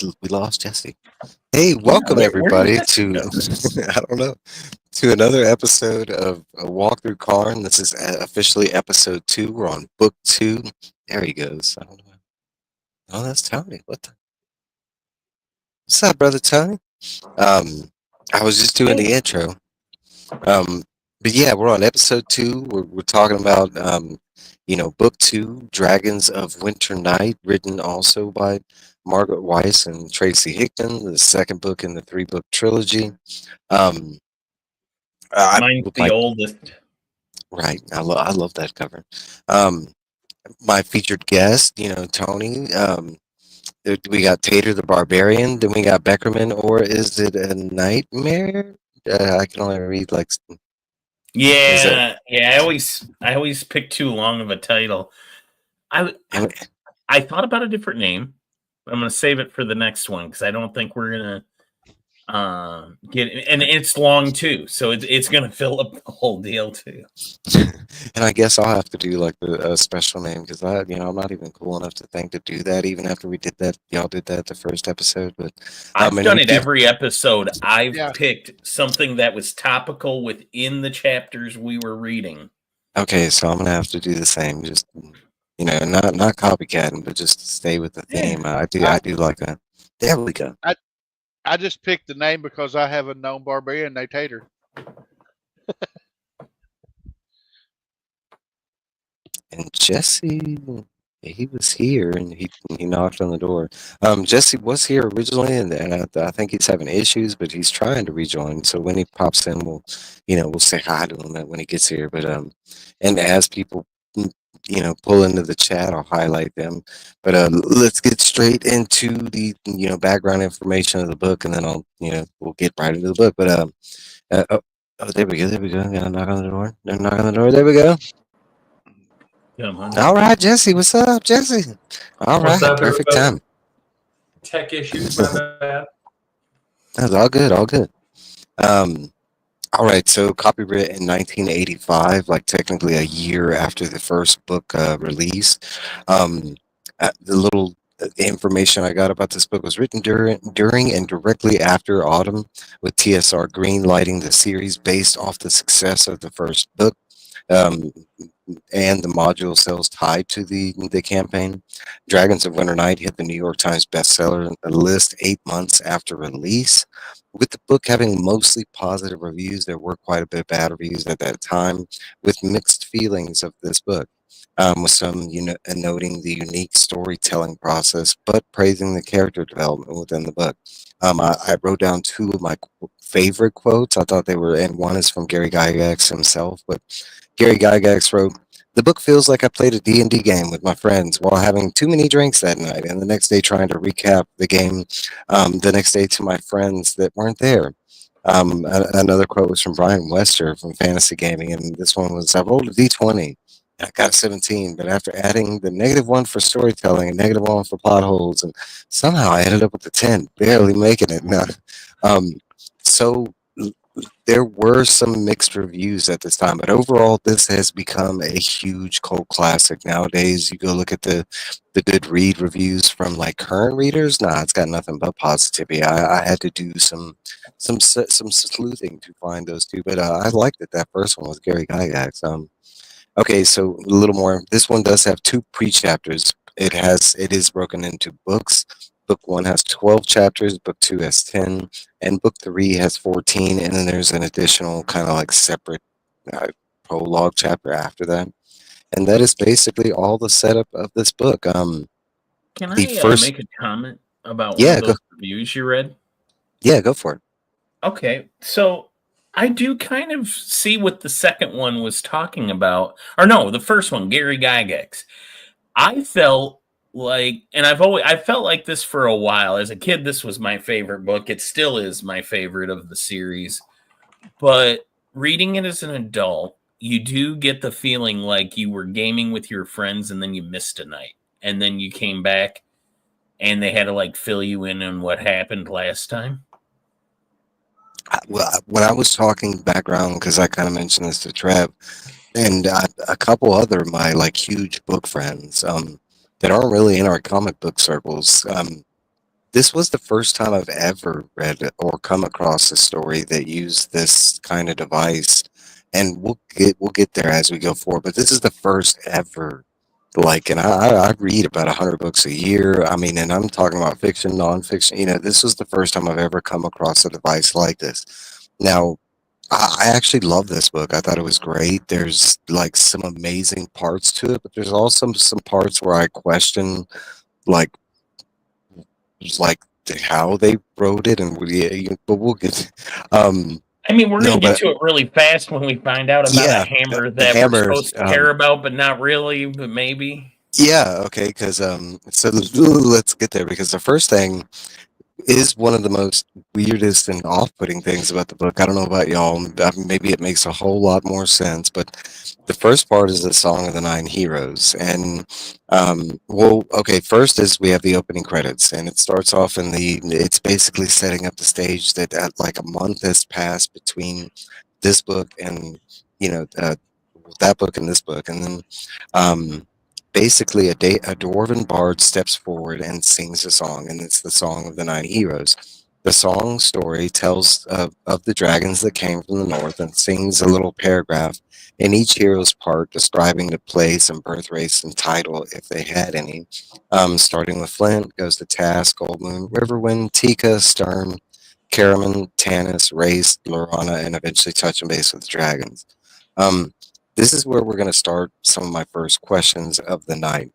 we lost Jesse. Hey, Yeah, welcome where did everybody Jesse to go? I don't know, to another episode of a Walkthrough Karn. This is officially episode 2. We're on book 2. There he goes. I don't know. Oh, that's Tony. What's up, brother Tony? Um, I was just doing the Hey, intro. Um, but yeah, we're on episode 2. We're talking about book 2, Dragons of Winter Night, written also by Margaret Weis and Tracy Hickman, the second book in the 3-book trilogy. Um, I mine's the my oldest. right. I love that cover. Um, my featured guest, Tony. We got Tater the Barbarian. Then we got Beckermin, or is it a nightmare? I can only read like. Is that? Yeah. I always pick too long of a title. I I mean, I thought about a different name, but I'm gonna save it for the next one because I don't think we're gonna get it. And it's long too, so it's gonna fill up the whole deal too. and I guess I'll have to do like a special name because I'm not even cool enough to think to do that. Even after we did that, y'all did that the first episode, but I've and done we it keep. every episode. I've Yeah, picked something that was topical within the chapters we were reading. Okay, so I'm gonna have to do the same. Just not copycatting, but just stay with the Yeah. theme. I do I, I do like a. There we go. I just picked the name because I have a known barbarian named Tater. And Jesse, he was here and he knocked on the door. Jesse was here originally, and I think he's having issues, but he's trying to rejoin. So when he pops in, we'll say hi to him when he gets here. But and as people pull into the chat, I'll highlight them. But let's get straight into the background information of the book, and then we'll get right into the book. But there we go, there we go. Gonna knock on the door. Knock on the door. There we go. Come on. All right, Jesse. What's up, Jesse? All What's right, up, perfect everybody? time. Tech issues, my bad. That's all good, all good. All right, so copyright in 1985, like technically a year after the first book release. The little information I got about this book was written during and directly after Autumn, with TSR green lighting the series based off the success of the first book. Um, and the module sales tied to the campaign. Dragons of Winter Night hit the New York Times bestseller list 8 months after release. With the book having mostly positive reviews, there were quite a bit of bad reviews at that time, with mixed feelings of this book. With some noting the unique storytelling process, but praising the character development within the book. I wrote down 2 of my favorite quotes. I thought they were, and one is from Gary Gygax himself, but Gary Gygax wrote, "The book feels like I played a D&D game with my friends while having too many drinks that night, and the next day trying to recap the game the next day to my friends that weren't there." Another quote was from Brian Wester from Fantasy Gaming, and this one was, "I rolled a d20. I got a 17, but after adding the -1 for storytelling and -1 for plot holes, and somehow I ended up with a 10, barely making it." Now, um, so there were some mixed reviews at this time, but overall, this has become a huge cult classic. Nowadays, you go look at the good read reviews from like current readers. Nah, it's got nothing but positivity. I had to do some sleuthing to find those 2, but I liked that first one was Gary Gygax. Okay, so a little more. This one does have 2 pre-chapters. It is broken into books. Book 1 has 12 chapters, book 2 has 10, and book 3 has 14, and then there's an additional kind of like separate uh, prologue chapter after that. And that is basically all the setup of this book. Can The I first, make a comment about one of yeah, go, those reviews you read? yeah, go for it. Okay, so I do kind of see what the second one was talking about. Or no, the first one, Gary Gygax. I felt like, and I felt like this for a while. As a kid, this was my favorite book. It still is my favorite of the series. But reading it as an adult, you do get the feeling like you were gaming with your friends and then you missed a night. And then you came back and they had to like fill you in on what happened last time. Well, when I was talking background, because I kind of mentioned this to Trev, and a couple other of my like huge book friends that aren't really in our comic book circles. this was the first time I've ever read or come across a story that used this kind of device, and we'll get there as we go forward. But this is the first ever. Like, and I read about 100 books a year. I mean, and I'm talking about fiction, nonfiction. This was the first time I've ever come across a device like this. Now, I actually love this book. I thought it was great. There's like some amazing parts to it, but there's also some parts where I question, like, like how they wrote it, and but we'll get. I mean, we're No, going to get but to it really fast when we find out about yeah, a hammer the that we're hammer. supposed to care about, but not really, but maybe. Yeah, okay, because so let's get there because the first thing is one of the most weirdest and off-putting things about the book. I don't know about y'all. Maybe it makes a whole lot more sense, but the first part is the Song of the Nine Heroes, and well, okay. First is we have the opening credits, and it starts off in the. It's basically setting up the stage that like a month has passed between this book and that book and this book, and then basically a dwarven bard steps forward and sings a song, and it's the Song of the Nine Heroes. The song story tells of the dragons that came from the north and sings a little paragraph in each hero's part describing the place and birth race and title if they had any. Starting with Flint, goes to Task, Goldmoon, Riverwind, Tika, Sturm, Caraman, Tanis, Race, Lorana, and eventually touching base with the dragons. This is where we're going to start some of my first questions of the night.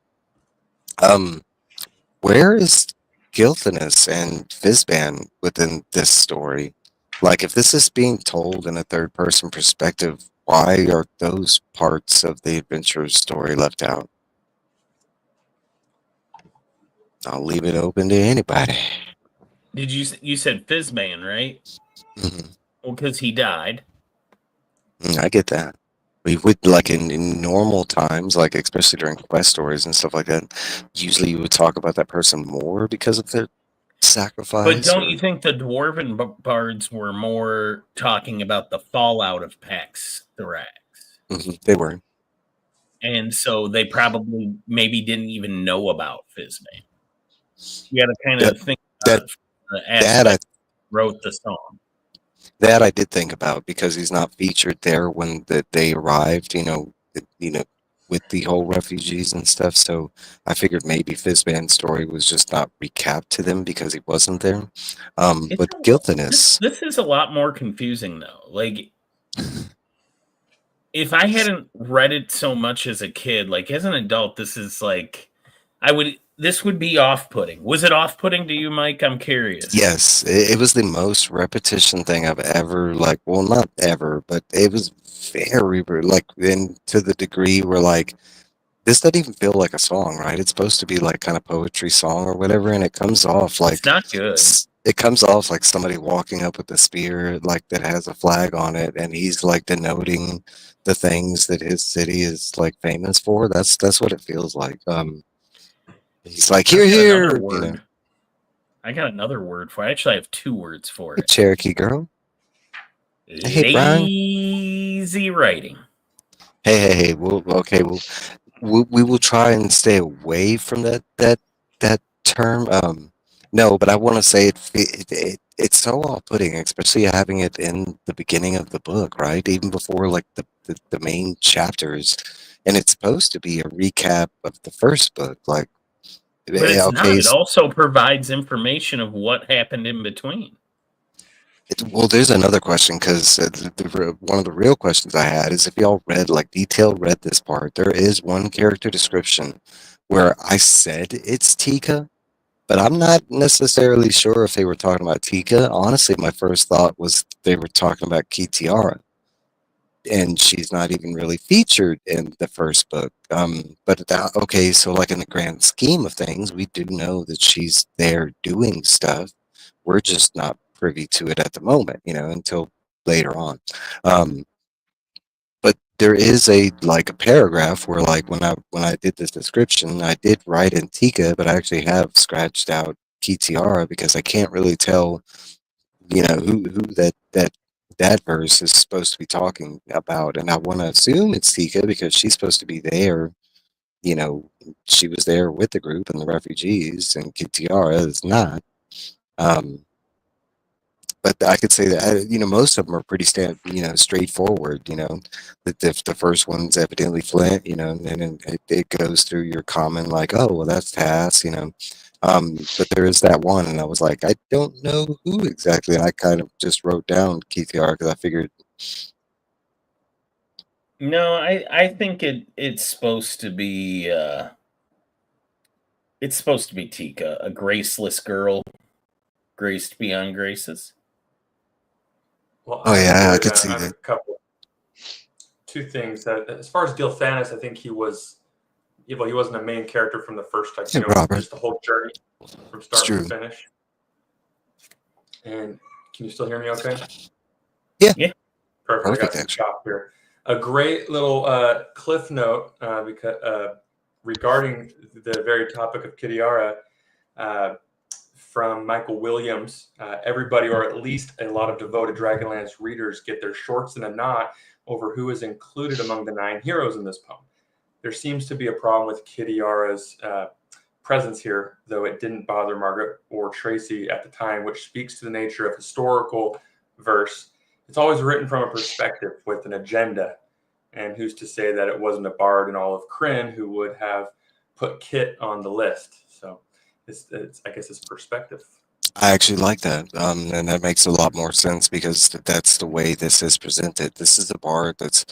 Where is Gilthanus and Fizban within this story? Like, if this is being told in a third-person perspective, why are those parts of the adventurer's story left out? I'll leave it open to anybody. You said Fizzman, right? Mhm. Well, because he died. I get that. We would, like, in normal times, like especially during quest stories and stuff like that, usually you would talk about that person more because of their sacrifice. But don't or- you think the dwarven bards were more talking about the fallout of Pax Thorax? They were. And so they probably maybe didn't even know about Fizzman. You got to kind of think about it from the aspect wrote the song. That I did think about because he's not featured there when they arrived, with the whole refugees and stuff. So I figured maybe Fizban's story was just not recapped to them because he wasn't there. But Gilthanus. This is a lot more confusing though. Like, if I hadn't read it so much as a kid, like as an adult, this is like this would be off-putting. Was it off-putting to you, Mike? I'm curious. Yes, it was the most repetition thing I've ever, like, well, not ever, but it was very, like, and to the degree where, like, this doesn't even feel like a song, right? It's supposed to be like kind of poetry song or whatever, and it comes off like it's not good. It comes off like somebody walking up with a spear, like that has a flag on it, and he's like denoting the things that his city is like famous for. That's what it feels like. He's like, here. I got another word for it. Actually, I have two words for it. Cherokee girl. Hey, lazy writing. Hey. We will try and stay away from that term. No, but I want to say it's so off-putting, especially having it in the beginning of the book, right? Even before like the main chapters, and it's supposed to be a recap of the first book, like. But it's not. It also provides information of what happened in between. Well, there's another question because one of the real questions I had is if y'all read this part, there is one character description where I said it's Tika, but I'm not necessarily sure if they were talking about Tika. Honestly, my first thought was they were talking about Kitiara, and she's not even really featured in the first book. Okay, so like in the grand scheme of things, we do know that she's there doing stuff. We're just not privy to it at the moment, until later on. But there is a paragraph where like when I did this description, I did write in Tika, but I actually have scratched out Kitiara because I can't really tell, who that verse is supposed to be talking about, and I want to assume it's Tika because she's supposed to be there. She was there with the group and the refugees, and Kitiara is not. Um, but I could say that most of them are pretty straightforward. The first one's evidently Flint. And then it goes through your common like, oh well, that's Tass. But there is that one, and I was like, I don't know who exactly. And I kind of just wrote down KTR because I figured. No, I think it's supposed to be Tika, a graceless girl, graced beyond graces. Well, Oh yeah, I could I see have that. two things that, as far as Gilthanas, I think he wasn't a main character from the first time. Yeah, Robert. Just the whole journey from start It's to true. finish. And can you still hear me? Okay. Yeah. Perfect. I got some Actually. chop here. A great little cliff note because regarding the very topic of Kitiara from Michael Williams. Everybody, or at least a lot of devoted Dragonlance readers, get their shorts in a knot over who is included among the 9 heroes in this poem. There seems to be a problem with Kitiara's presence here, though it didn't bother Margaret or Tracy at the time, which speaks to the nature of historical verse. It's always written from a perspective with an agenda. And who's to say that it wasn't a bard in all of Krynn who would have put Kit on the list? So it's I guess it's perspective. I actually like that, and that makes a lot more sense because that's the way this is presented. This is a bard that's,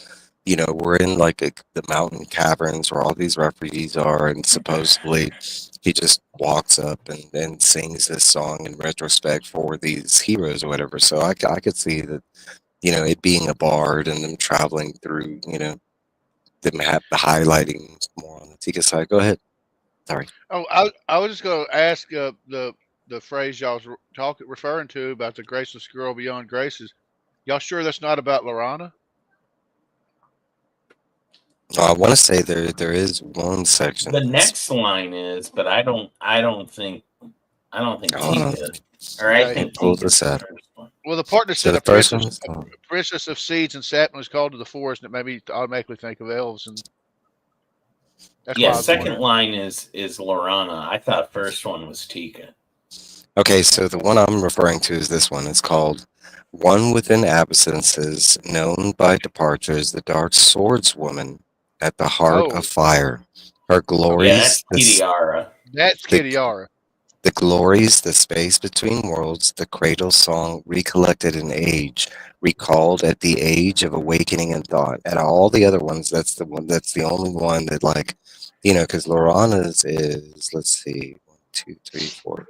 we're in like the mountain caverns where all these refugees are, and supposedly he just walks up and sings this song in retrospect for these heroes or whatever. So I could see that, it being a bard and them traveling through, them highlighting more on the Tika side. Go ahead. Sorry. Oh, I was just going to ask the phrase y'all was referring to about the graceless girl beyond graces. Y'all sure that's not about Lorana? I want to say there is one section. The next line is, but I don't think Tika. Or I think pull Tika's this out. Well, the part that So said the a first one is princess of seeds and satin was called to the forest, and it made me automatically think of elves. And that's why I was second wondering. line is Lorana. I thought first one was Tika. Okay, so the one I'm referring to is this one. It's called One Within Absences, known by departures, the dark swordswoman at the heart Oh. of fire. Her glories, Yeah, that's Kitiara. That's Kitiara. the glories, the space between worlds, the cradle song recollected in age, recalled at the age of awakening and thought. And all the other ones, that's the only one that, like, because Lorana's is, let's see, 1, 2, 3, 4.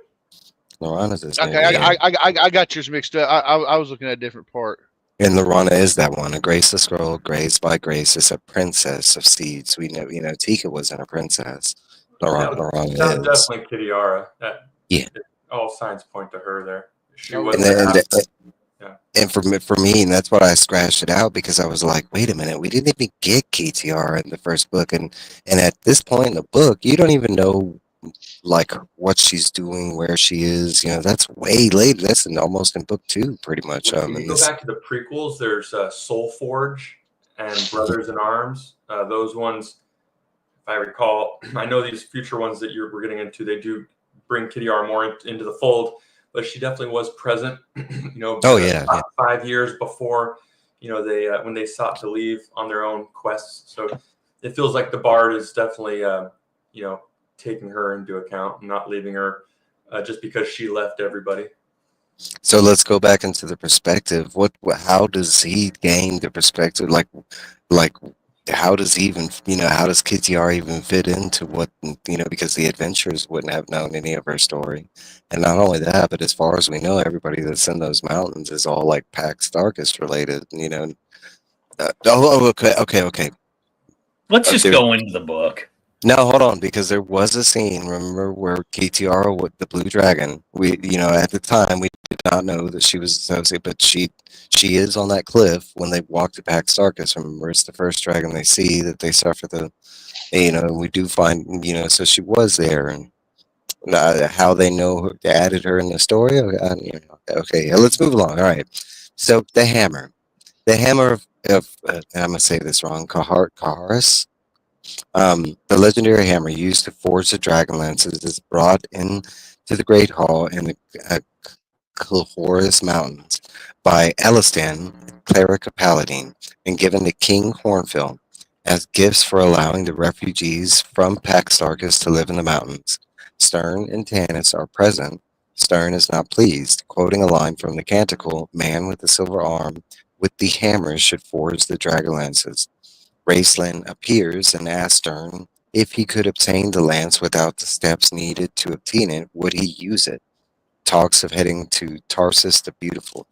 Lorana's is Okay, near the end. I got yours mixed up. I was looking at a different part. And Lorana is that one, a graceless girl, graced by grace, is a princess of seeds. We know, Tika wasn't a princess. Lorana is. Definitely Kitiara. Yeah. All signs point to her there. She And was And for me, and that's what I scratched it out because I was like, wait a minute, we didn't even get KTR in the first book, and at this point in the book, you don't even know like what she's doing, where she is. That's way later. That's almost in book 2, pretty much. If you go back to the prequels, there's Soul Forge and Brothers in Arms. Those ones, if I recall, I know these future ones that we're getting into, they do bring Kitiara more into the fold, but she definitely was present. 5 years before, they when they sought to leave on their own quests. So it feels like the bard is definitely, taking her into account and not leaving her just because she left everybody. So let's go back into the perspective. How does he gain the perspective? Like, how does he even, how does KTR even fit into what, because the adventurers wouldn't have known any of her story. And not only that, but as far as we know, everybody that's in those mountains is all like Pax Darkus related, okay. Let's just go into the book. No, hold on, because there was a scene, remember, where KTR with the blue dragon, we, at the time, we did not know that she was associated, but she is on that cliff when they walk to Pax Darkus. Remember, it's the first dragon they see that they suffer we do find, so she was there, and how they know they added her in the story. Okay, let's move along. All right, so the hammer of I'm gonna say this wrong, Kaharis. The legendary hammer used to forge the dragon lances is brought in to the Great Hall in the Clohorus Mountains by Elistan, cleric of Paladin, and given to King Hornfield as gifts for allowing the refugees from Paxarchus to live in the mountains. Stern and Tanis are present. Stern is not pleased, quoting a line from the Canticle, "Man with the silver arm with the hammer should forge the dragonlances." Raceland appears and asks Stern if he could obtain the lance without the steps needed to obtain it, would he use it? Talks of heading to Tarsus the Beautiful.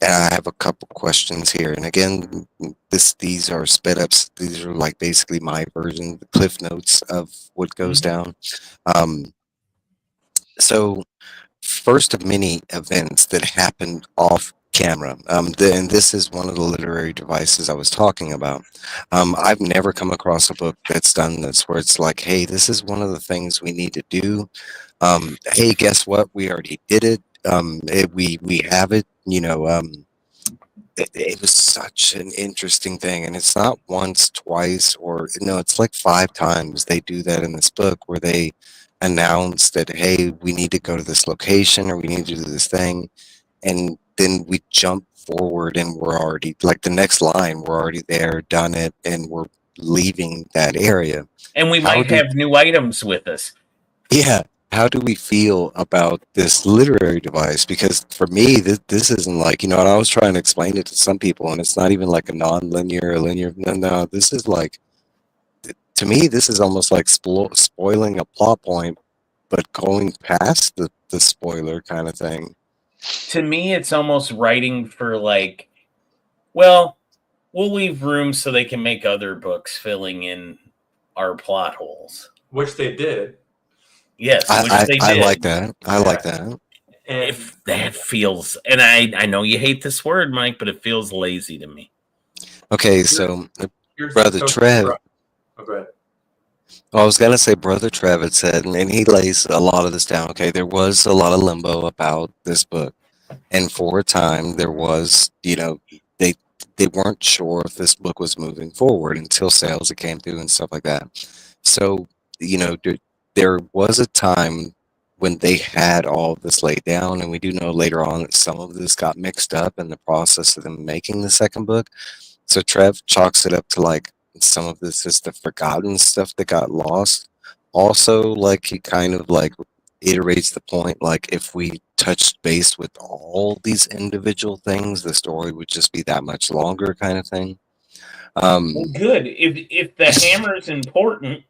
And I have a couple questions here. And again, these are sped ups. These are like basically my version, the cliff notes of what goes down. So first of many events that happened off camera. And this is one of the literary devices I was talking about. I've never come across a book that's done this, where it's like, hey, this is one of the things we need to do. Hey, guess what? We already did it. We have it. It was such an interesting thing, and it's not once, twice, or no, it's like 5 times they do that in this book, where they announce that, hey, we need to go to this location, or we need to do this thing, and then we jump forward and we're already, like, the next line, we're already there, done it, and we're leaving that area. And we might have new items with us. Yeah. How do we feel about this literary device? Because for me, this isn't like, and I was trying to explain it to some people, and it's not even like a non-linear or linear. No, this is like, to me, this is almost like spoiling a plot point, but going past the spoiler kind of thing. To me, it's almost writing for like, well, we'll leave room so they can make other books filling in our plot holes. Which they did. Yes, I like that. I like that. And if that feels, and I know you hate this word, Mike, but it feels lazy to me. Okay, so here's Brother Trev. Oh, go ahead. Well, I was gonna say Brother Trev had said, and he lays a lot of this down. Okay, there was a lot of limbo about this book, and for a time there was, they weren't sure if this book was moving forward until sales that came through and stuff like that. So, there was a time when they had all of this laid down, and we do know later on that some of this got mixed up in the process of them making the second book. So Trev chalks it up to like some of this is the forgotten stuff that got lost. Also, like, he kind of like iterates the point, like, if we touched base with all these individual things, the story would just be that much longer, kind of thing. Well, good. If the hammer is important,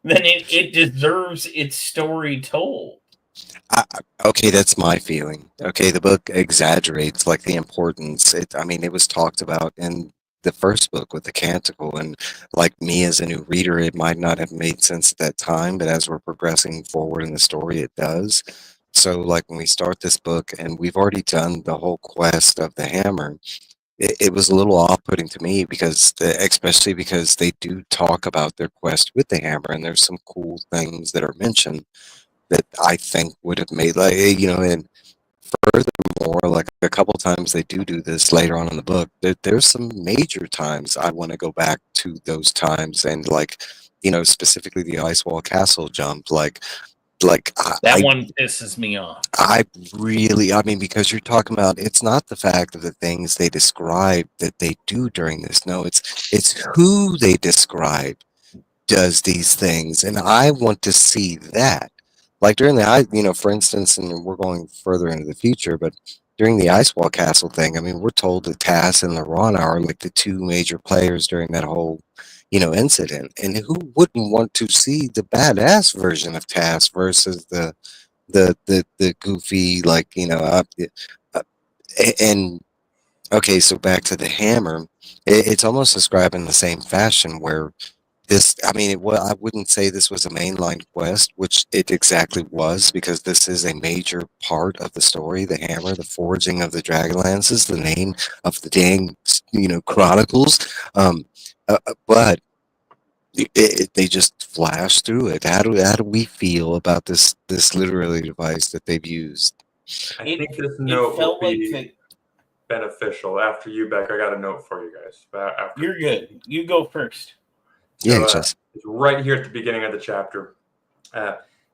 then it deserves its story told. Okay, that's my feeling. Okay, the book exaggerates like the importance. It was talked about in the first book with the Canticle, and like me as a new reader, it might not have made sense at that time, but as we're progressing forward in the story, it does. So, like, when we start this book and we've already done the whole quest of the hammer, it was a little off-putting to me, because especially because they do talk about their quest with the hammer, and there's some cool things that are mentioned that I think would have made, like, and furthermore, like, a couple times they do this later on in the book. There's some major times I want to go back to those times, and like, specifically the Ice Wall Castle jump, like that one pisses me off. Because you're talking about, it's not the fact of the things they describe that they do during this. No, it's who they describe does these things, and I want to see that. Like during for instance, and we're going further into the future, but during the Ice Wall Castle thing, we're told that Tass and Lorana are like the 2 major players during that whole, incident. And who wouldn't want to see the badass version of Tass versus the goofy, like, and okay, so back to the hammer, it's almost described in the same fashion, where this, I wouldn't say this was a mainline quest, which it exactly was, because this is a major part of the story. The hammer, the forging of the dragonlances, the name of the dang, chronicles. But they just flash through it. How do we feel about this literary device that they've used? I think this note will be beneficial. After you, Beck, I got a note for you guys. You're good. You go first. Yeah, it's right here at the beginning of the chapter.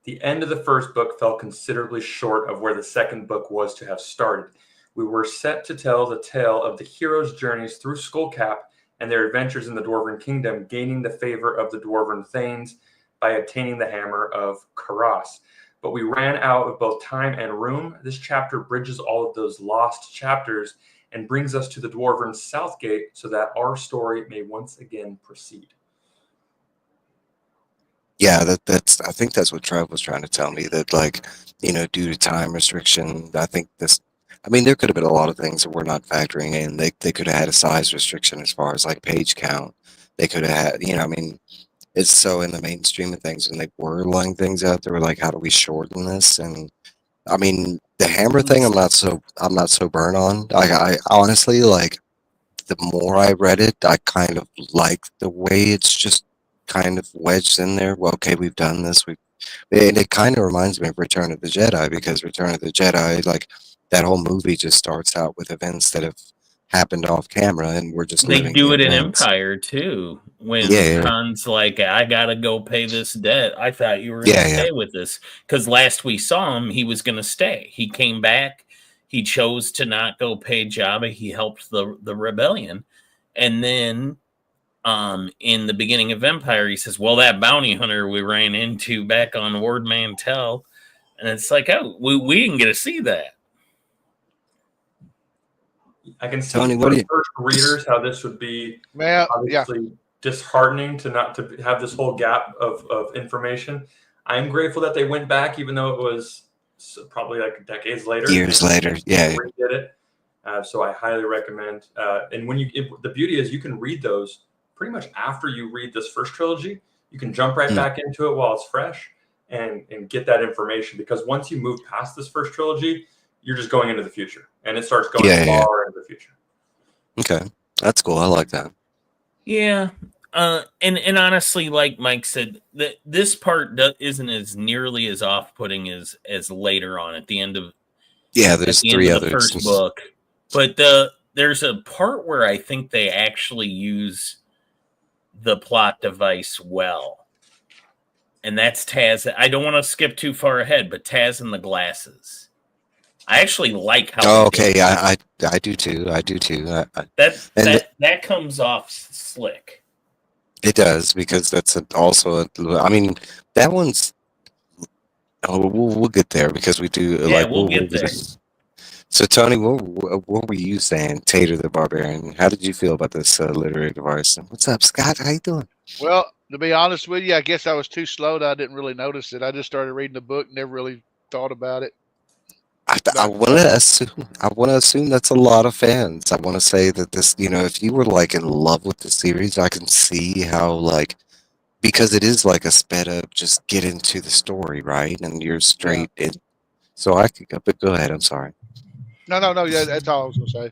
The end of the first book fell considerably short of where the second book was to have started. We were set to tell the tale of the heroes' journeys through Skullcap and their adventures in the Dwarven Kingdom, gaining the favor of the Dwarven Thanes by obtaining the Hammer of Karas. But we ran out of both time and room. This chapter bridges all of those lost chapters and brings us to the Dwarven Southgate so that our story may once again proceed. Yeah, that's. I think that's what Trev was trying to tell me. That, like, due to time restriction, I think this. I mean, there could have been a lot of things that we're not factoring in. They could have had a size restriction as far as like page count. They could have had, I mean, it's so in the mainstream of things, and they were laying things out. They were like, how do we shorten this? And I mean, the hammer thing, I'm not so burnt on. I honestly, like, the more I read it, I kind of like the way it's just kind of wedged in there. Well, okay, we've done this. And it kind of reminds me of Return of the Jedi, because Return of the Jedi, like, that whole movie just starts out with events that have happened off camera, and we're just They living do the it in events. Empire too. When Yeah. Han's like, I gotta go pay this debt. I thought you were gonna Yeah, stay with this. Because last we saw him, he was gonna stay. He came back, he chose to not go pay Jabba, he helped the rebellion. And then in the beginning of Empire, he says, well, that bounty hunter we ran into back on Ward Mantell. And it's like, oh, we didn't get to see that. I can see Tony, for what do the you? first readers how this would be Yeah, obviously disheartening to not to have this whole gap of information. I'm grateful that they went back, even though it was probably like decades later. Years later, yeah. Redid it. So I highly recommend. And when the beauty is you can read those pretty much after you read this first trilogy. You can jump right back into it while it's fresh and get that information, because once you move past this first trilogy, you're just going into the future, and it starts going far into the future. Okay, that's cool. I like that. Yeah. And honestly, like Mike said, this part isn't as nearly as off-putting as later on at the end of there's three the others. first book. But there's a part where I think they actually use the plot device well, and that's Taz. I don't want to skip too far ahead, but Taz and the glasses. I actually like how. Oh, okay. I do too. I do too. That comes off slick. It does, because that's also. I mean, that one's. Oh, we'll get there, because we do. Yeah, like we'll get there. So, Tony, what were you saying, Tater the Barbarian? How did you feel about this literary device? What's up, Scott? How you doing? well, to be honest with you, I guess I was too slow that I didn't really notice it. I just started reading the book, never really thought about it. I want to assume that's a lot of fans. I want to say that this, if you were like in love with the series, I can see how, like, because it is like a sped up, just get into the story, right? And you're straight in. So I could, but go ahead. I'm sorry. No. Yeah, that's all I was gonna say.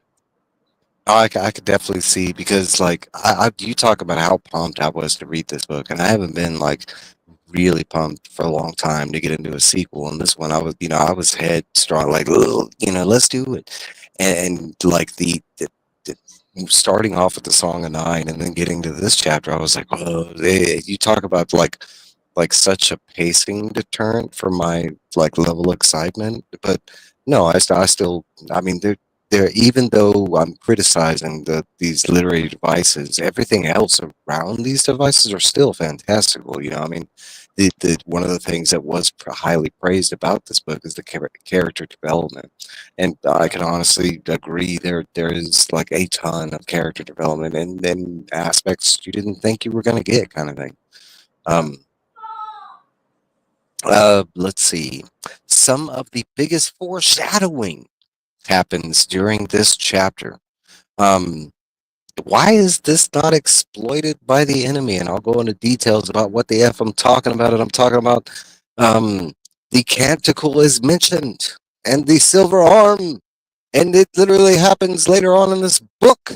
I could definitely see, because like you talk about how pumped I was to read this book, and I haven't been like really pumped for a long time to get into a sequel. And this one, I was headstrong, like, let's do it. And like the starting off with the Song of Nine and then getting to this chapter, I was like, oh, you talk about like such a pacing deterrent for my like level of excitement. But no, I still, I mean, they're, even though I'm criticizing these literary devices, everything else around these devices are still fantastical. I mean, one of the things that was highly praised about this book is the character development, and I can honestly agree there is like a ton of character development and aspects you didn't think you were going to get, kind of thing. Let's see. Some of the biggest foreshadowing happens during this chapter. Why is this not exploited by the enemy? And I'll go into details about what the F I'm talking about. And I'm talking about the canticle is mentioned, and the silver arm. And it literally happens later on in this book,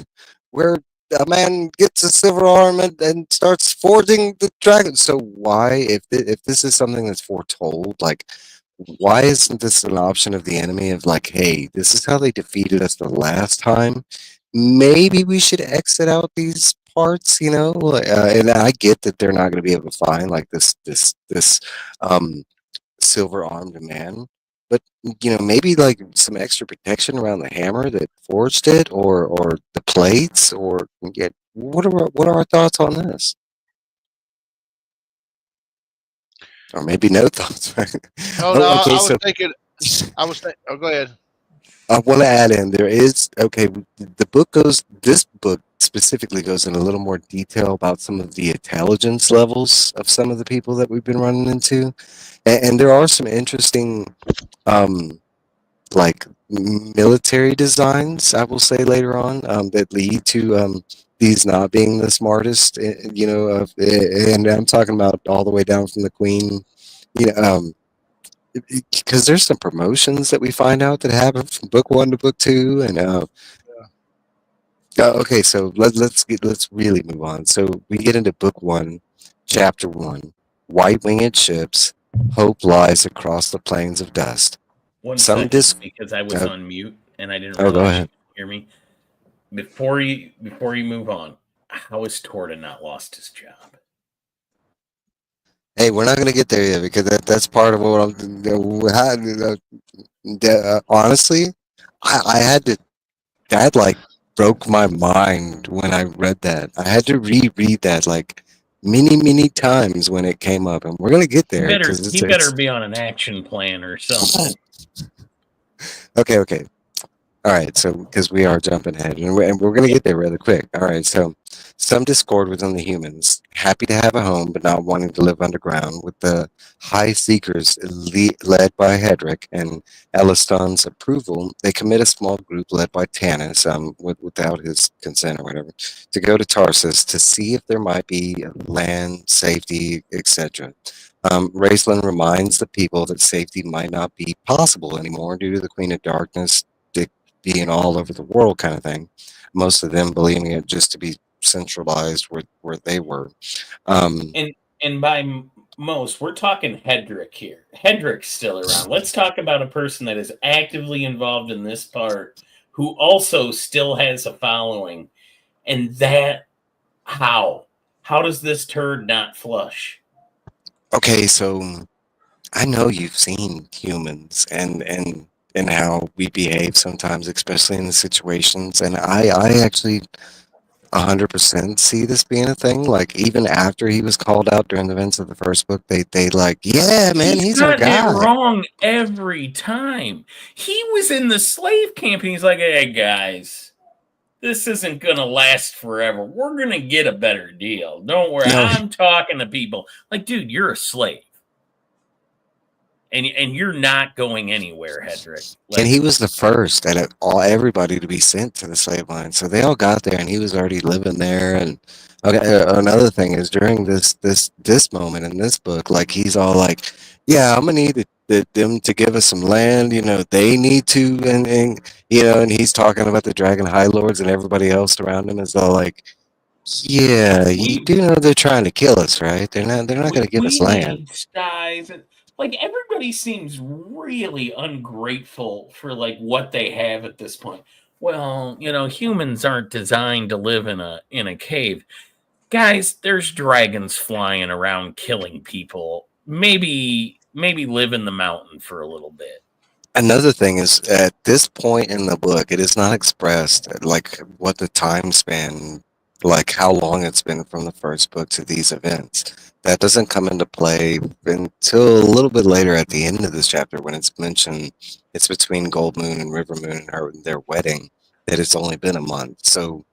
where a man gets a silver arm and starts forging the dragon. So why, if this is something that's foretold, like, why isn't this an option of the enemy of like, hey, this is how they defeated us the last time? Maybe we should exit out these parts, and I get that they're not going to be able to find like this silver-armed man, but maybe like some extra protection around the hammer that forged it, or the plates, or what are our thoughts on this? Or maybe no thoughts. Oh no, Oh, okay, I was so thinking. Oh, go ahead. I want to add in there is okay. This book specifically goes in a little more detail about some of the intelligence levels of some of the people that we've been running into, and there are some interesting um, like military designs, I will say later on, that lead to these not being the smartest. And I'm talking about all the way down from the queen. You know, because there's some promotions that we find out that happen from book one to book two, and okay, so let's really move on. So we get into book one, chapter one. White winged ships. Hope lies across the plains of dust. One Some second, dis. because I was on mute and I didn't Oh, go realize you ahead. could hear me. Before you move on, how has Torda not lost his job? Hey, we're not gonna get there yet because that's part of what honestly, I had to. That like broke my mind when I read that. I had to reread that like many times when it came up, and we're gonna get there because He better be on an action plan or something. Okay. All right, so because we are jumping ahead, and we're going to get there really quick. All right, so some discord within the humans, happy to have a home but not wanting to live underground, with the High Seekers led by Hedrick and Eliston's approval, they commit a small group led by Tanis, without his consent or whatever, to go to Tarsus to see if there might be land, safety, etc. Raistlin reminds the people that safety might not be possible anymore due to the Queen of Darkness being all over the world kind of thing. Most of them believing it just to be centralized where they were. And by most, we're talking Hedrick here. Hedrick's still around. Let's talk about a person that is actively involved in this part, who also still has a following. And that, how does this turd not flush? Okay, so I know you've seen humans and how we behave sometimes, especially in the situations. And I actually 100% see this being a thing. Like, even after he was called out during the events of the first book, they like, yeah, man, he's our gotten it guy. wrong every time. He was in the slave camp and he's like, hey, guys, this isn't going to last forever. We're going to get a better deal. Don't worry. No, I'm talking to people. Like, dude, you're a slave. And you're not going anywhere, Hedrick. Like, and he was the first at everybody to be sent to the slave line. So they all got there, and he was already living there. And okay, another thing is during this moment in this book, like he's all like, "Yeah, I'm gonna need them to give us some land. They need to," and and he's talking about the Dragon High Lords and everybody else around him is all like, "Yeah, you do know they're trying to kill us, right? They're not gonna give us land." need skies and like everybody seems really ungrateful for like what they have at this point. Well, humans aren't designed to live in a cave. Guys, there's dragons flying around killing people. Maybe live in the mountain for a little bit. Another thing is, at this point in the book, it is not expressed like what the time span, like how long it's been from the first book to these events. That doesn't come into play until a little bit later at the end of this chapter, when it's mentioned it's between Gold Moon and River Moon and their wedding, that it's only been a month. So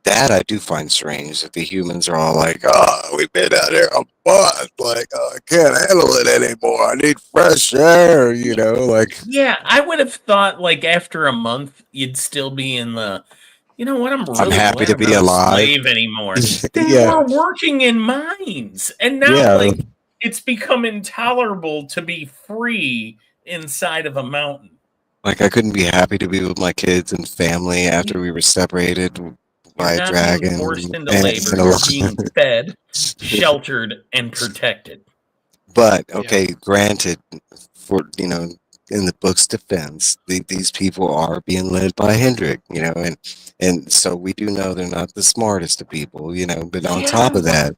that I do find strange, that the humans are all like, "Oh, we've been out here a month. Like, oh, I can't handle it anymore. I need fresh air." Like. Yeah, I would have thought like after a month you'd still be in the. You know what? I'm really happy to glad be I'm not alive. a slave anymore. They Yeah. were working in mines, and now Yeah. like it's become intolerable to be free inside of a mountain. Like, I couldn't be happy to be with my kids and family after we were separated by You're a not dragon. being forced into and- labor. and a You're lot- being fed, sheltered, and protected. But Yeah. okay, granted, for in the book's defense, these people are being led by Hendrik, and so we do know they're not the smartest of people, but on top of that,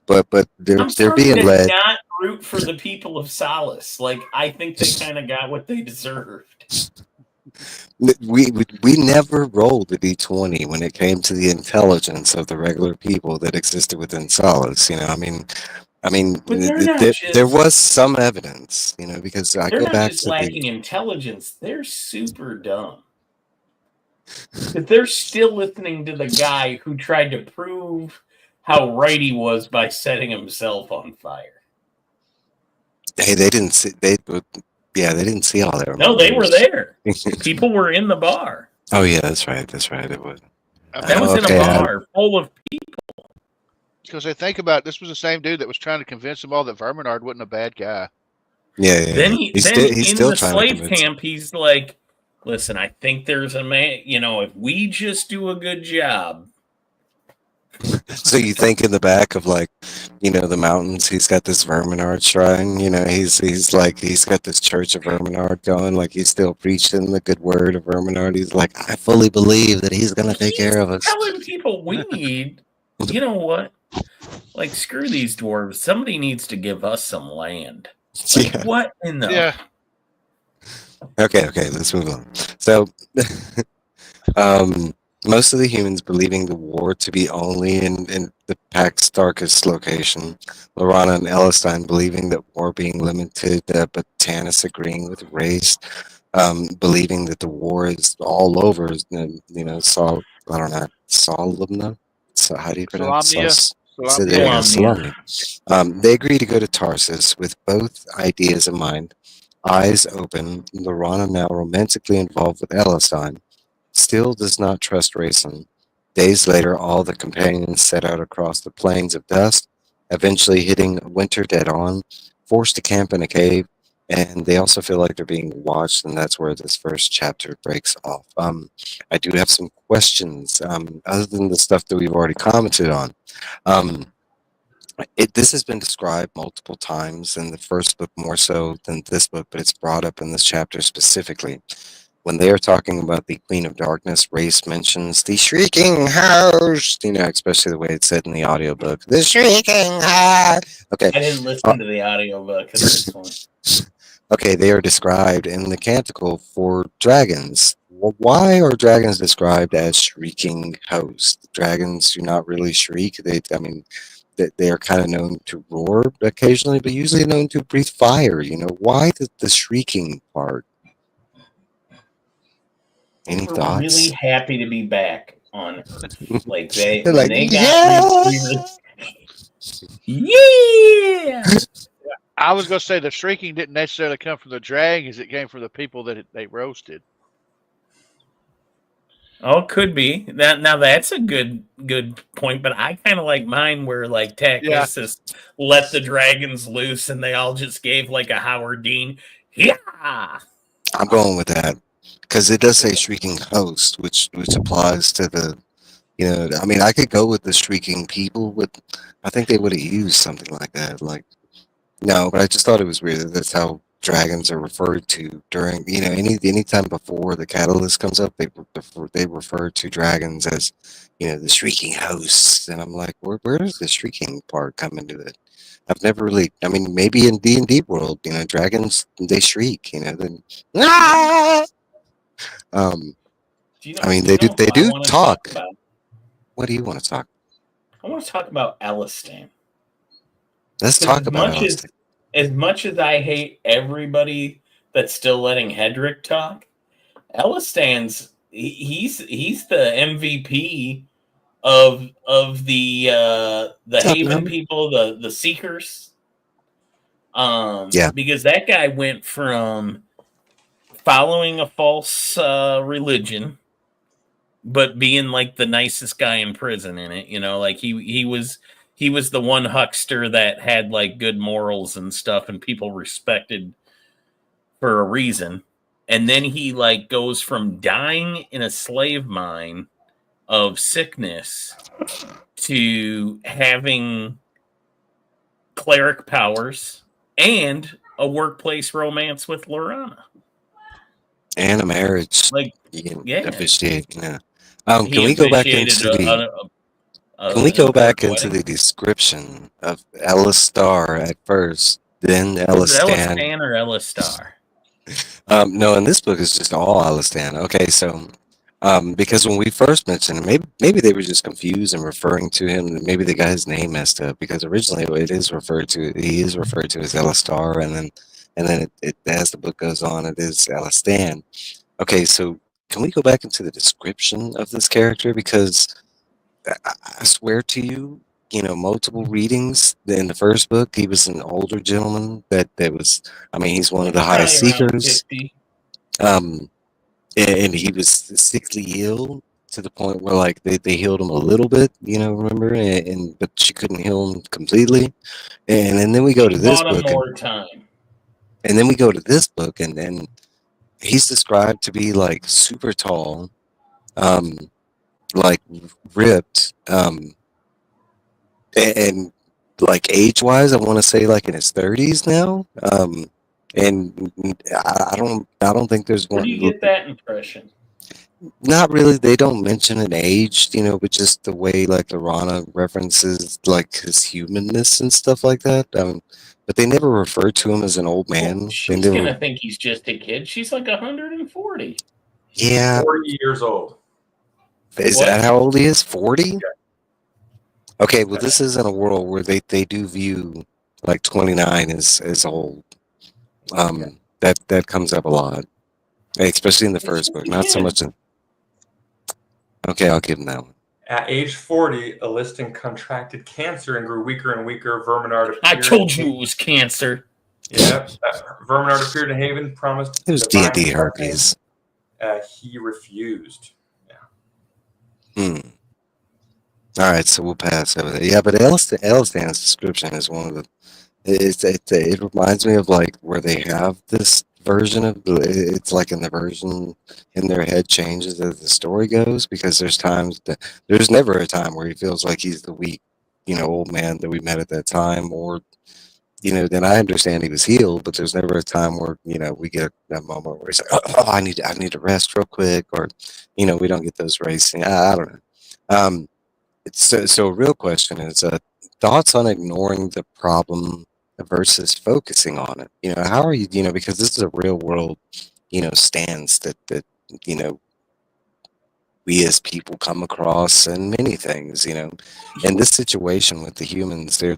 but they're I'm starting being to led. not root for the people of Solace. Like, I think they kind of got what they deserved. We never rolled a d20 when it came to the intelligence of the regular people that existed within Solace. You know, But they're not there just was some evidence, you know, because I they're go not back just to lacking the intelligence, they're super dumb. But they're still listening to the guy who tried to prove how right he was by setting himself on fire. hey, they didn't see they didn't see all their No, they were motives. there. People were in the bar. Oh yeah, that's right. It was. That was in a Okay, bar full of people. Because they think about this was the same dude that was trying to convince them all that Verminard wasn't a bad guy. Yeah. Then He's in still the trying to slave convince camp, he's like, listen, I think there's a man, you know, if we just do a good job. So you think in the back of, like, you know, the mountains, he's got this Verminard shrine. You know, he's got this church of Verminard going. Like, he's still preaching the good word of Verminard. He's like, I fully believe that he's gonna take care of us. Telling people we need, you know what? Like, screw these dwarves. Somebody needs to give us some land. Like, Yeah. what in the? Yeah. Okay, let's move on. So, most of the humans believing the war to be only in the Pax Darkest location, Lorana and Elistine believing that war being limited, but Tanis agreeing with Race, believing that the war is all over. You know, I don't know, Solemna? So how do you pronounce Solamnia. So there you go, Solamnia. Solamnia. They agree to go to Tarsus with both ideas in mind. Eyes open, Lorana, now romantically involved with Elistine, still does not trust Rayson. Days later, all the companions set out across the plains of dust, eventually hitting winter dead on, forced to camp in a cave, and they also feel like they're being watched, and that's where this first chapter breaks off. I do have some questions, other than the stuff that we've already commented on. This has been described multiple times in the first book more so than this book, but it's brought up in this chapter specifically. When they are talking about the Queen of Darkness, Race mentions the Shrieking House, you know, especially the way it's said in the audiobook. The Shrieking House! Okay. I didn't listen to the audiobook of this one. Okay, they are described in the Canticle for dragons. Well, why are dragons described as shrieking hosts? Dragons do not really shriek. They are kind of known to roar occasionally, but usually known to breathe fire. You know, why the shrieking part? Any We're thoughts? really happy to be back on Earth. Like they, They're when like, they got yeah. I was going to say the shrieking didn't necessarily come from the dragons; it came from the people that they roasted. Oh, could be that. Now that's a good point. But I kind of like mine where like Takis let the dragons loose, and they all just gave like a Howard Dean. Yeah, I'm going with that because it does say shrieking host, which applies to the. You know, I mean, I could go with the shrieking people, but I think they would have used something like that. Like, no, but I just thought it was weird that that's how dragons are referred to during, you know, any time before the catalyst comes up, they refer to dragons as, you know, the shrieking hosts, and I'm like, where does the shrieking part come into it? I've never really, I mean, maybe in D&D world, you know, dragons, they shriek, you know, then do you know, I mean, they do talk. about? What do you want to talk? I want to talk about Elistan. Let's talk about Elistan. As much as I hate everybody that's still letting Hedrick talk, Elistan's he's the MVP of the Haven people, the Seekers. Because that guy went from following a false religion, but being like the nicest guy in prison in it, you know, like he was the one huckster that had like good morals and stuff, and people respected for a reason. And then he like goes from dying in a slave mine of sickness to having cleric powers and a workplace romance with Lorana. And a marriage. Like, officiate. Yeah. Can we go back into the description of Alistar at first? then Was it Elistan. Elistan or Elistar? No, in this book it's just all Elistan. Okay, so because when we first mentioned him, maybe they were just confused and referring to him. Maybe they got his name messed up because originally he is referred to as Elistar, and then as the book goes on, it is Elistan. Okay, so can we go back into the description of this character because I swear to you, multiple readings in the first book, he was an older gentleman that was. I mean, he's one of the highest Probably around seekers. 50. Um, and he was sickly ill to the point where like they healed him a little bit, remember, and but she couldn't heal him completely. And then we go to this Bought him book, more time. and then we go to this book, and he's described to be like super tall, um, like ripped, and like age wise, I want to say like in his 30s now. And I don't think there's Where one. do you get that impression? Not really. They don't mention an age, but just the way like Lorana references like his humanness and stuff like that. But they never refer to him as an old man. Well, They she's never. gonna think he's just a kid. She's like 140. Yeah, 40 years old. is What? that how old he is? 40? Yeah. Okay, well, this is in a world where they do view like 29 as old. That comes up a lot, especially in the first book. Not so much in. Okay, I'll give him that one. At age 40, Elistan contracted cancer and grew weaker and weaker. Verminard appeared. I told you it was cancer. Yep. Verminard appeared in Haven, promised It was divine D&D blessing. herpes. He refused. Hmm. All right, so we'll pass over that. Yeah, but Elistan's description is one of the. It reminds me of like where they have this version of it's like in the version in their head changes as the story goes because there's never a time where he feels like he's the weak, old man that we met at that time, or then I understand he was healed, but there's never a time where we get a moment where he's like, oh, I need to rest real quick, or we don't get those racing. I don't know. So a real question is thoughts on ignoring the problem versus focusing on it. How are you? Because this is a real world, stance that we as people come across in many things. In this situation with the humans, they're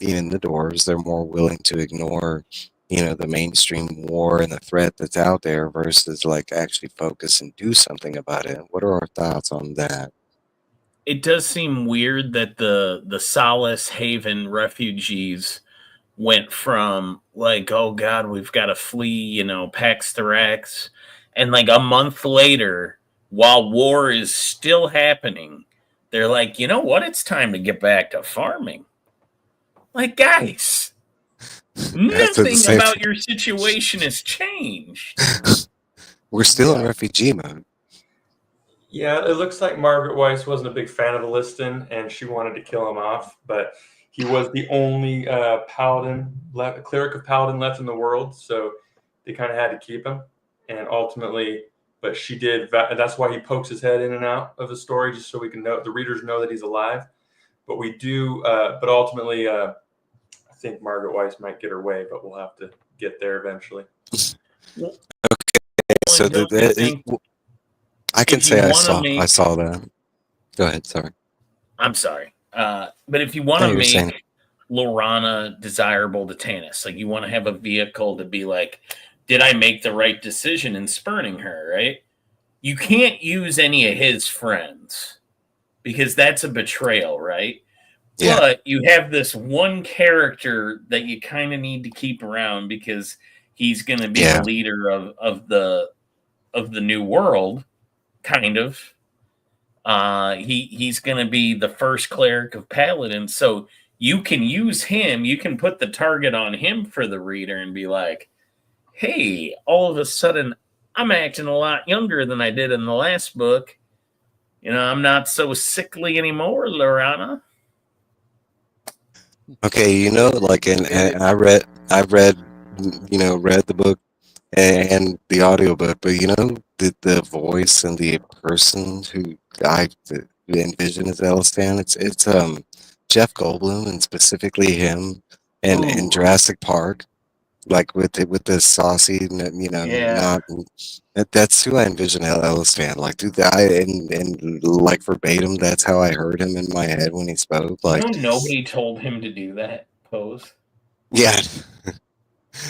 in the doors. They're more willing to ignore, the mainstream war and the threat that's out there versus like actually focus and do something about it. What are our thoughts on that? It does seem weird that the Solace Haven refugees went from like, oh God, we've got to flee, Pax Thorax, and like a month later, while war is still happening, they're like, you know what? It's time to get back to farming. Like, guys, nothing about your situation has changed. We're still in refugee mode. Yeah, it looks like Margaret Weis wasn't a big fan of Elistan, and she wanted to kill him off, but he was the only cleric of paladin left in the world, so they kind of had to keep him. And ultimately, but she did. That's why he pokes his head in and out of the story, just so we can know the readers know that he's alive. But we do. But ultimately, I think Margaret Weis might get her way, but we'll have to get there eventually. Okay, so I can say I saw that. Go ahead. Sorry. I'm sorry. But if you want to make Lorana desirable to Tanis, like you want to have a vehicle to be like, did I make the right decision in spurning her, right? You can't use any of his friends because that's a betrayal, right? Yeah. But you have this one character that you kind of need to keep around because he's going to be the leader of the new world, kind of. He's going to be the first cleric of paladins, so you can use him. You can put the target on him for the reader and be like, hey, all of a sudden I'm acting a lot younger than I did in the last book. I'm not so sickly anymore, Lorana. Okay, and read the book and the audiobook, but the voice and the person who I envision as Elistan, it's Jeff Goldblum, and specifically him And Ooh. in Jurassic Park, like with the saucy, Yeah. not that's who I envision Ellistan. Like, dude, and like verbatim, that's how I heard him in my head when he spoke. You Like, know, nobody told him to do that pose. yeah,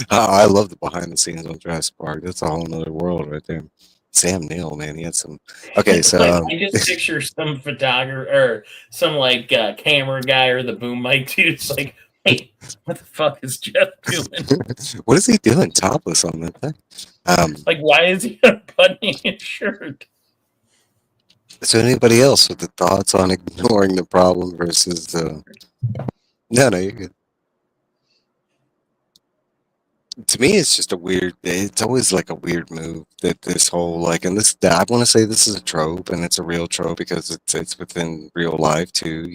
I love the behind the scenes on Jurassic Park. That's a whole nother world right there. Sam Neill, man, he had some. Okay, so Like, I just picture some photographer or some like camera guy or the boom mic dude. It's like, hey, what the fuck is Jeff doing? what is he doing topless on that thing? Like, why is he unbuttoning his shirt? So anybody else with the thoughts on ignoring the problem versus no, you're good. To me, it's just a weird. It's always like a weird move that this whole like, and this. I want to say this is a trope, and it's a real trope because it's within real life too.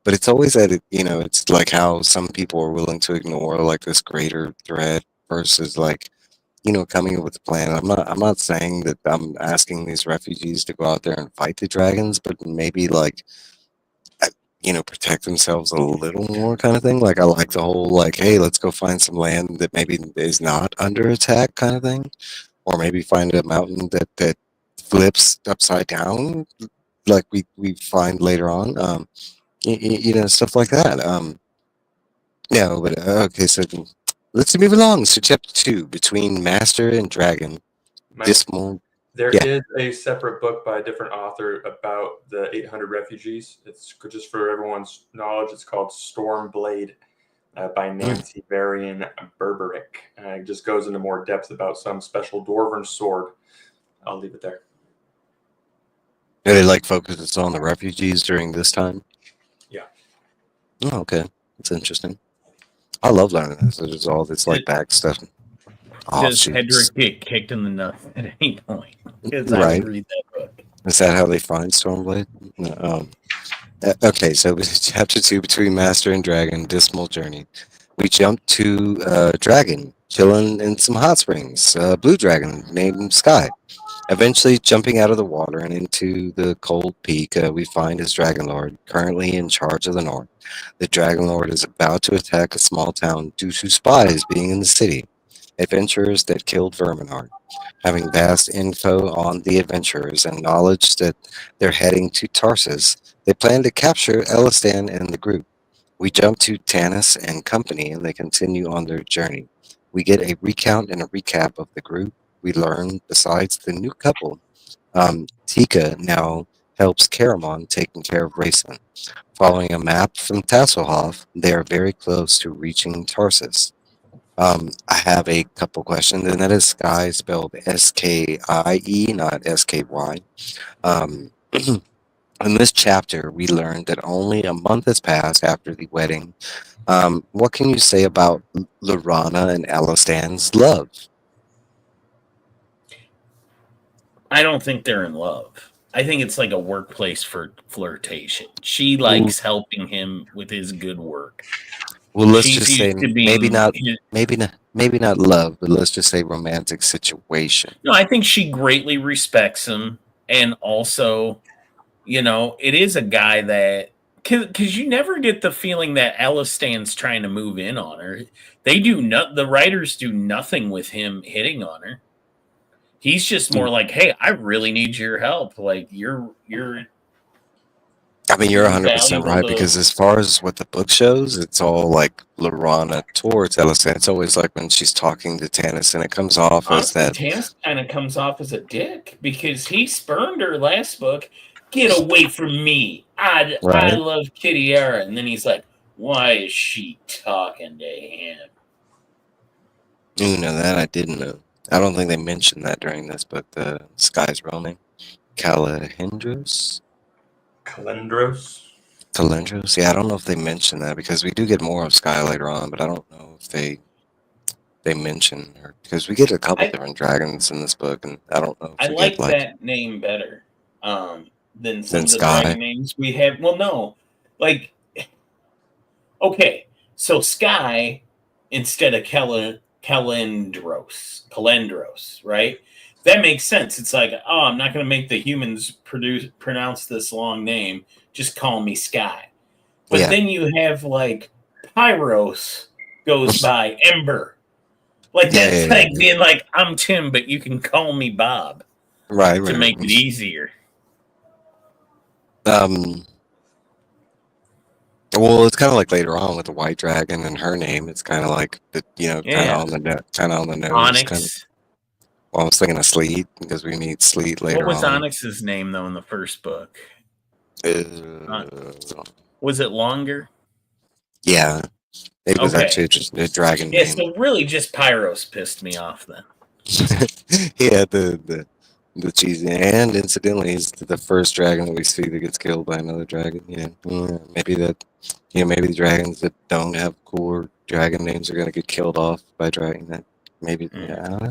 But it's always that it's like how some people are willing to ignore like this greater threat versus like coming up with a plan. I'm not saying that I'm asking these refugees to go out there and fight the dragons, but maybe like protect themselves a little more kind of thing. Like I like the whole like, hey, let's go find some land that maybe is not under attack kind of thing, or maybe find a mountain that flips upside down, like we find later on. Stuff like that. Yeah, but okay, so let's move along. So chapter 2, between Master and Dragon, Mike, Dismal. there Yeah. is a separate book by a different author about the 800 refugees. It's just for everyone's knowledge. It's called Stormblade by Nancy Varian Berberick. It just goes into more depth about some special dwarven sword. I'll leave it there. And it like focuses on the refugees during this time. Yeah. Oh, okay, that's interesting. I love learning this. There's all this like back stuff. Does Offshoots. Hedrick get kicked in the nuts at any point? Because I Right. would read that book. Is that how they find Stormblade? No, okay, so chapter 2, between Master and Dragon, Dismal Journey. We jump to Dragon, chilling in some hot springs. Blue Dragon, named Sky. Eventually jumping out of the water and into the cold peak, we find his Dragon Lord, currently in charge of the North. The Dragon Lord is about to attack a small town due to spies being in the city. Adventurers that killed Verminard. Having vast info on the adventurers and knowledge that they're heading to Tarsus, they plan to capture Ellistan and the group. We jump to Tanis and company, and they continue on their journey. We get a recount and a recap of the group. We learn, besides the new couple, Tika now helps Caramon taking care of Racing. Following a map from Tasselhoff, they are very close to reaching Tarsus. I have a couple questions, and that is Sky spelled Skie, not Sky. In this chapter, we learned that only a month has passed after the wedding. What can you say about Lorana and Alistan's love? I don't think they're in love. I think it's like a workplace for flirtation. She likes helping him with his good work. Well, let's She's just say used to maybe being- not love, but let's just say romantic situation. No, I think she greatly respects him, and also, it is a guy that because you never get the feeling that Alistan's trying to move in on her. The writers do nothing with him hitting on her. He's just more like, hey, I really need your help. Like you're I mean, you're 100% valuable right, to- because as far as what the book shows, it's all like Lorana towards Alistan. It's always like when she's talking to Tanis, and it comes off as honestly, that. Tanis kind of comes off as a dick because he spurned her last book. Get away from me. I Right. love Kittiara. And then he's like, why is she talking to him? You know that I didn't know. I don't think they mentioned that during this, but Sky's real name, Calendros. Calendros. Yeah, I don't know if they mentioned that because we do get more of Sky later on, but I don't know if they mention her because we get a couple different dragons in this book, and I don't know if I we like get that name better than some of the Sky. dragon names we have. Well, no. Like, okay, so Sky instead of Calendros, right? That makes sense. It's like, oh, I'm not going to make the humans pronounce this long name. Just call me Sky. But Yeah. then you have like Pyros goes by Ember. Like Yeah, that's yeah, like yeah. being like, I'm Tim, but you can call me Bob Right, to right. make it easier. Well, it's kind of like later on with the white dragon and her name. It's kind of like the, kind Yeah. of on the kind of on the nose. Onyx. Well, I was thinking of Sleet because we meet Sleet later What was on. Onyx's name though in the first book? Uh, Was it longer? yeah, it was Okay. actually just a dragon Yeah, name. so really just Pyros pissed me off then. Yeah, the cheesy, and incidentally, he's the first dragon that we see that gets killed by another dragon. Maybe that, maybe the dragons that don't have cooler dragon names are gonna get killed off by dragon. That maybe, yeah, I don't know.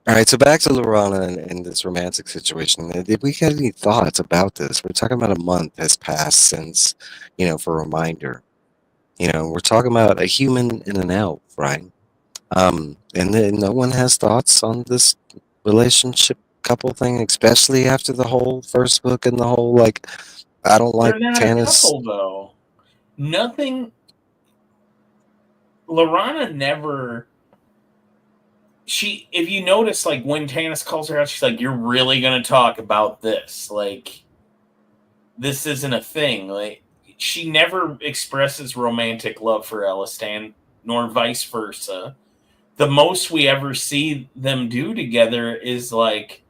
All right, so back to Lorana and this romantic situation. Did we get any thoughts about this? We're talking about a month has passed since, for a reminder. We're talking about a human and an elf, right? And then no one has thoughts on this relationship couple thing, especially after the whole first book and the whole like, I don't like They're not Tannis. a couple though. Nothing. Lorana never. If you notice, like when Tannis calls her out, she's like, "You're really gonna talk about this? Like, this isn't a thing." Like, she never expresses romantic love for Elistan, nor vice versa. The most we ever see them do together is like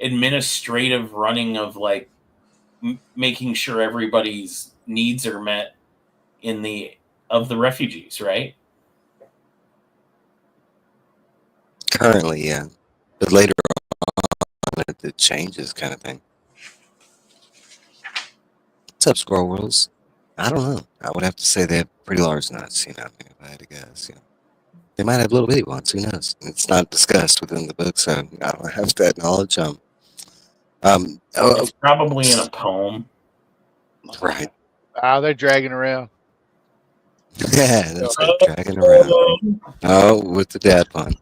administrative running of like making sure everybody's needs are met of the refugees, right? Currently, yeah, but later on it changes, kind of thing. What's up, Squirrel Worlds? I don't know. I would have to say they have pretty large nuts. If I had to guess, they might have little bitty ones. Who knows? It's not discussed within the book, so I don't have that knowledge. It's probably in a poem. Right. They're dragging around. Yeah, that's it, dragging around. Oh, with the dad pun.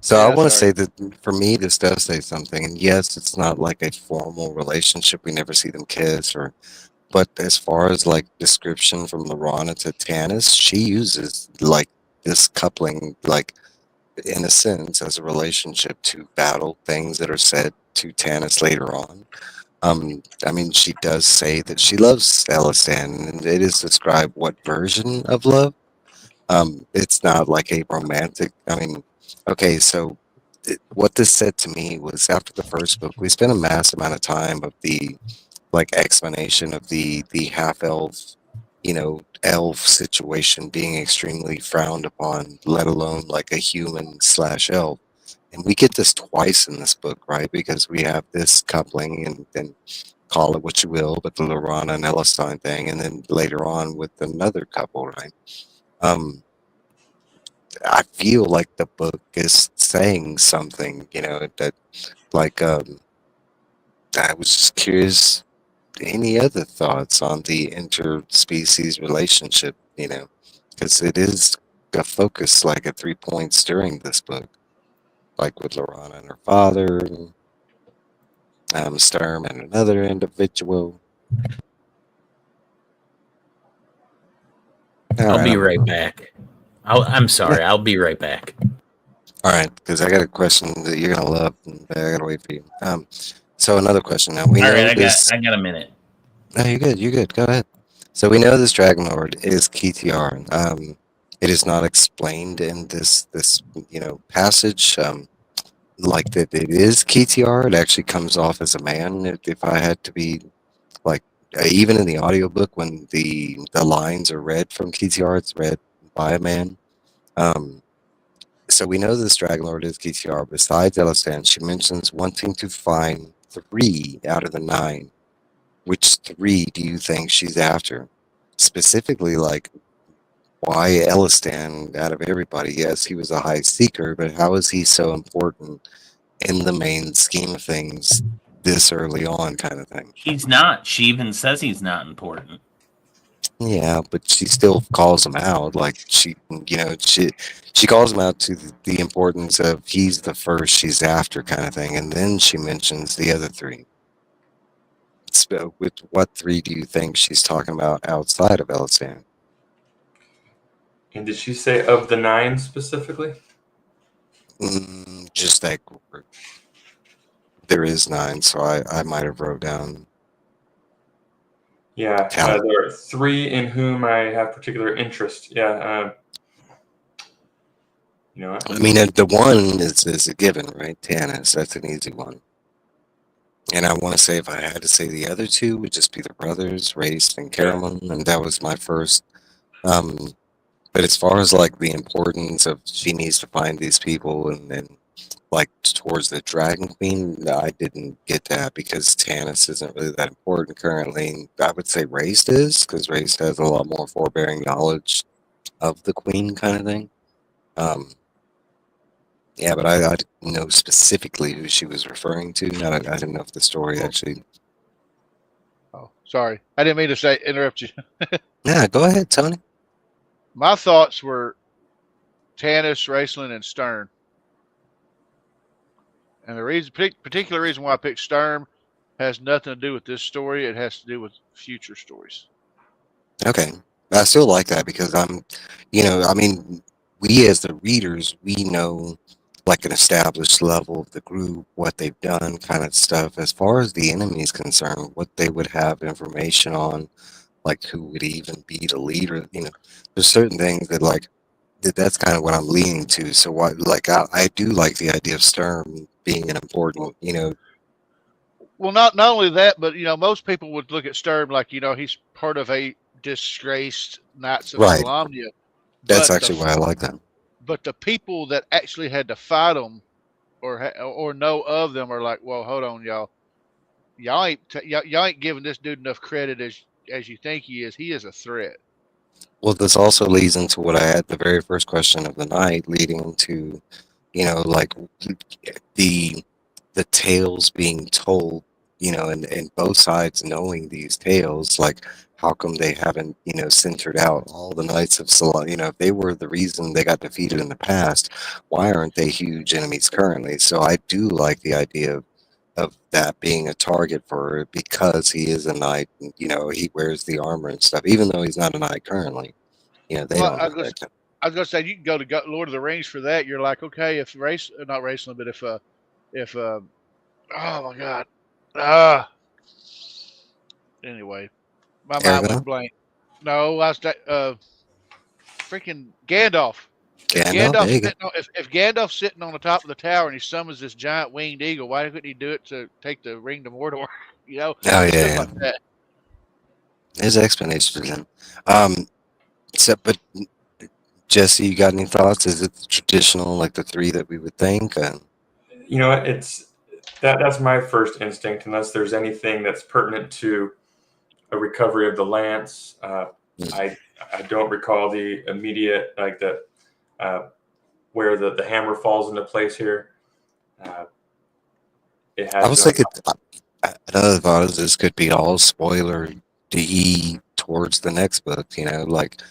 So Yeah, I want to sorry. say that for me, this does say something. And yes, it's not like a formal relationship. We never see them kiss, but as far as like description from Lorana to Tannis, she uses like this coupling, like in a sense, as a relationship to battle things that are said to Tannis later on. I mean, she does say that she loves Elistan, and it is described what version of love. It's not like a romantic. I mean, okay, so what this said to me was after the first book, we spent a mass amount of time of the like explanation of the half elf, elf situation being extremely frowned upon, let alone like a human slash elf. And we get this twice in this book, right? Because we have this coupling and then call it what you will, but the Lorana and Elistan thing, and then later on with another couple, right? I feel like the book is saying something, that like I was just curious. Any other thoughts on the interspecies relationship? Because it is a focus, like at 3 points during this book, like with Lorana and her father, Sturm and another individual. I'll be right back. I'm sorry. I'll be right back. All right, because I got a question that you're gonna love, but I gotta wait for you. So another question now. We All know right, this. I got a minute. No, you're good. You're good. Go ahead. So we know this Dragon Lord is KTR. It is not explained in this passage. Like that, it is KTR. It actually comes off as a man. If I had to be like, even in the audiobook, when the lines are read from KTR, it's read by a man. So we know this Dragon Lord is KTR. Besides Elistan, she mentions wanting to find 3 out of the 9. Which 3 do you think she's after? Specifically, like, why Elistan out of everybody? Yes, he was a high seeker, but how is he so important in the main scheme of things this early on, kind of thing? He's not. She even says he's not important. Yeah, but she still calls him out. Like she calls him out to the importance of he's the first she's after, kind of thing, and then she mentions the other 3. So with what 3 do you think she's talking about outside of Elistan? And did she say of the 9 specifically? Just that group. There is 9, so I might have wrote down. Yeah, Talent. there are 3 in whom I have particular interest. Yeah, you know, I mean, the one is a given, right? Tannis, that's an easy one. And I want to say if I had to say the other 2, would just be the brothers, Race and Caramon, and that was my first. But as far as like the importance of she needs to find these people and like towards the Dragon Queen, I didn't get that because Tannis isn't really that important currently. I would say Race is because Race has a lot more forbearing knowledge of the Queen kind of thing. Yeah, but I didn't know specifically who she was referring to. I didn't know if the story actually. Oh, sorry. I didn't mean to interrupt you. Yeah, go ahead, Tony. My thoughts were Tannis, Raceland, and Stern. And the particular reason why I picked Stern has nothing to do with this story. It has to do with future stories. Okay. I still like that because I mean, we as the readers, we know like an established level of the group, what they've done, kind of stuff. As far as the enemy is concerned, what they would have information on, like who would even be the leader. There's certain things that like that's kind of what I'm leaning to. So what, like, I do like the idea of Stern being an important, Well, not only that, but most people would look at Stern like he's part of a disgraced Knights of right. Solamnia. That's But actually why I like that. But the people that actually had to fight them or know of them are like, well, hold on, y'all. Y'all ain't giving this dude enough credit as you think he is. He is a threat. Well, this also leads into what I had the very first question of the night, leading into, like the tales being told, and both sides knowing these tales, like how come they haven't, centered out all the Knights of Salah? If they were the reason they got defeated in the past, why aren't they huge enemies currently? So I do like the idea of that being a target for her because he is a knight. And, he wears the armor and stuff, even though he's not a knight currently. They Well, don't affect him. I was gonna say you can go to Lord of the Rings for that. You're like, okay, if not Raceland, but if oh my god, anyway, my mind Aragon? went blank. No, I was freaking Gandalf. Gandalf? There you go. If Gandalf's sitting on the top of the tower and he summons this giant winged eagle, why couldn't he do it to take the ring to Mordor? Oh, stuff yeah. like that. There's explanation for them. But Jesse, you got any thoughts? Is it traditional, like the 3 that we would think? You know, that's my first instinct, unless there's anything that's pertinent to a recovery of the lance. I don't recall the immediate, like where the hammer falls into place here. It has. I was thinking another thought is this could be all spoiler towards the next book. Like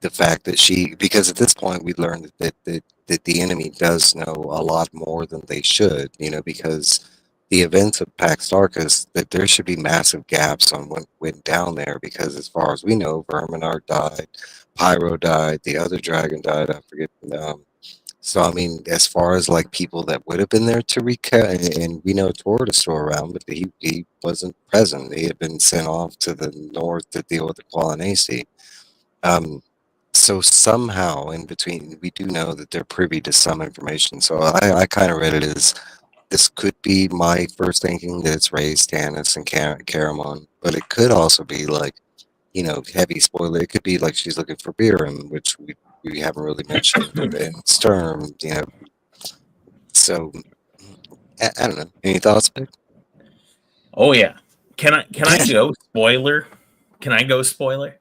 the fact that because at this point we learned that the enemy does know a lot more than they should. Because the events of Pax Darkus, that there should be massive gaps on what went down there. Because as far as we know, Verminar died, Pyro died, the other dragon died. I forget. So I mean, as far as like people that would have been there to recap, and we know Tor is still around, but he wasn't present. He had been sent off to the north to deal with the Qualinesi. So somehow in between, we do know that they're privy to some information. So I kind of read it as this could be my first thinking that it's Reyes, Tannis, and Caramon, but it could also be like, heavy spoiler. It could be like she's looking for Biram, which we haven't really mentioned, and Sturm, So I don't know. Any thoughts, Vic? Oh yeah. Can I go spoiler? Can I go spoiler?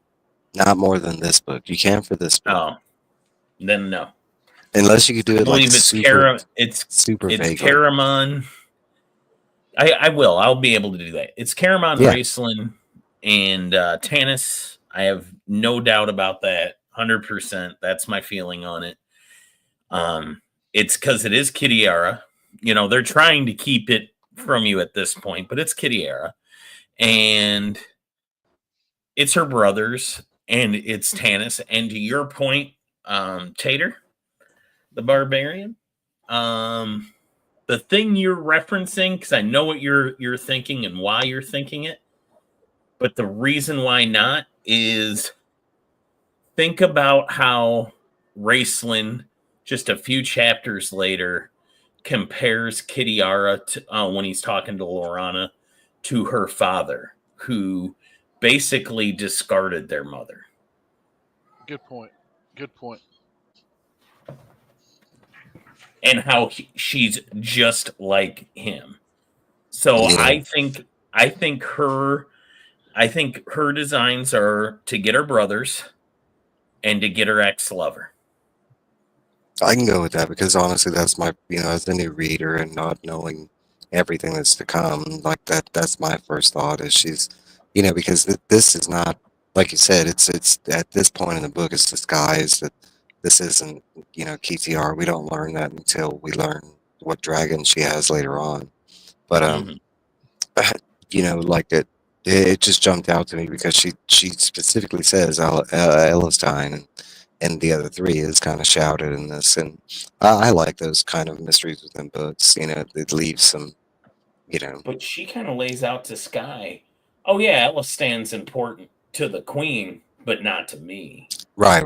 Not more than this book. You can for this book. Oh, then no. Unless you could do it like it's super vague. Caramon. I will. I'll be able to do that. It's Caramon, Raceland, and Tannis. I have no doubt about that. 100%. That's my feeling on it. It's because it is Kitiara. They're trying to keep it from you at this point, but it's Kitiara. And it's her brothers, and it's Tannis. And to your point, Tater, the barbarian. The thing you're referencing, because I know what you're thinking and why you're thinking it, but the reason why not is think about how Raceland, just a few chapters later, compares Kitiara to, when he's talking to Lorana to her father, who basically discarded their mother. Good point. Good point. And how she's just like him. So Yeah. I think her designs are to get her brothers and to get her ex-lover. I can go with that because honestly, that's my, as a new reader and not knowing everything that's to come, like that's my first thought is she's, because this is not, like you said, it's at this point in the book, it's disguised that this isn't, KTR. We don't learn that until we learn what dragon she has later on. But, like it just jumped out to me because she specifically says Elistine and the other three is kind of shouted in this, and I like those kind of mysteries within books. It leaves some, But she kind of lays out to Sky, oh yeah, Elistan's important to the queen, but not to me. Right.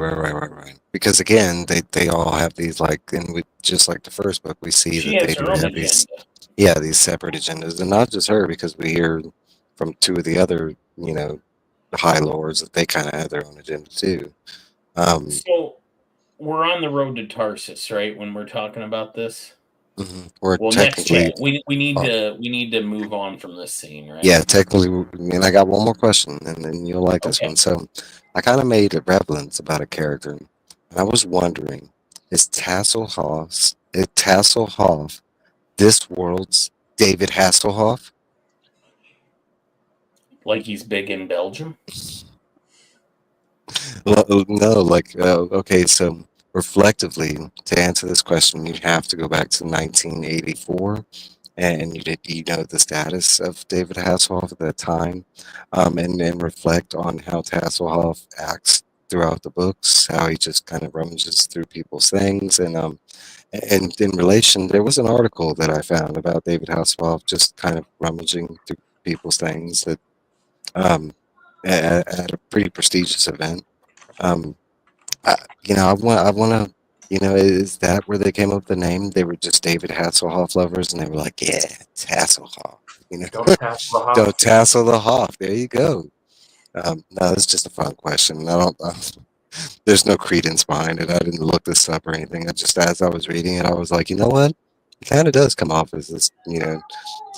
Because again, they all have these and just like the first book, we see She that has they her do own have agenda. these separate agendas, and not just her, because we hear from two of the other, high lords that they kind of have their own agenda too. So we're on the road to Tarsus, right? When we're talking about this. Or Well, next technically, chat, we need to move on from this scene, right? yeah, technically, I got one more question, and then you'll like this one. So, I kind of made a reverence about a character, and I was wondering, is Tasselhoff this world's David Hasselhoff? Like he's big in Belgium? Well, no, okay, so reflectively, to answer this question, you have to go back to 1984, and you know the status of David Hasselhoff at that time, and then reflect on how Hasselhoff acts throughout the books, how he just kind of rummages through people's things, and in relation, there was an article that I found about David Hasselhoff just kind of rummaging through people's things that um, at a pretty prestigious event. Um, I want to, is that where they came up with the name? They were just David Hasselhoff lovers, and they were like, yeah, it's Hasselhoff. Don't tassel the Hoff. Don't tassel the Hoff. There you go. No, it's just a fun question. There's no credence behind it. I didn't look this up or anything. I just, as I was reading it, I was like, you know what? It kind of does come off as this,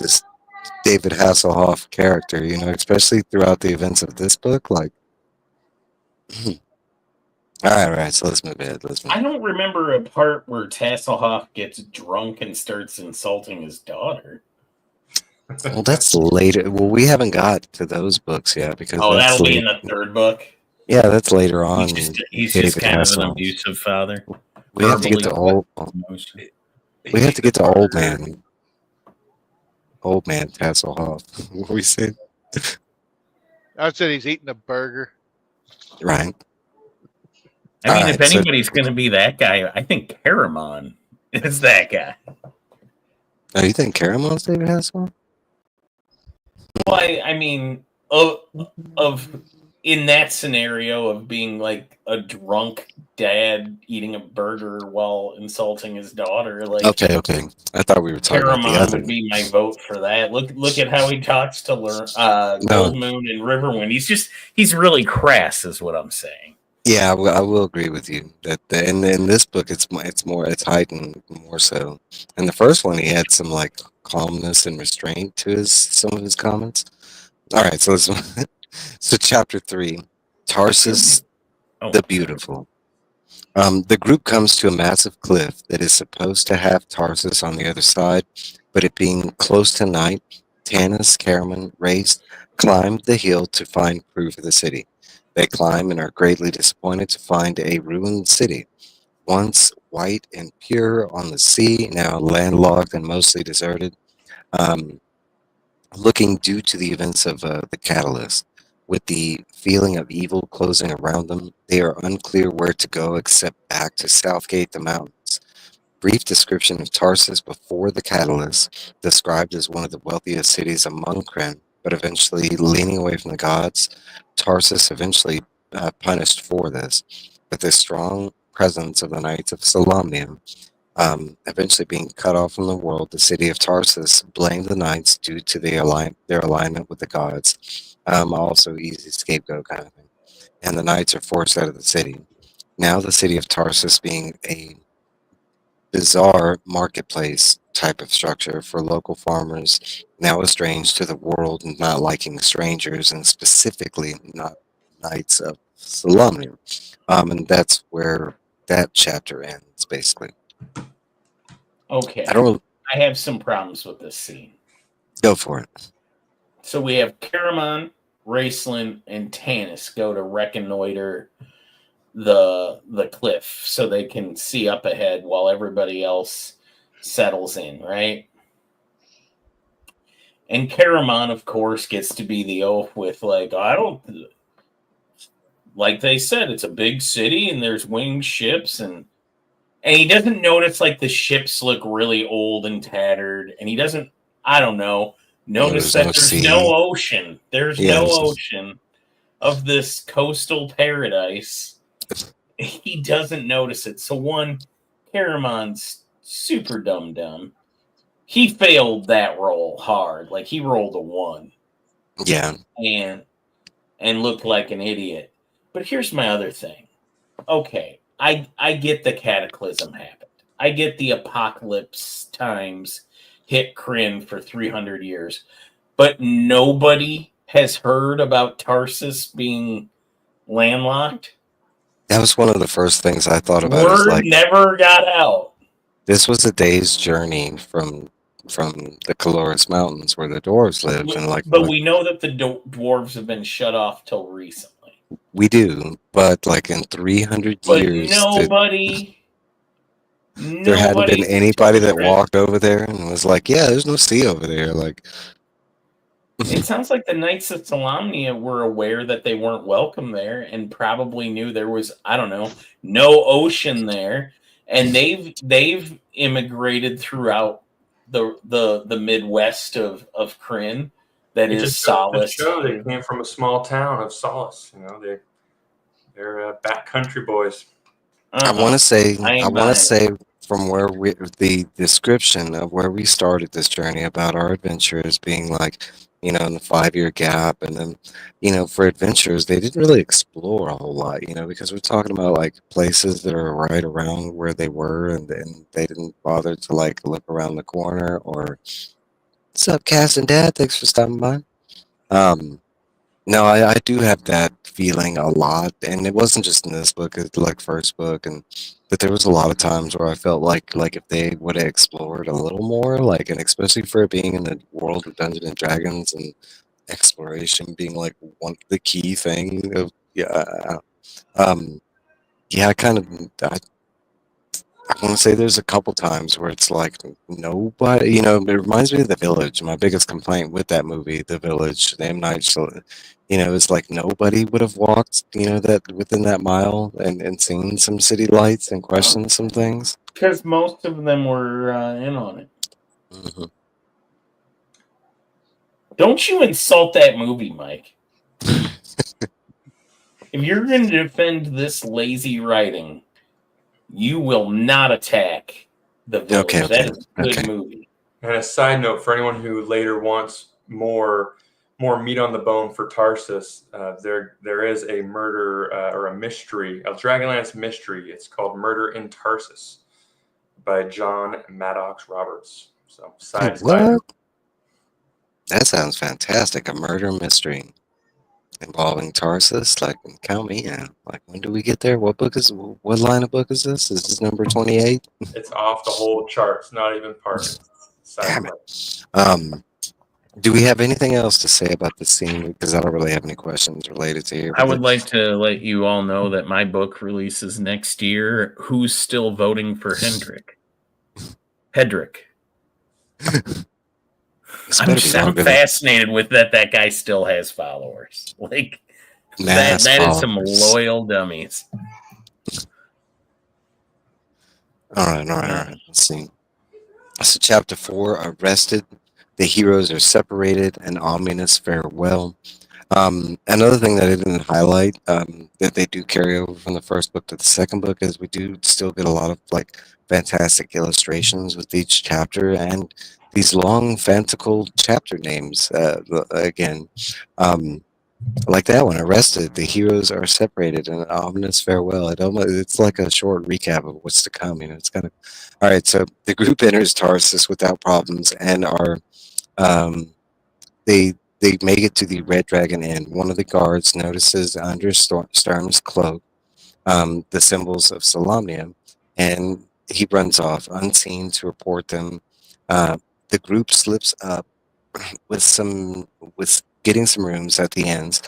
this David Hasselhoff character, especially throughout the events of this book. Like, all right, so let's move ahead. I don't remember a part where Hasselhoff gets drunk and starts insulting his daughter. Well, that's later. Well, we haven't got to those books yet because that'll be in the third book. Yeah, that's later on. He's just kind of an abusive father. We have to get to old. We have to get to old man. Old man Hasselhoff. What we said? I said he's eating a burger. Right. I mean, if anybody's going to be that guy, I think Caramon is that guy. Oh, you think Caramon's David Hasselhoff? Well, I mean, of in that scenario of being like a drunk dad eating a burger while insulting his daughter, like okay. I thought we were talking about the other. Would be my vote for that. Look at how he talks to Gold Moon and Riverwind. He's really crass, is what I'm saying. Yeah, I will agree with you that in this book it's heightened more so. In the first one, he had some like calmness and restraint to some of his comments. All right, so so chapter 3, Tarsus the Beautiful. The group comes to a massive cliff that is supposed to have Tarsus on the other side, but it being close to night, Tanis, Caramon, Race climbed the hill to find proof of the city. They climb and are greatly disappointed to find a ruined city, once white and pure on the sea, now landlocked and mostly deserted, looking due to the events of the Catalyst. With the feeling of evil closing around them, they are unclear where to go except back to Southgate the Mountains. Brief description of Tarsus before the Catalyst, described as one of the wealthiest cities among Krynn, but eventually leaning away from the gods. Tarsus eventually punished for this, but the strong presence of the Knights of Solamnia eventually being cut off from the world. The city of Tarsus blamed the Knights due to their alignment with the gods. Also, easy scapegoat kind of thing. And the Knights are forced out of the city. Now, the city of Tarsus being a bizarre marketplace type of structure for local farmers, now estranged to the world and not liking strangers, and specifically not Knights of Solamnia. And that's where that chapter ends, basically. Okay. I don't I have some problems with this scene. go for it. So we have Caramon, Raceland, and Tanis go to reconnoiter the cliff so they can see up ahead while everybody else settles in, right? And Caramon, of course, gets to be the oaf with, like, I don't, like they said, it's a big city and there's winged ships, and he doesn't notice, like, the ships look really old and tattered, and he doesn't, I don't know, notice that there's no ocean. There's no ocean of this coastal paradise. He doesn't notice it. So one, Caramon's super dumb. He failed that roll hard. Like, he rolled a 1. Yeah. And looked like an idiot. But here's my other thing. Okay, I get the cataclysm happened. I get the apocalypse times hit Krynn for 300 years. But nobody has heard about Tarsus being landlocked. That was one of the first things I thought about. Word never got out. This was a day's journey from the Caloris Mountains where the dwarves lived, but we know that the dwarves have been shut off till recently. We do, but like in 300 years, there hadn't been anybody that walked over there and was like, "Yeah, there's no sea over there." Like, it sounds like the Knights of Solamnia were aware that they weren't welcome there and probably knew there was, I don't know, no ocean there, and they've immigrated throughout the Midwest of Krynn. That is Solace. Show they came from a small town of Solace. You know, they're backcountry boys. I want to say from where the description of where we started this journey about our adventures being like, you know, in the 5-year gap, and then, you know, for adventures they didn't really explore a whole lot, you know, because we're talking about like places that are right around where they were, and they didn't bother to like look around the corner or, "What's up, Cass and Dad? Thanks for stopping by." No, I do have that feeling a lot, and it wasn't just in this book, it's like first book, but there was a lot of times where I felt like if they would have explored a little more, like, and especially for it being in the world of Dungeons and Dragons and exploration being like the key thing of I want to say there's a couple times where it's like nobody, you know, it reminds me of The Village. My biggest complaint with that movie, The Village, the M. Night, you know, it's like nobody would have walked, you know, that within that mile and seen some city lights and questioned some things. Because most of them were in on it. Mm-hmm. Don't you insult that movie, Mike. If you're going to defend this lazy writing, you will not attack The Village. Okay. That is a good movie. And a side note for anyone who later wants more meat on the bone for Tarsus, there is a murder or a mystery, a Dragonlance mystery. It's called Murder in Tarsus by John Maddox Roberts. So side. That sounds fantastic. A murder mystery involving Tarsus. Like, count me in. Like, when do we get there? What line of book is this? Is this number 28? It's off the whole charts, not even part. Damn it. Do we have anything else to say about this scene? Because I don't really have any questions related to it. I would like to let you all know that my book releases next year. Who's still voting for Hedrick? I'm better be longer than fascinated with that guy still has followers. Like mass that is some followers. loyal dummies. All right. Let's see. So, chapter 4, arrested. The heroes are separated. An ominous farewell. Another thing that I didn't highlight that they do carry over from the first book to the second book is we do still get a lot of like fantastic illustrations with each chapter and these long fantastical chapter names. Again, like that one, arrested. The heroes are separated. An ominous farewell. It's like a short recap of what's to come. It's kind of all right. So the group enters Tarsus without problems and are they make it to the Red Dragon Inn. One of the guards notices under Storm's cloak the symbols of Solamnia, and he runs off unseen to report them. The group slips up with getting some rooms at the inns.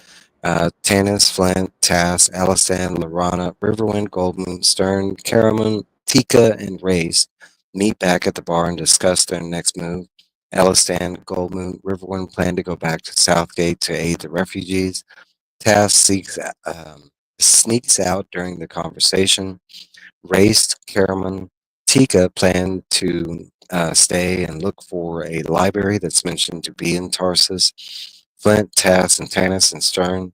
Tanis, Flint, Tass, Alistan, Lorana, Riverwind, Goldmoon, Stern, Caramun, Tika, and Race meet back at the bar and discuss their next move. Alistan, Goldmoon, Riverwind plan to go back to Southgate to aid the refugees. Tass sneaks out during the conversation. Race, Caramun, Tika plan to stay and look for a library that's mentioned to be in Tarsus. Flint, Tass, and Tanis and Stern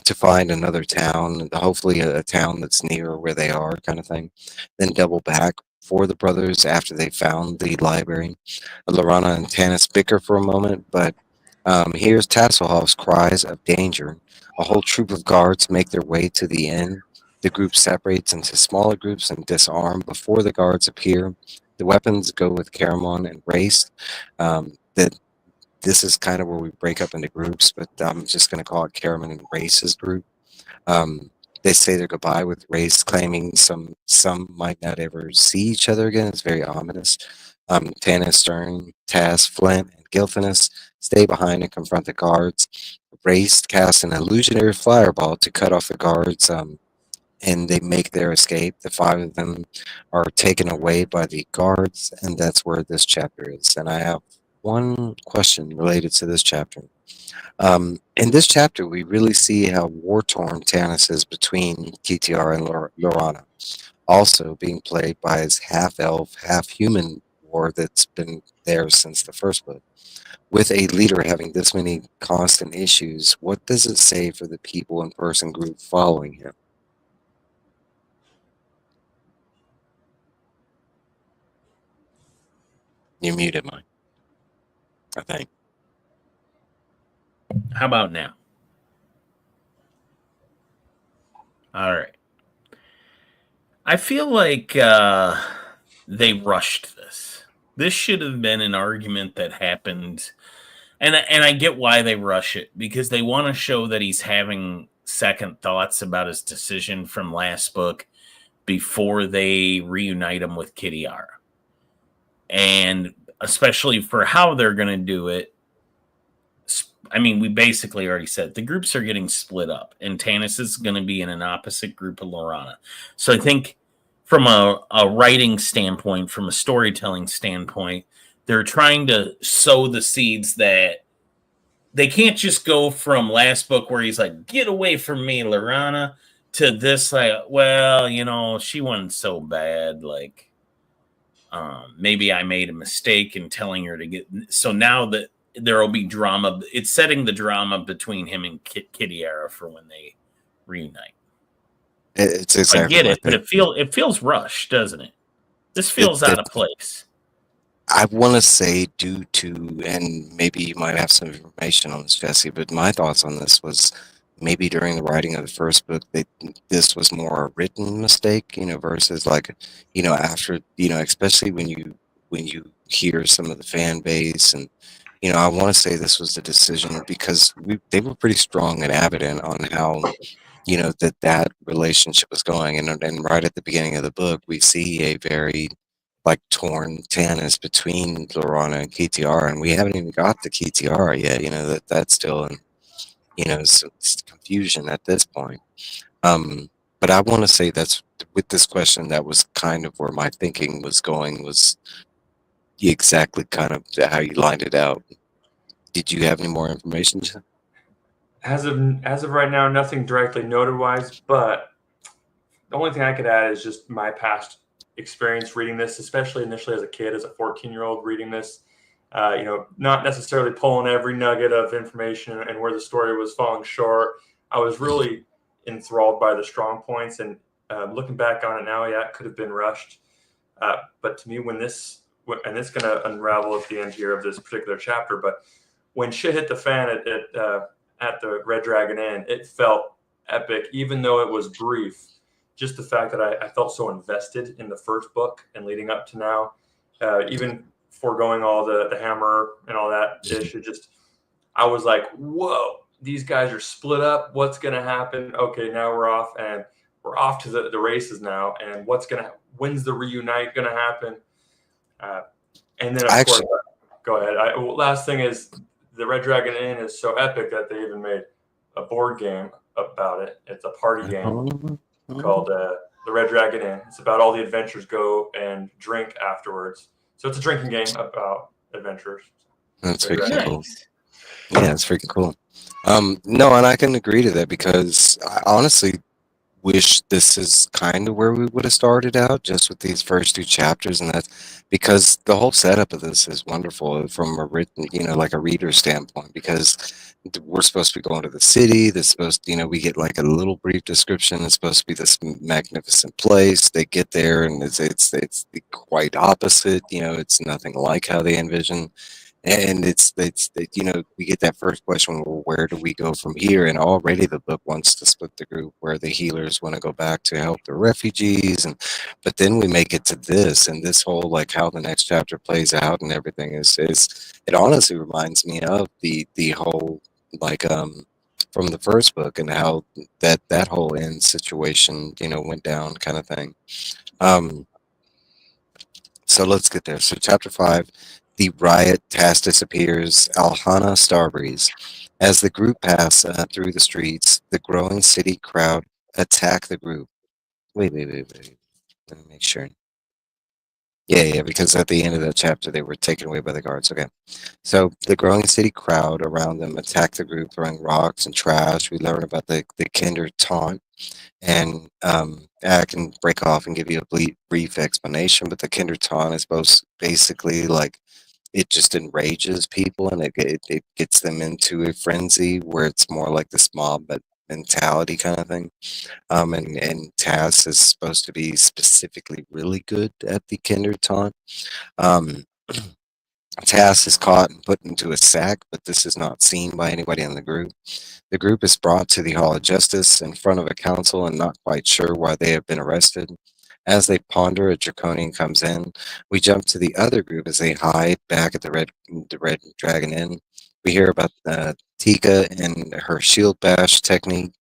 to find another town, hopefully a town that's near where they are, kind of thing. Then double back for the brothers after they found the library. Lorana and Tanis bicker for a moment, but here's Tasselhoff's cries of danger. A whole troop of guards make their way to the inn. The group separates into smaller groups and disarm before the guards appear. The weapons go with Caramon and Race. This is kind of where we break up into groups, but I'm just going to call it Caramon and Race's group. They say their goodbye with Race claiming some might not ever see each other again. It's very ominous. Tanis, Stern, Tass, Flint, and Gilthanis stay behind and confront the guards. Race casts an illusionary fireball to cut off the guards, and they make their escape. The 5 of them are taken away by the guards, and that's where this chapter is. And I have one question related to this chapter. In this chapter, we really see how war-torn Tanis is between TTR and Lorana, also being plagued by his half-elf, half-human war that's been there since the first book. With a leader having this many constant issues, what does it say for the people and person group following him? You muted mine, I think. How about now? All right. I feel like they rushed this. This should have been an argument that happened, and I get why they rush it, because they want to show that he's having second thoughts about his decision from last book before they reunite him with Kitiara. And especially for how they're going to do it, I mean, we basically already said the groups are getting split up, and Tanis is going to be in an opposite group of Lorana. So I think from a writing standpoint, from a storytelling standpoint, they're trying to sow the seeds that they can't just go from last book where he's like, get away from me, Lorana, to this, like, well, she wasn't so bad. Like, maybe I made a mistake in telling her to get. So now that there will be drama, it's setting the drama between him and Kitiara for when they reunite. It's exactly. I get it, but it feels rushed, doesn't it? This feels out of place. I want to say due to, and maybe you might have some information on this, Jesse, but my thoughts on this was maybe during the writing of the first book, this was more a written mistake, versus like, after, especially when you hear some of the fan base and, I want to say this was the decision because they were pretty strong and evident on how, that relationship was going. And right at the beginning of the book, we see a very like torn Tanis between Lorana and Kitiara, and we haven't even got the Kitiara yet. That's still in, some confusion at this point. But I want to say that's with this question, that was kind of where my thinking was going, was exactly kind of how you lined it out. Did you have any more information? As of right now, nothing directly noted wise, but the only thing I could add is just my past experience reading this, especially initially as a kid, as a 14-year-old reading this. Not necessarily pulling every nugget of information and where the story was falling short. I was really enthralled by the strong points, and looking back on it now, yeah, it could have been rushed. But to me, and it's going to unravel at the end here of this particular chapter, but when shit hit the fan at the Red Dragon Inn, it felt epic, even though it was brief. Just the fact that I felt so invested in the first book and leading up to now, even foregoing all the hammer and all that ish, I was like, whoa, these guys are split up. What's going to happen? Okay, now we're off, and we're off to the races now. And when's the reunite going to happen? And then, of course, go ahead. Last thing is, the Red Dragon Inn is so epic that they even made a board game about it. It's a party game called the Red Dragon Inn. It's about all the adventurers go and drink afterwards. So it's a drinking game about adventures. That's freaking cool. Yeah, it's freaking cool. No, and I can agree to that because I honestly wish this is kind of where we would have started out, just with these first two chapters, and that's because the whole setup of this is wonderful from a written, like a reader standpoint, because we're supposed to be going to the city. That's supposed to, we get like a little brief description. It's supposed to be this magnificent place. They get there, and it's the quite opposite. It's nothing like how they envision. And it's we get that first question, well, where do we go from here? And already the book wants to split the group, where the healers want to go back to help the refugees, but then we make it to this, and this whole like how the next chapter plays out and everything is it honestly reminds me of the whole like from the first book, and how that whole end situation went down, kind of thing. So let's get there. So chapter 5, the riot task disappears. Alhana Starbreeze. As the group pass through the streets, the growing city crowd attack the group. Wait. Let me make sure. Yeah, because at the end of that chapter, they were taken away by the guards. Okay. So the growing city crowd around them attack the group, throwing rocks and trash. We learn about the Kinder taunt. And I can break off and give you a brief explanation, but the Kinder taunt is basically like it just enrages people, and it gets them into a frenzy where it's more like this mob mentality kind of thing. And Taz is supposed to be specifically really good at the Kinder taunt. Um, Taz is caught and put into a sack, but this is not seen by anybody in the group. The group is brought to the Hall of Justice in front of a council and not quite sure why they have been arrested. As they ponder, a draconian comes in. We jump to the other group as they hide back at the Red Dragon Inn. We hear about Tika and her shield bash technique.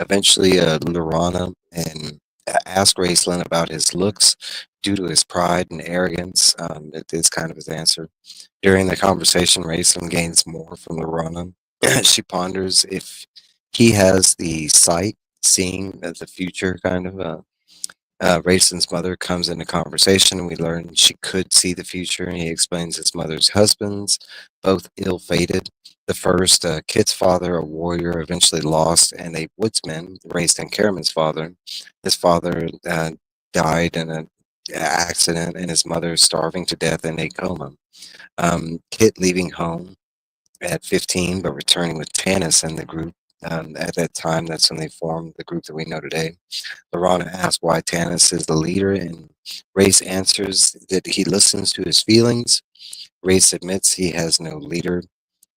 Eventually, Lorana and ask Raceland about his looks due to his pride and arrogance. It is kind of his answer. During the conversation, Raceland gains more from Lorana. She ponders if he has the sight, seeing the future, kind of. Raceland's mother comes into conversation, and we learn she could see the future, and he explains his mother's husbands, both ill-fated. The first, Kit's father, a warrior, eventually lost, and a woodsman, raised in Karaman's father. His father died in an accident, and his mother starving to death in a coma. Kit leaving home at 15, but returning with Tanis and the group. At that time, that's when they formed the group that we know today. Lorana asks why Tanis is the leader, and Race answers that he listens to his feelings. Race admits he has no leader.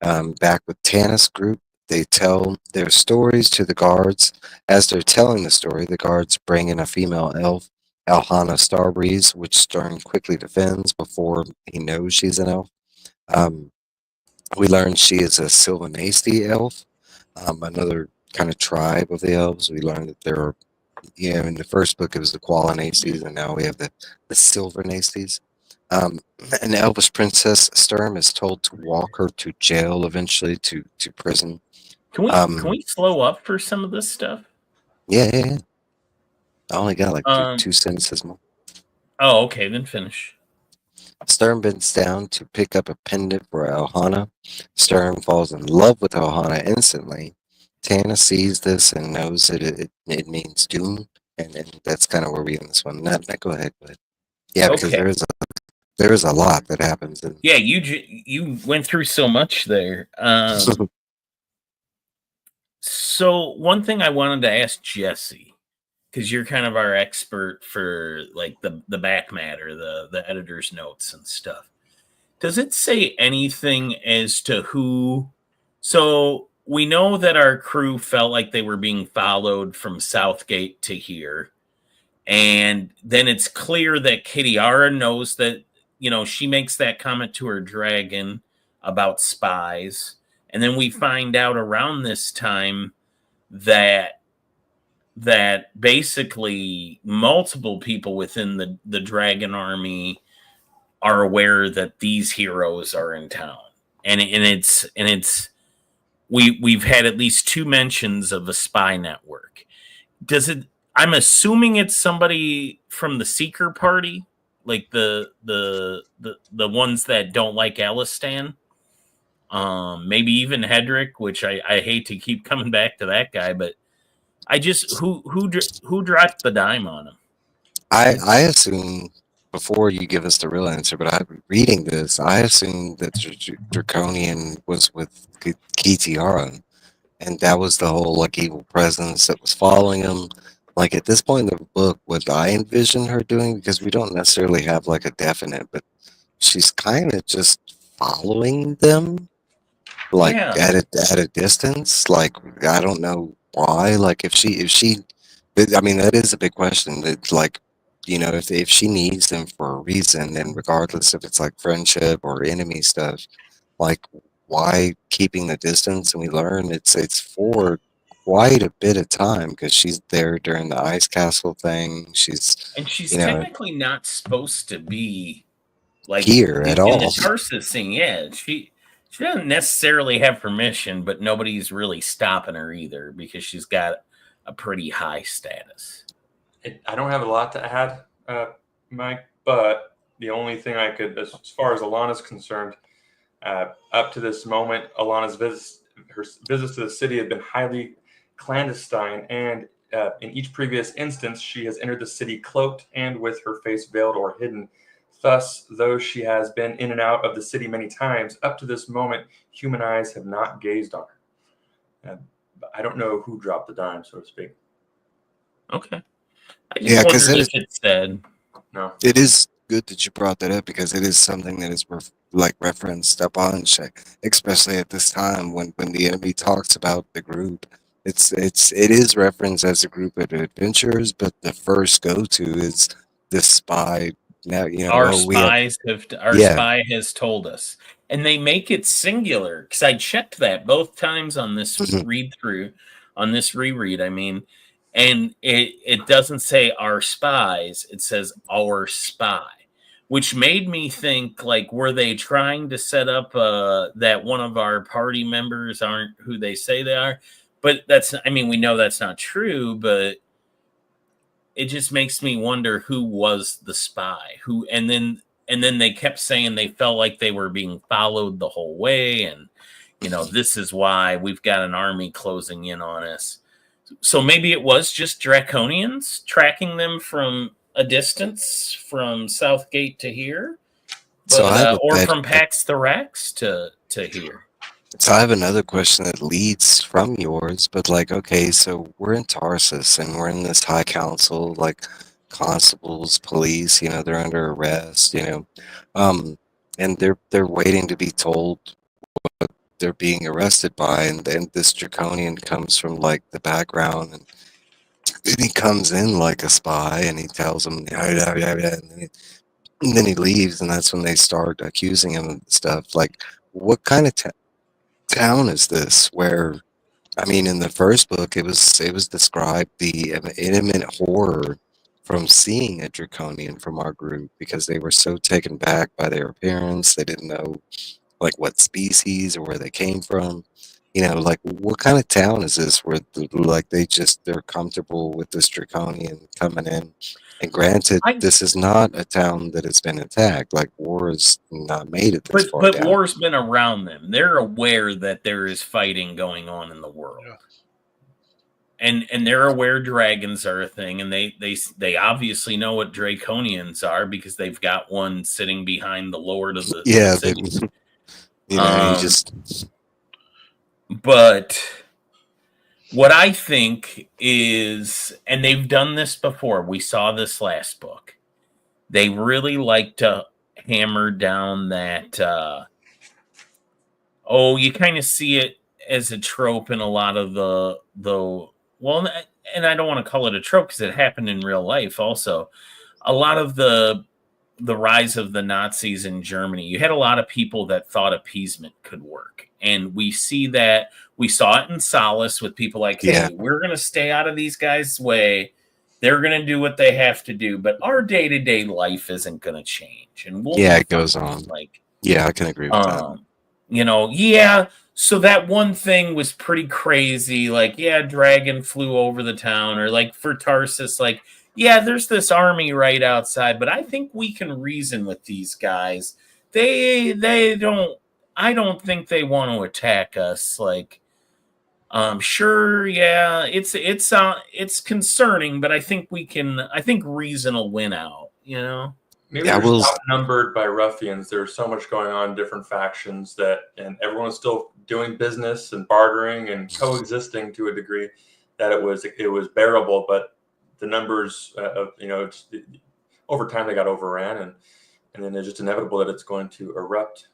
Back with Tanis' group, they tell their stories to the guards. As they're telling the story, the guards bring in a female elf, Alhana Starbreeze, which Stern quickly defends before he knows she's an elf. We learn she is a Sylvanasti elf, another kind of tribe of the elves. We learned that there are, in the first book it was the Qualinasties, and now we have the Silvernasties. An elvish princess, Sturm, is told to walk her to jail, eventually to prison. Can we slow up for some of this stuff? Yeah. I only got like two sentences more. Oh, okay, then finish. Stern bends down to pick up a pendant for Elhana. Stern falls in love with Elhana instantly. Tana sees this and knows that it means doom, and that's kind of where we end this one. Go ahead, go ahead. Yeah, because Okay. there is a lot that happens. Yeah, you went through so much there. So one thing I wanted to ask Jesse, because you're kind of our expert for like the back matter, the editor's notes and stuff. Does it say anything as to who? So we know that our crew felt like they were being followed from Southgate to here. And then it's clear that Kitiara knows that, she makes that comment to her dragon about spies. And then we find out around this time that basically multiple people within the dragon army are aware that these heroes are in town. And it's we've had at least 2 mentions of a spy network. I'm assuming it's somebody from the Seeker Party, like the ones that don't like Alistan. Maybe even Hedrick, which I hate to keep coming back to that guy, but I just who dropped the dime on him? I assume, before you give us the real answer, but reading this, I assume that Draconian was with Kitiara, and that was the whole like evil presence that was following him. Like at this point in the book, what I envision her doing, because we don't necessarily have like a definite, but she's kind of just following them, like Yeah. at a distance. Like I don't know why. Like if she, I mean that is a big question. That like, if she needs them for a reason, then regardless if it's like friendship or enemy stuff, like why keeping the distance? And we learn it's for quite a bit of time because she's there during the ice castle thing. She's Technically not supposed to be like here at in all. the Tarsus scene. Yeah, she doesn't necessarily have permission, but nobody's really stopping her either because she's got a pretty high status. I don't have a lot to add, Mike, but the only thing I could, as far as Alana's concerned, up to this moment, Alana's visits to the city have been highly clandestine, and in each previous instance, she has entered the city cloaked and with her face veiled or hidden. Thus, though she has been in and out of the city many times, up to this moment, human eyes have not gazed on her. I don't know who dropped the dime, so to speak. Okay. I Yeah, just 'cause wondered if it said. No. It is good that you brought that up because it is something that is referenced up on, especially at this time when the enemy talks about the group. It is referenced as a group of adventurers, but the first go to is this spy. Now Our spy has told us, and they make it singular because I checked that both times on this read through, on this reread. I mean, and it doesn't say our spies; it says our spy, which made me think like, were they trying to set up that one of our party members aren't who they say they are? But we know that's not true, but it just makes me wonder who was the spy, and then they kept saying they felt like they were being followed the whole way. And, this is why we've got an army closing in on us. So maybe it was just Draconians tracking them from a distance from Southgate to here, or from Pax Thorax to here. So I have another question that leads from yours, but okay, so we're in Tarsus and we're in this high council, like constables, police, they're under arrest, and they're waiting to be told what they're being arrested by, and then this draconian comes from the background, and then he comes in like a spy, and he tells them, and then he leaves, and that's when they start accusing him of stuff. What kind of town is this where in the first book it was described the imminent horror from seeing a draconian from our group because they were so taken back by their appearance. They didn't know what species or where they came from, like what kind of town is this where like they're comfortable with this draconian coming in? And granted, I this is not a town that has been attacked. Like war has not made it this far but down. war's been around them. They're aware that there is fighting going on in the world. Yeah. And they're aware dragons are a thing, and they obviously know what draconians are because they've got one sitting behind the lord of the Yeah, city. he just But what I think is, and they've done this before, we saw this last book, they really like to hammer down that you kind of see it as a trope in a lot of the well, and I don't want to call it a trope because it happened in real life also. A lot of the rise of the Nazis in Germany, you had a lot of people that thought appeasement could work. And we see that, we saw it in Solace with people like, hey, we're going to stay out of these guys' way. They're going to do what they have to do, but our day-to-day life isn't going to change. And we'll it goes on. Like, I can agree with that. So that one thing was pretty crazy. Like, dragon flew over the town, or like for Tarsus, like, there's this army right outside, but I think we can reason with these guys. I don't think they want to attack us. Like, sure, it's concerning, but I think reason will win out, Maybe they're outnumbered by ruffians. There's so much going on, different factions and everyone's still doing business and bartering and coexisting to a degree that it was bearable. But the numbers, over time they got overran, and then it's just inevitable that it's going to erupt.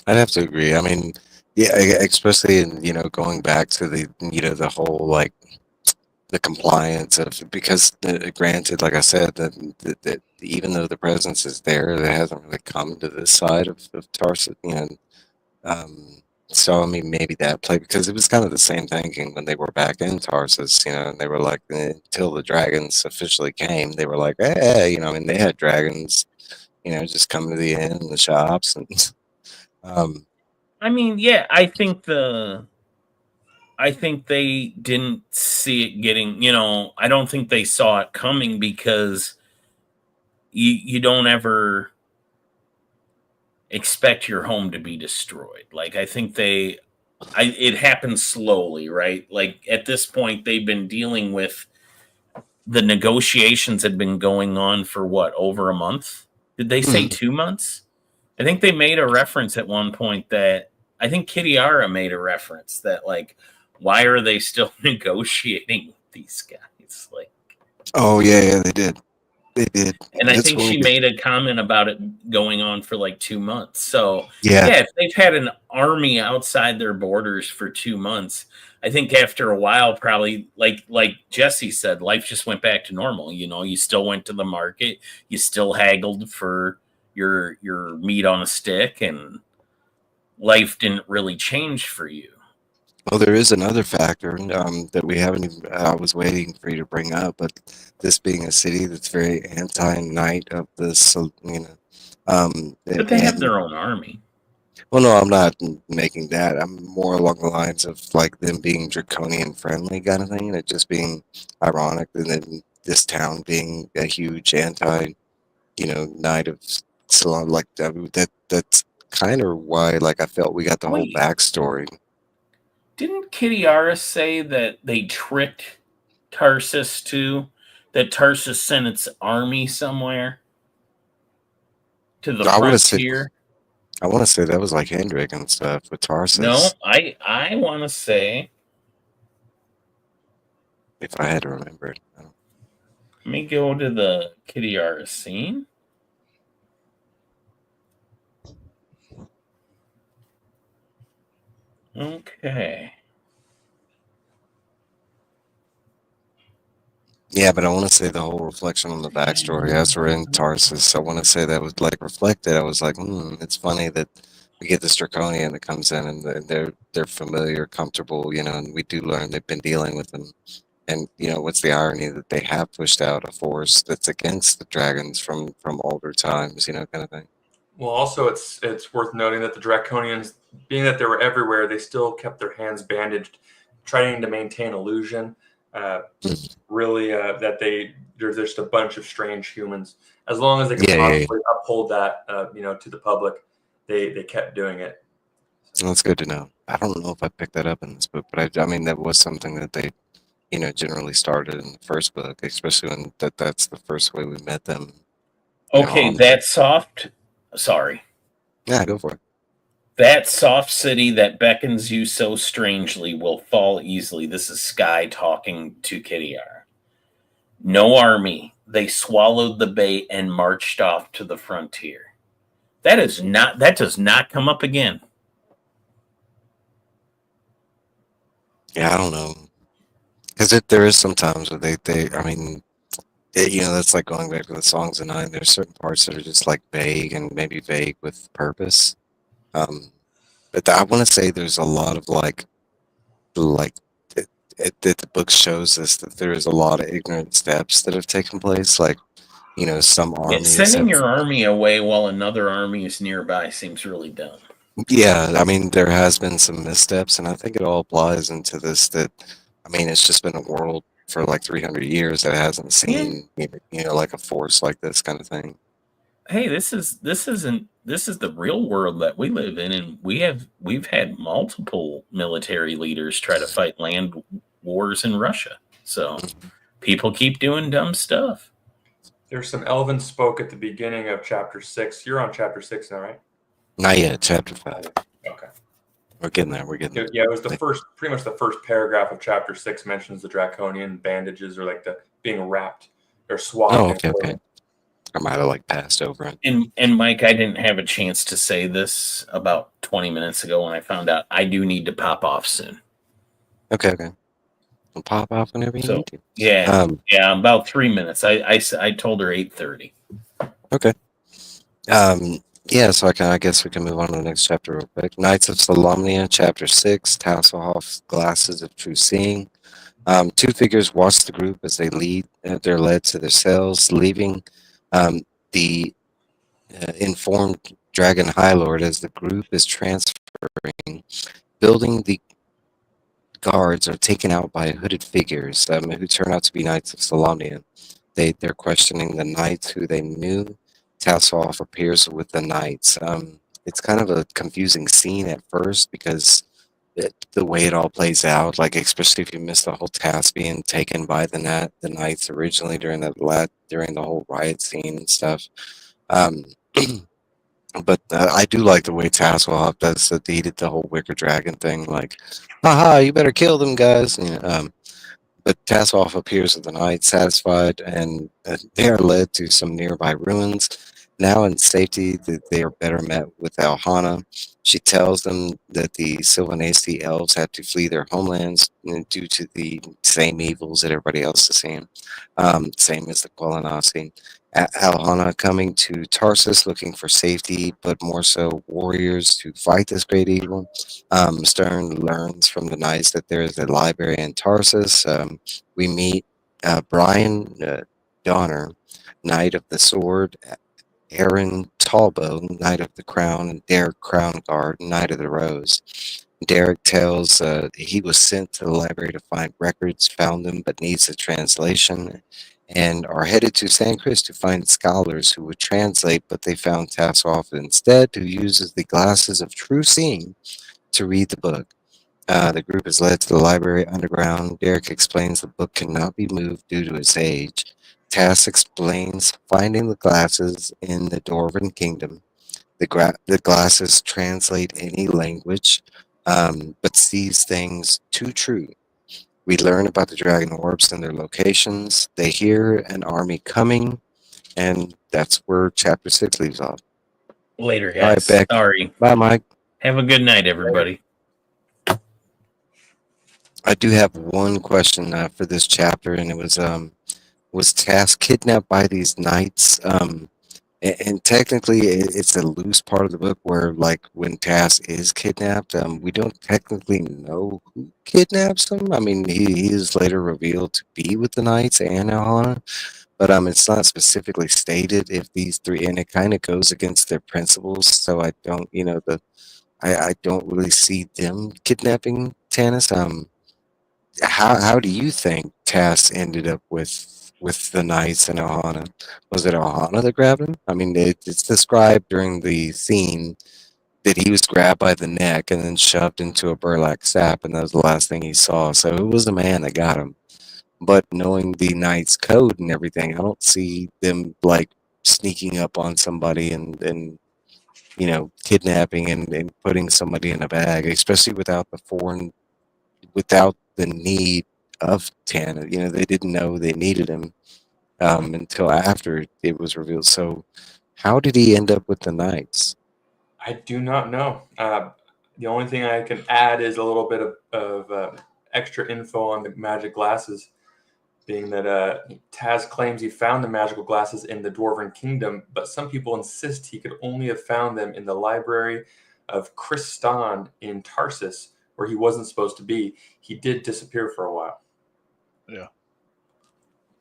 I'd have to agree. I mean, especially in going back to the whole like the compliance of, because granted, like I said, that even though the presence is there, it hasn't really come to this side of Tarsus. So I mean, maybe that played, because it was kind of the same thinking when they were back in Tarsus, and they were like, until the dragons officially came, they were like, hey, I mean, they had dragons, just come to the inn and the shops, and I mean, I think they didn't see it getting, I don't think they saw it coming, because you don't ever expect your home to be destroyed. Like, I think it happens slowly, right? Like, at this point, they've been dealing with, the negotiations had been going on for what, over a month? Did they say 2 months? I think they made a reference at one point that, I think Kitiara made a reference that, like, why are they still negotiating with these guys? Like, oh yeah, they did. And I think she made a comment about it going on for like 2 months. So if they've had an army outside their borders for 2 months, I think after a while, probably like Jesse said, life just went back to normal. You still went to the market, you still haggled for your meat on a stick, and life didn't really change for you. Well, there is another factor that we haven't even, I was waiting for you to bring up, but this being a city that's very anti-knight of this, but they have their own army. Well, no, I'm not making that. I'm more along the lines of like them being draconian friendly kind of thing, and it just being ironic, and then this town being a huge anti, knight of Salon. Like that's kind of why, like, I felt we got the whole backstory. Didn't Kitiara say that they tricked Tarsus too? That Tarsus sent its army somewhere to the frontier? I want to say that was like Hendrik and stuff with Tarsus. No, I want to say, if I had to remember it. Let me go to the Kitiara scene. Okay. Yeah, but I want to say the whole reflection on the backstory as we're in Tarsus. I want to say that was like reflected. I was like, it's funny that we get this draconian that comes in, and they're familiar, comfortable, and we do learn they've been dealing with them. And what's the irony that they have pushed out a force that's against the dragons from older times, kind of thing. Well, also it's worth noting that the draconians being that they were everywhere, they still kept their hands bandaged, trying to maintain illusion. Really, that there's just a bunch of strange humans. As long as they could possibly uphold that, to the public, they kept doing it. That's good to know. I don't know if I picked that up in this book, but I mean that was something that they, generally started in the first book, especially when that's the first way we met them. Okay, that soft. Sorry. Yeah, go for it. That soft city that beckons you so strangely will fall easily. This is Sky talking to Kittyar. No army. They swallowed the bait and marched off to the frontier. That does not come up again. Yeah, I don't know. Because there is sometimes where that's like going back to the Songs of Nine. There's certain parts that are just like vague and maybe vague with purpose. But I want to say there's a lot of that the book shows us that there is a lot of ignorant steps that have taken place. Like, some armies. Sending your army away while another army is nearby seems really dumb. Yeah, I mean, there has been some missteps, and I think it all applies into this. It's just been a world for like 300 years that hasn't seen, like a force like this kind of thing. Hey, this is the real world that we live in, and we've had multiple military leaders try to fight land wars in Russia. So people keep doing dumb stuff. There's some elven spoke at the beginning of chapter 6. You're on chapter 6 now, right? Not yet, chapter 5. Okay. We're getting there. Yeah, it was pretty much the first paragraph of chapter 6 mentions the draconian bandages, or like the being wrapped or swathed. Oh, okay. I might have passed over it. And Mike, I didn't have a chance to say this about 20 minutes ago when I found out I do need to pop off soon. Okay. We'll pop off whenever you need to. Yeah, about 3 minutes. I told her 8:30. Okay. Yeah, so I guess we can move on to the next chapter real quick. Knights of Solamnia, chapter 6, Tasselhoff's Glasses of True Seeing. Two figures watch the group as they're led to their cells, leaving the informed Dragon High Lord as the group is transferring. Building the guards are taken out by hooded figures who turn out to be Knights of Solamnia. They're questioning the knights who they knew. Tasselhoff appears with the knights. It's kind of a confusing scene at first because the way it all plays out, like especially if you miss the whole task being taken by the knights originally during the whole riot scene and stuff. But I do like the way Tasselhoff does that. He did the whole Wicker Dragon thing, like, "Haha, you better kill them, guys." But Tasselhoff appears with the knights, satisfied, and they are led to some nearby ruins. Now in safety, they are better met with Alhana. She tells them that the Sylvanese elves had to flee their homelands due to the same evils that everybody else is seeing, same as the Quellenasi. Alhana coming to Tarsus looking for safety, but more so warriors to fight this great evil. Stern learns from the knights that there is a library in Tarsus. We meet Brian Donner, Knight of the Sword, Aaron Talbot, Knight of the Crown, and Derek Crownguard, Knight of the Rose. Derek tells he was sent to the library to find records, found them, but needs a translation, and are headed to San Chris to find scholars who would translate, but they found Tasselhoff instead, who uses the Glasses of True Seeing to read the book. The group is led to the library underground. Derek explains the book cannot be moved due to its age. Tass explains finding the glasses in the Dwarven Kingdom. The glasses translate any language, but sees things too true. We learn about the dragon orbs and their locations. They hear an army coming, and that's where chapter 6 leaves off. Later, guys. All right, Beck. Sorry. Bye, Mike. Have a good night, everybody. I do have one question for this chapter, and it was Tass kidnapped by these knights? And technically, it's a loose part of the book where, like, when Tass is kidnapped, we don't technically know who kidnaps him. I mean, he is later revealed to be with the knights and Alhana, but it's not specifically stated if these three, and it kind of goes against their principles. So I don't, I don't really see them kidnapping Tanis. How do you think Tass ended up with the knights and Ohana? Was it Ohana that grabbed him? I mean, it's described during the scene that he was grabbed by the neck and then shoved into a burlap sack, and that was the last thing he saw. So it was a man that got him. But knowing the knight's code and everything, I don't see them like sneaking up on somebody and kidnapping and putting somebody in a bag, especially without the need of Tana. They didn't know they needed him until after it was revealed. So, how did he end up with the knights? I do not know. The only thing I can add is a little bit of extra info on the magic glasses, being that Taz claims he found the magical glasses in the Dwarven Kingdom, but some people insist he could only have found them in the library of Christan in Tarsus, where he wasn't supposed to be. He did disappear for a while. Yeah.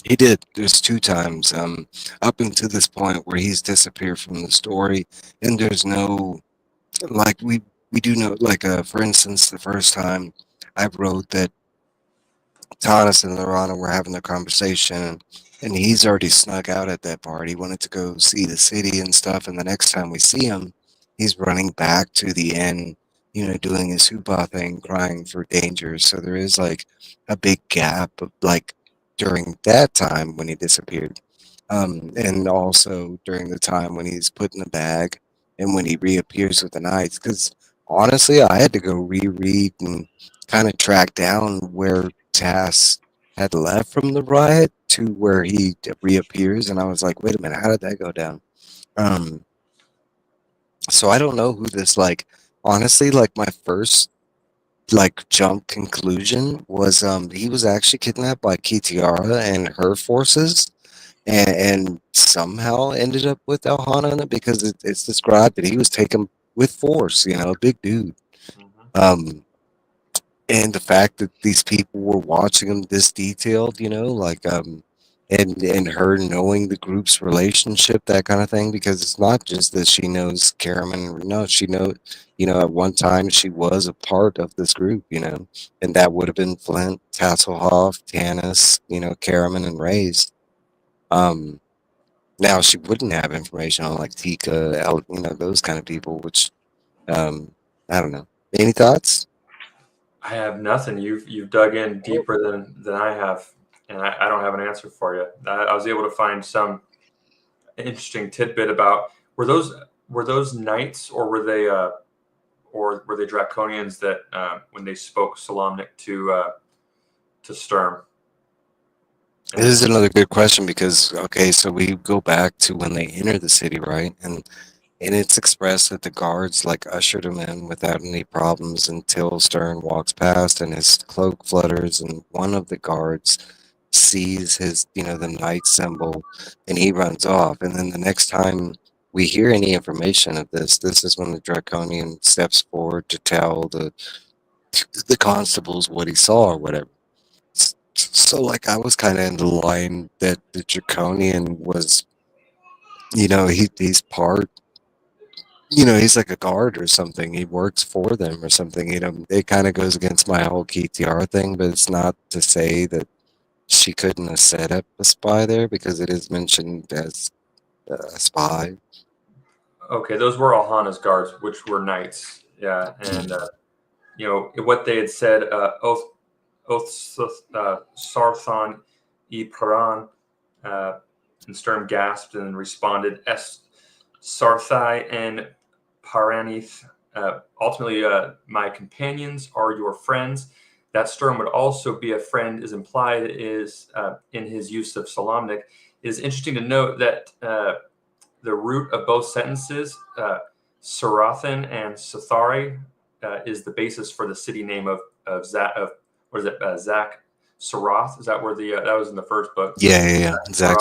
He did. There's 2 times up until this point where he's disappeared from the story, and there's no like we do know, like for instance, the first time I wrote that Tanis and Lorana were having their conversation, and he's already snuck out at that part. He wanted to go see the city and stuff, and the next time we see him, he's running back to the inn, doing his hoopah thing, crying for danger. So there is like a big gap of like during that time when he disappeared, and also during the time when he's put in the bag and when he reappears with the knights. Because honestly, I had to go reread and kind of track down where Tass had left from the riot to where he reappears, and I was like, wait a minute, how did that go down? Um, so I don't know who this like. Honestly, like my first like jump conclusion was he was actually kidnapped by Kitiara and her forces, and somehow ended up with Elhana because it's described that he was taken with force. A big dude. Mm-hmm. And the fact that these people were watching him this detailed, like and her knowing the group's relationship, that kind of thing, because it's not just that she knows Karaman. No, she at one time she was a part of this group, and that would have been Flint, Tasselhoff, Tanis, Karaman and Reyes. Now she wouldn't have information on like Tika, those kind of people, which I don't know. Any thoughts? I have nothing. You've dug in deeper than I have, and I don't have an answer for you. I was able to find some interesting tidbit about were those knights or were they draconians that when they spoke Solamnic to Sturm? This is another good question because okay, so we go back to when they enter the city, right? And it's expressed that the guards like ushered him in without any problems until Stern walks past and his cloak flutters and one of the guards sees his, the knight symbol and he runs off. And then the next time we hear any information of this is when the Draconian steps forward to tell the constables what he saw or whatever. So like I was kind of in the line that the Draconian was, he's part, he's like a guard or something. He works for them or something. It kind of goes against my whole KTR thing, but it's not to say that she couldn't have set up a spy there because it is mentioned as a spy. Okay, those were Alhana's guards, which were knights. Yeah, and what they had said, Oath Sarthon e Paran, and Sturm gasped and responded, Es Sarthai and Paranith. Ultimately, my companions are your friends. That Sturm would also be a friend is implied is in his use of Solamnic. It is interesting to note that the root of both sentences, Sarathan and Sathari, is the basis for the city name of Zach. What is it? Zach Sarath? Is that where that was in the first book? Yeah. Zach,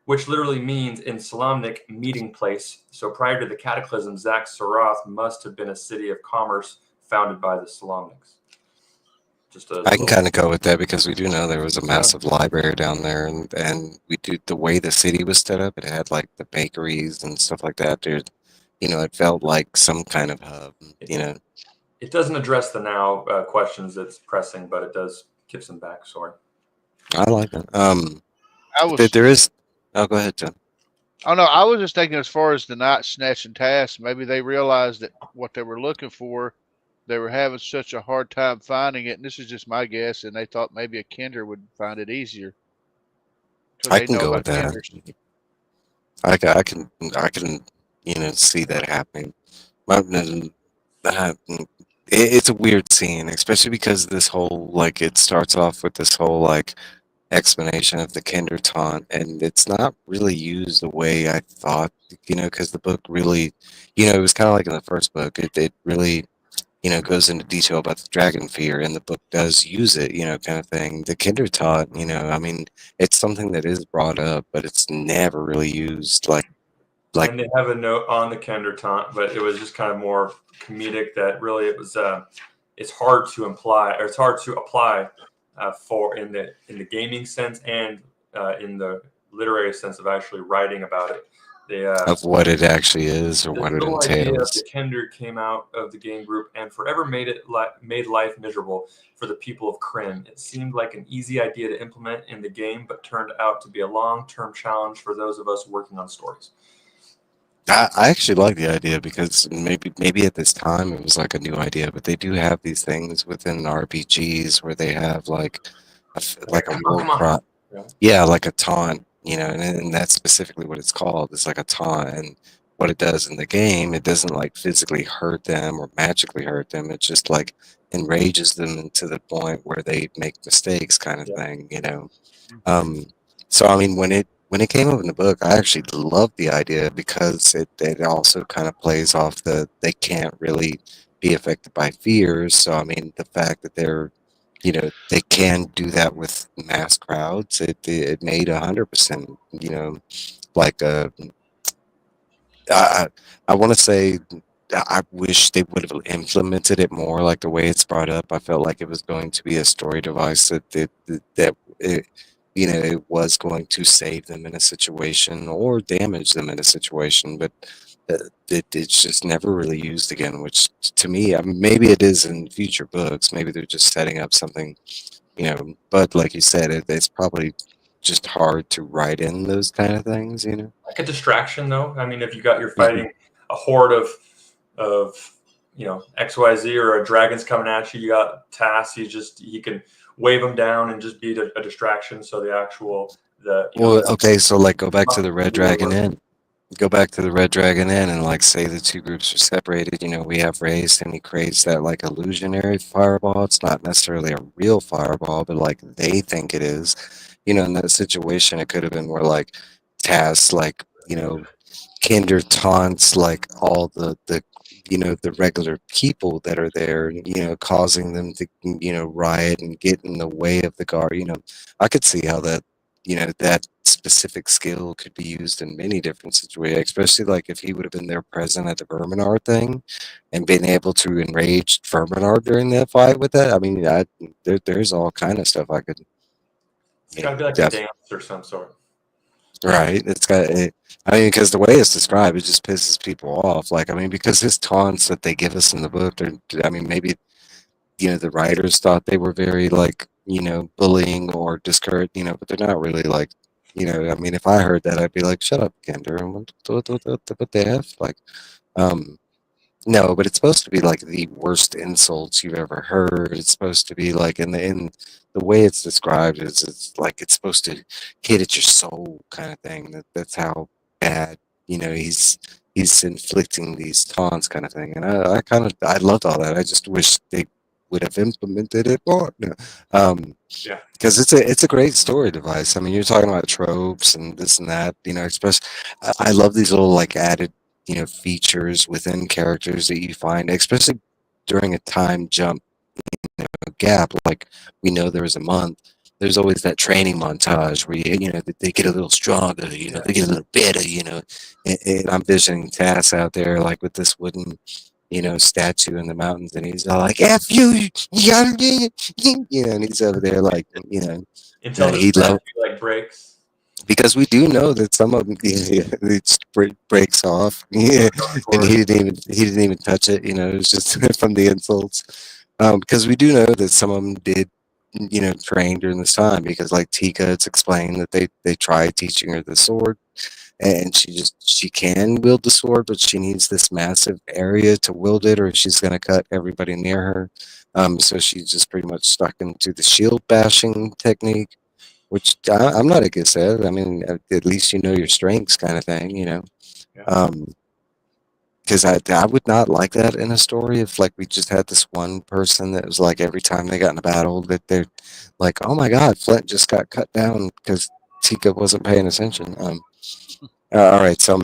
which literally means in Solamnic meeting place. So prior to the Cataclysm, Zach Sarath must have been a city of commerce founded by the Solamnics. I can kind of go with that because we do know there was a massive library down there, and we do the way the city was set up. It had like the bakeries and stuff like that. it felt like some kind of hub. It doesn't address the now questions that's pressing, but it does give some backstory. I like it. I There is. Oh, go ahead, Tim. Oh no, I was just thinking as far as the night snatching task, maybe they realized that what they were looking for, they were having such a hard time finding it, and this is just my guess, and they thought maybe a Kinder would find it easier. I can go with that. I can, see that happening. It's a weird scene, especially because this whole it starts off with this whole explanation of the Kinder taunt, and it's not really used the way I thought, because the book really, it was kind of like in the first book, it really, goes into detail about the dragon fear, and the book does use it, kind of thing. The Kinder taunt, I mean, it's something that is brought up, but it's never really used and they have a note on the Kinder taunt, but it was just kind of more comedic that really it was it's hard to imply, or it's hard to apply for in the gaming sense and in the literary sense of actually writing about it. Of what it actually is or what it entails. The idea of entails. the Kinder came out of the game group and forever made life miserable for the people of Krynn. It seemed like an easy idea to implement in the game, but turned out to be a long-term challenge for those of us working on stories. I actually like the idea because maybe at this time it was like a new idea, but they do have these things within RPGs where they have like a war cry. Yeah, like a taunt, and that's specifically what it's called. It's like a taunt, and what it does in the game, it doesn't like physically hurt them or magically hurt them. It just like enrages them to the point where they make mistakes, kind of thing, So I mean, when it came up in the book, I actually loved the idea because it also kind of plays off they can't really be affected by fears. So I mean, the fact that they can do that with mass crowds, it made 100%, like I want to say I wish they would have implemented it more like the way it's brought up. I felt like it was going to be a story device that it was going to save them in a situation or damage them in a situation, but it's just never really used again, which to me, I mean, maybe it is in future books. Maybe they're just setting up something, but like you said, it's probably just hard to write in those kind of things, Like a distraction, though. I mean, if you're fighting a horde of XYZ or a dragon's coming at you, you got tasks. You can wave them down and just be a distraction. So okay, so like go back to the Red Dragon Inn. Go back to the Red Dragon Inn and like say the two groups are separated. We have Race and he creates that like illusionary fireball. It's not necessarily a real fireball, but like they think it is. In that situation, it could have been more like tasks, like Kinder taunts like all the the regular people that are there, causing them to riot and get in the way of the guard. I could see how that that specific skill could be used in many different situations, especially like if he would have been there present at the Verminar thing and been able to enrage Verminar during that fight with that. I mean, there's all kind of stuff I could. It's got to be like a dance or some sort. Right. It's got. I mean, because the way it's described, it just pisses people off. Like, I mean, because his taunts that they give us in the book, I mean, maybe the writers thought they were very like bullying or discouraging, but they're not really like. I mean, if I heard that, I'd be like, "Shut up, Kinder! What the f?" Like, no, but it's supposed to be like the worst insults you've ever heard. It's supposed to be like in the way it's described is it's like it's supposed to hit at your soul kind of thing. That's how bad he's inflicting these taunts kind of thing. And I loved all that. I just wish they would have implemented it more. No. Because it's a great story device. I mean, you're talking about tropes and this and that. Especially I love these little like added features within characters that you find, especially during a time jump gap. Like we know there was a month. There's always that training montage where they get a little stronger. They get a little better. And I'm visioning Tass out there like with this wooden statue in the mountains, and he's all like, "F you, and he's over there like until the statue like breaks. because we do know that some of them it just breaks off, yeah, and he didn't even touch it. It was just from the insults. Because we do know that some of them did, train during this time. Because like Tika, it's explained that they tried teaching her the sword, and she can wield the sword, but she needs this massive area to wield it, or she's gonna cut everybody near her. So she's just pretty much stuck into the shield bashing technique, which I'm not against that. I mean, at least you know your strengths, kind of thing. Yeah. Because I would not like that in a story if like we just had this one person that was like every time they got in a battle that they're like, oh my God, Flint just got cut down because Tika wasn't paying attention. All right, so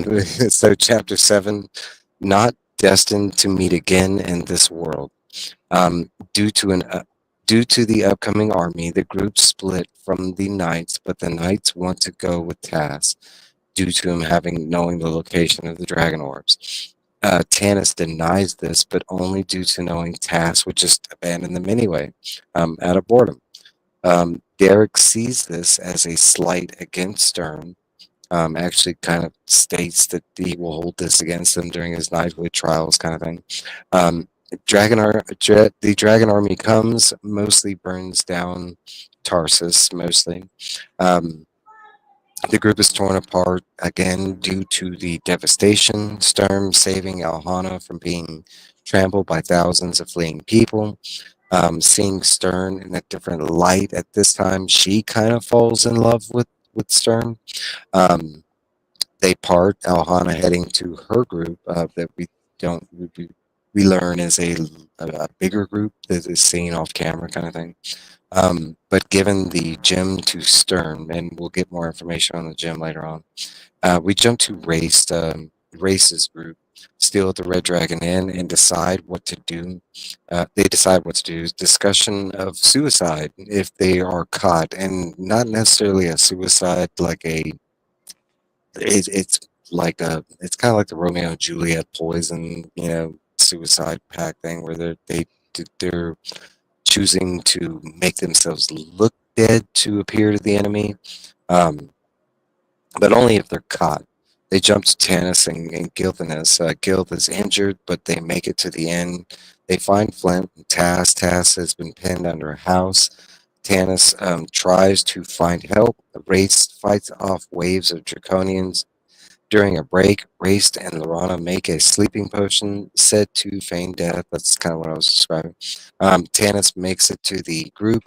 so chapter 7, not destined to meet again in this world. Um, due to an due to the upcoming army, the group split from the knights, but the knights want to go with Tass due to him knowing the location of the dragon orbs. Tanis denies this, but only due to knowing Tass would just abandon them anyway, out of boredom. Derek sees this as a slight against Stern. Actually, kind of states that he will hold this against him during his knighthood trials, kind of thing. Um, the dragon army comes, mostly burns down Tarsus, mostly. Um, the group is torn apart again due to the devastation. Sturm saving Alhana from being trampled by thousands of fleeing people. Seeing Stern in a different light at this time, she kind of falls in love with Stern. Um, they part, Alhana heading to her group that don't we learn is a bigger group that is seen off camera, kind of thing. But given the gem to Stern, and we'll get more information on the gem later on, we jump to Race's group, steal at the Red Dragon Inn, and decide what to do. They decide what to do. Discussion of suicide if they are caught, and not necessarily a suicide like it's like it's kind of like the Romeo and Juliet poison, suicide pact thing where they're choosing to make themselves look dead to appear to the enemy, um, but only if they're caught. They jump to Tanis and Gilthanas. Gilth is injured, but they make it to the end. They find Flint and Tass. Tass has been pinned under a house. Tanis tries to find help. Race fights off waves of draconians. During a break, Race and Lorana make a sleeping potion said to feign death. That's kind of what I was describing. Tanis makes it to the group,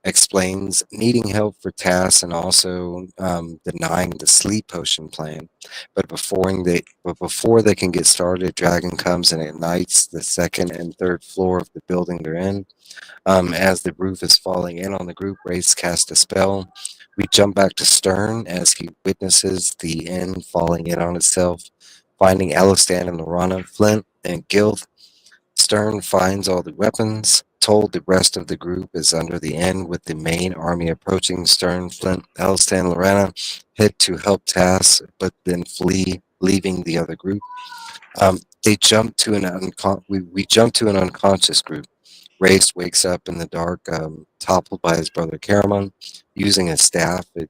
explains needing help for Tass and also denying the sleep potion plan. But before they can get started, Dragon comes and ignites the second and third floor of the building they're in. As the roof is falling in on the group, Race casts a spell. We jump back to Stern as he witnesses the inn falling in on itself, finding Elistan and Lorana, Flint, and Gilth. Stern finds all the weapons, told the rest of the group is under the inn with the main army approaching. Stern, Flint, Elistan, Lorana head to help Tass, but then flee, leaving the other group. They jump to we jump to an unconscious group. Race wakes up in the dark, toppled by his brother Caramon. Using his staff, it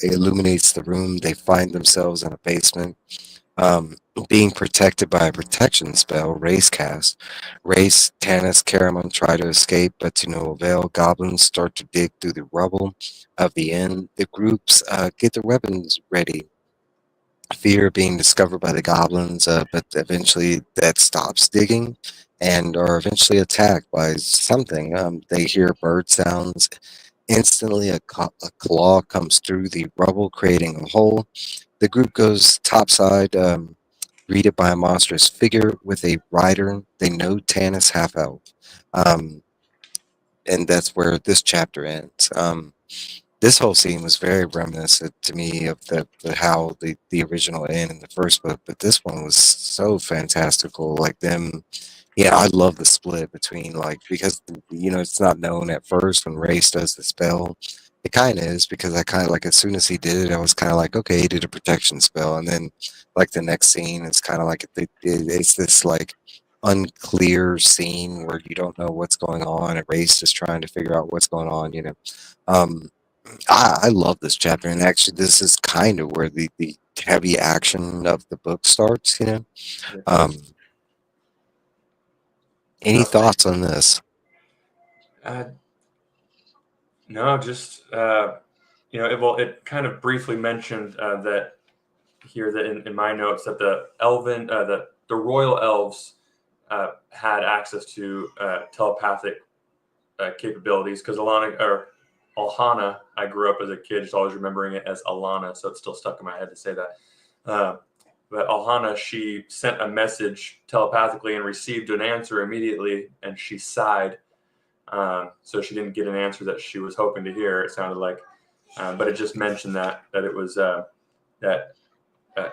illuminates the room. They find themselves in a basement, being protected by a protection spell. Race cast. Race, Tanis, Caramon try to escape, but to no avail. Goblins start to dig through the rubble of the inn. The groups get their weapons ready. Fear of being discovered by the goblins, but eventually that stops digging and are eventually attacked by something. They hear bird sounds. Instantly, a claw comes through the rubble, creating a hole. The group goes topside, greeted by a monstrous figure with a rider. They know Tanis half elf. And that's where this chapter ends. This whole scene was very reminiscent to me of how the original end in the first book, but this one was so fantastical. Like them, yeah, I love the split between because it's not known at first when Race does the spell. It kind of is because I kind of like as soon as he did it, I was kind of like, okay, he did a protection spell, and then like the next scene, it's kind of like it's this like unclear scene where you don't know what's going on, and Race is trying to figure out what's going on. Um, I love this chapter, and actually, this is kind of where the heavy action of the book starts. It Um, does. any thoughts on this? Uh, no, just it kind of briefly mentioned that here that in my notes that the elven the royal elves had access to telepathic capabilities because Alhana, I grew up as a kid just always remembering it as Alana, so it's still stuck in my head to say that. Uh, but Alhana, she sent a message telepathically and received an answer immediately, and she sighed. So she didn't get an answer that she was hoping to hear. It sounded like, but it just mentioned that it was that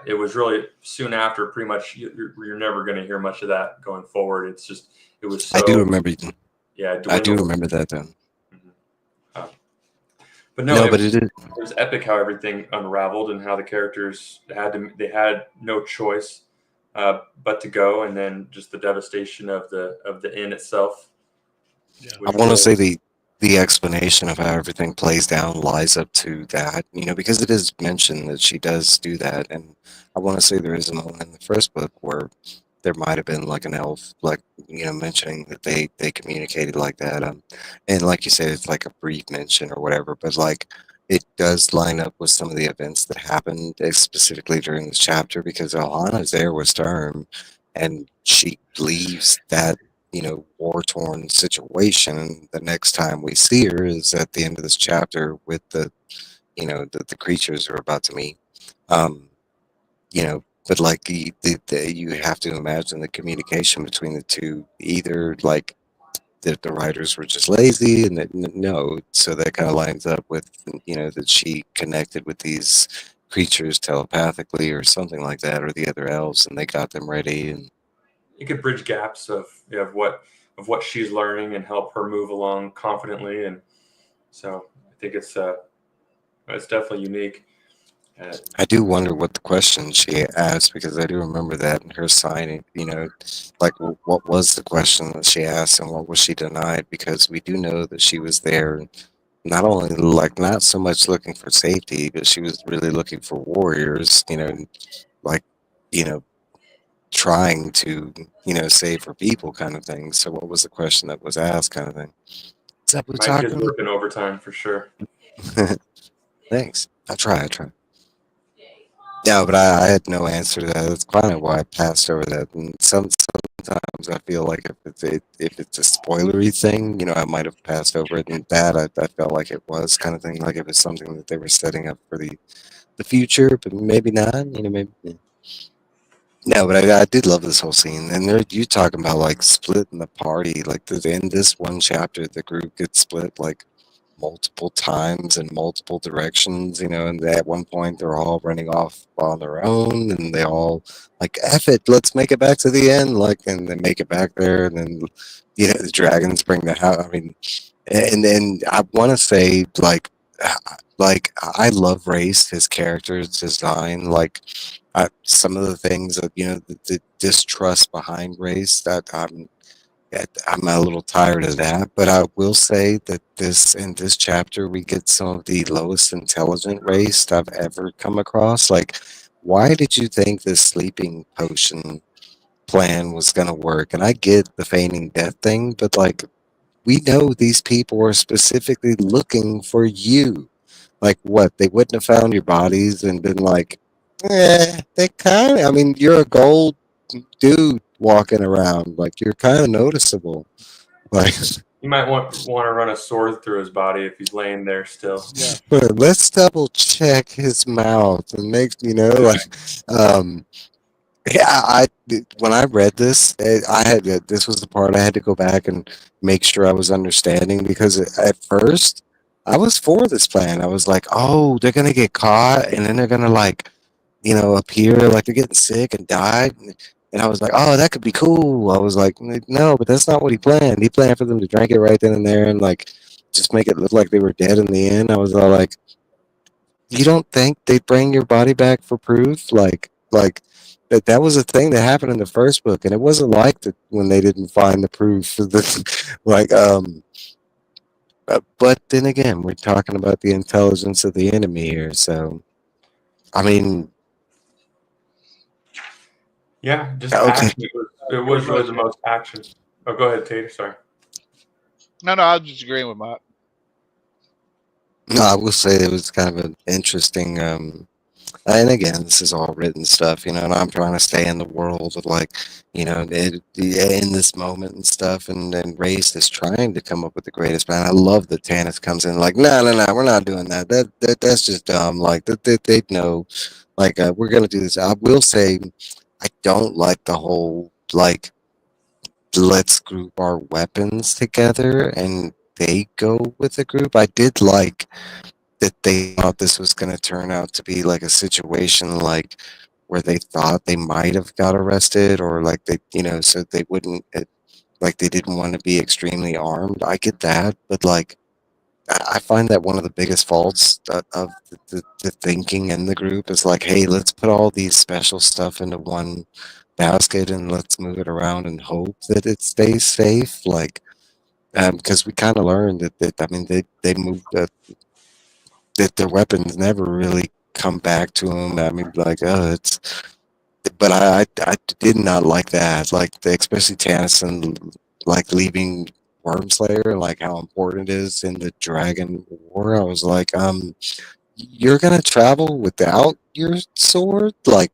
it was really soon after. Pretty much, you're never going to hear much of that going forward. It's just it was I do so remember. I do dwindled. remember that then. Mhm. Uh, but no, No, it but it is. was epic how everything unraveled and how the characters had no choice but to go, and then just the devastation of the inn itself, Yeah. I which want to say was the explanation of how everything plays down lies up to that, because it is mentioned that she does do that, and I want to say there is a moment in the first book where there might have been like an elf, like mentioning that they communicated like that, and like you said, it's like a brief mention or whatever, but like it does line up with some of the events that happened specifically during this chapter because Ohana's there with Sturm, and she leaves that war torn situation. And the next time we see her is at the end of this chapter with the creatures are about to meet. Um, but like you have to imagine the communication between the two, either like that the writers were just lazy and that no, so that kind of lines up with that she connected with these creatures telepathically or something like that, or the other elves, and they got them ready. And it could bridge gaps of what she's learning and help her move along confidently, and so I think it's definitely unique. I do wonder what the question she asked because I do remember that in her signing, like what was the question that she asked and what was she denied? Because we do know that she was there not only like not so much looking for safety, but she was really looking for warriors, like, you know, trying to, save her people kind of thing. So what was the question that was asked kind of thing? Is that what we're Mike is talking working overtime for sure. about? Thanks. I try. Yeah, but I had no answer to that. That's kind of why I passed over that. And sometimes I feel like if it's a spoilery thing, I might have passed over it. And that I felt like it was kind of thing, like it was something that they were setting up for the future, but maybe not. Maybe. Yeah. No, but I did love this whole scene, and there you talking about like splitting the party. Like in this one chapter, the group gets split like multiple times in multiple directions, and at one point they're all running off on their own, and they all like F it, let's make it back to the end, like, and they make it back there, and then the dragons bring the house. I mean, and then I want to say like I love Race, his character's design, like. Some of the things that the distrust behind Race that I'm a little tired of that, but I will say that in this chapter we get some of the lowest intelligent race I've ever come across. Like, why did you think this sleeping potion plan was gonna work? And I get the feigning death thing, but like we know these people are specifically looking for you. Like what? They wouldn't have found your bodies and been like, they kind of. I mean, you're a gold dude walking around. Like you're kind of noticeable. Like, You might want to run a sword through his body if he's laying there still. Yeah. but let's double check his mouth and make like, um, yeah. When I read this, I had this was the part I had to go back and make sure I was understanding because at first I was for this plan. I was like, oh, they're gonna get caught and then they're gonna like appear like they're getting sick and die. And I was like, oh, that could be cool. I was like, no, but that's not what he planned. He planned for them to drink it right then and there and like just make it look like they were dead in the end. I was all like, you don't think they'd bring your body back for proof? Like that was a thing that happened in the first book, and it wasn't like that when they didn't find the proof. Like But then again, we're talking about the intelligence of the enemy here. So, I mean, Yeah, just okay. action. It was really the most action. Oh, go ahead, Tater. Sorry. No, I was just agreeing with Mike. No, I will say it was kind of an interesting. And again, this is all written stuff, and I'm trying to stay in the world of like, in this moment and stuff. And Race is trying to come up with the greatest plan. I love that Tannis comes in like, no, no, no, we're not doing that. That's just dumb. Like they know, like we're gonna do this. I will say, I don't like the whole like let's group our weapons together and they go with a group. I did like that they thought this was going to turn out to be like a situation like where they thought they might have got arrested or like they so they wouldn't like they didn't want to be extremely armed. I get that, but like I find that one of the biggest faults of the thinking in the group is like, hey, let's put all these special stuff into one basket and let's move it around and hope that it stays safe. Like, because we kind of learned that I mean they moved that their weapons never really come back to them. I mean, like, it's. But I did not like that. Like, especially Tennyson, like leaving Wormslayer, like how important it is in the Dragon War. I was like, you're gonna travel without your sword, like,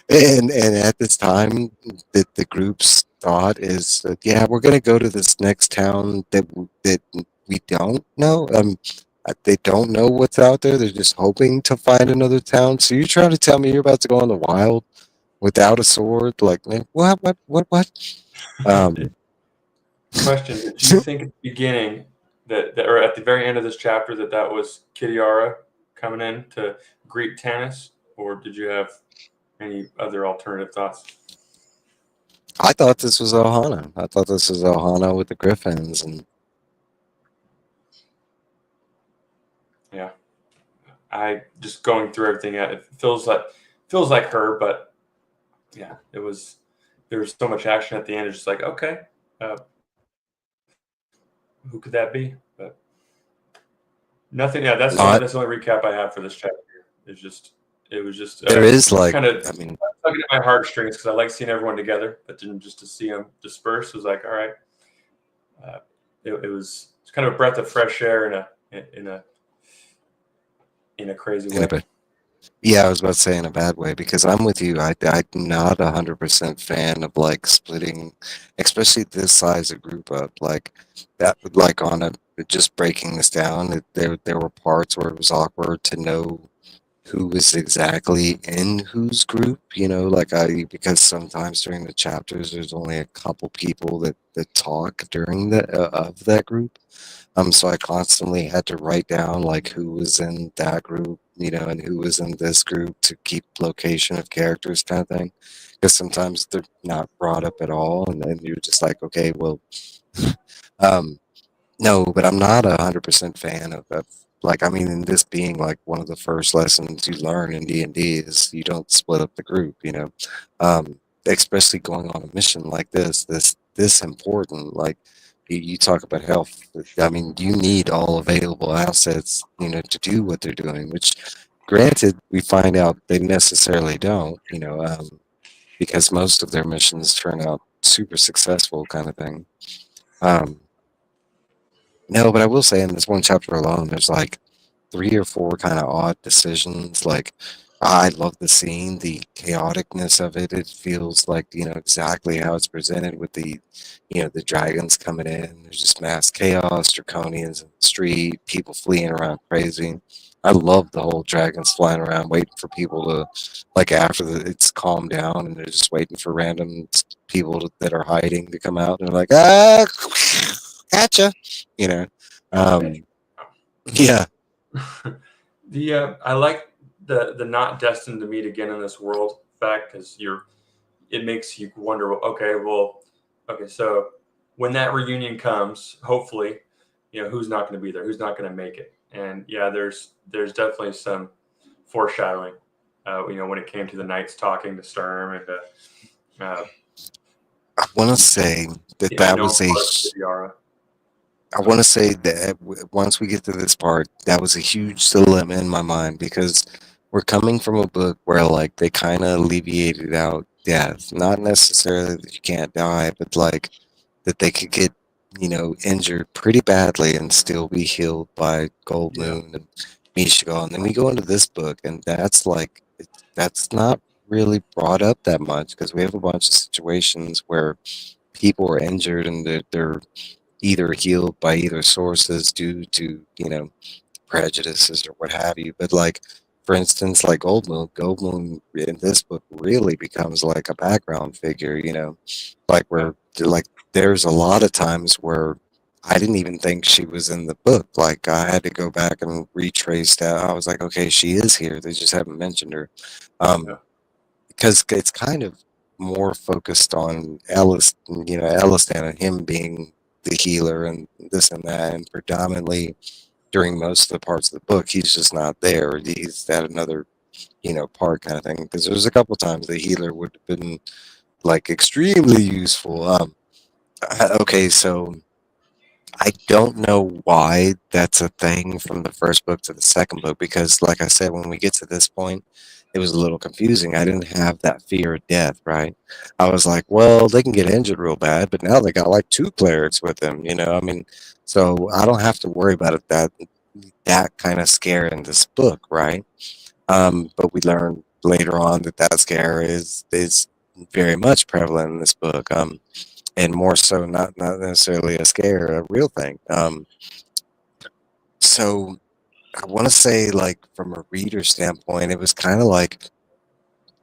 and at this time, the group's thought is that, yeah, we're gonna go to this next town that we don't know. They don't know what's out there. They're just hoping to find another town. So you're trying to tell me you're about to go in the wild without a sword? Like, man, what? Um, Question: Did you think at the beginning that or at the very end of this chapter that was Kitiara coming in to greet Tannis, or did you have any other alternative thoughts? I thought this was Ohana. I thought this was Ohana with the Griffins, and Yeah, I just going through everything. It feels like her, but yeah, there was so much action at the end. It's just like, okay, who could that be? But nothing. Yeah, that's the only recap I have for this chapter. It was just there is like, kind of I mean, tugging at my heartstrings because I like seeing everyone together, but then just to see them disperse was like, all right. It was kind of a breath of fresh air in a crazy way. Yeah, I was about to say in a bad way because I'm with you. I'm not 100% fan of like splitting, especially this size of group up. Like that, like on a just breaking this down. There were parts where it was awkward to know who was exactly in whose group. Like because sometimes during the chapters there's only a couple people that talk during the of that group. So I constantly had to write down like who was in that group, and who was in this group to keep location of characters kind of thing. Because sometimes they're not brought up at all, and then you're just like, okay, well, um, no, but I'm not 100% fan of like, I mean, in this being like one of the first lessons you learn in D&D is you don't split up the group, especially going on a mission like this important. Like you talk about health. I mean, you need all available assets, to do what they're doing, which granted, we find out they necessarily don't, because most of their missions turn out super successful kind of thing. Um, no, but I will say in this one chapter alone, there's like 3 or 4 kind of odd decisions. Like, I love the scene, the chaoticness of it. It feels like, exactly how it's presented with the dragons coming in. There's just mass chaos, draconians in the street, people fleeing around crazy. I love the whole dragons flying around waiting for people to, like, after it's calmed down and they're just waiting for random people that are hiding to come out. And they're like, gotcha, you know. Um, yeah. I like the not destined to meet again in this world fact because it makes you wonder. Okay, so when that reunion comes, hopefully, who's not going to be there, who's not going to make it, and yeah, there's definitely some foreshadowing. When it came to the knights talking to Sturm and I want to say that was a. I want to say that once we get to this part, that was a huge dilemma in my mind because we're coming from a book where like they kind of alleviated out death, not necessarily that you can't die, but like that they could get, injured pretty badly and still be healed by Gold Yeah. Moon and Michigan. And then we go into this book, and that's like that's not really brought up that much because we have a bunch of situations where people are injured and they're either healed by either sources due to prejudices or what have you. But like, for instance, like Goldmoon in this book really becomes like a background figure, like where like there's a lot of times where I didn't even think she was in the book. Like I had to go back and retrace that. I was like, okay, she is here. They just haven't mentioned her. Yeah. Because it's kind of more focused on Ellistan and him being the healer and this and that, and predominantly during most of the parts of the book, he's just not there. He's at another, part kind of thing. Because there's a couple times the healer would have been like extremely useful. Okay, so I don't know why that's a thing from the first book to the second book because, like I said, when we get to this point, it was a little confusing. I didn't have that fear of death, right? I was like, well, they can get injured real bad, but now they got like two clerics with them, I mean, so I don't have to worry about it that kind of scare in this book, right? But we learn later on that that scare is very much prevalent in this book. And more so not necessarily a scare, a real thing. So I want to say, like, from a reader standpoint, it was kind of like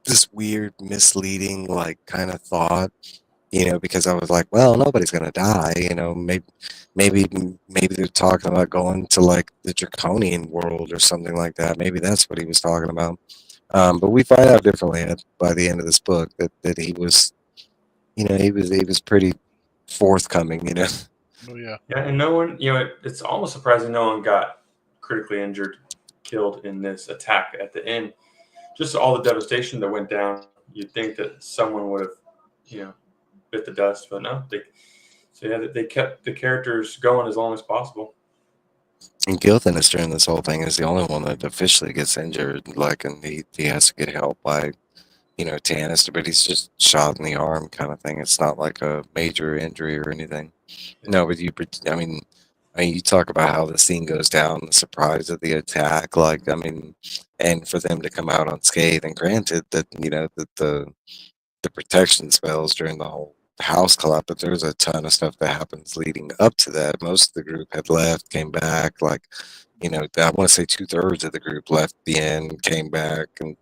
this weird, misleading, like, kind of thought, because I was like, well, nobody's gonna die, maybe, maybe they're talking about going to like the draconian world or something like that. Maybe that's what he was talking about. But we find out differently by the end of this book that he was, he was pretty forthcoming, Oh yeah. Yeah, and no one, it's almost surprising no one got critically injured, killed in this attack at the end. Just all the devastation that went down, you'd think that someone would have, bit the dust, but no. They kept the characters going as long as possible. And Gilthanis during this whole thing is the only one that officially gets injured, like, and he has to get help by, Tannister, but he's just shot in the arm kind of thing. It's not like a major injury or anything. No, but I mean, you talk about how the scene goes down, the surprise of the attack, like, I mean, and for them to come out unscathed, and granted that, that the protection spells during the whole house collapse, but there's a ton of stuff that happens leading up to that. Most of the group had left, came back, like, I want to say 2/3 of the group left the inn, came back, and,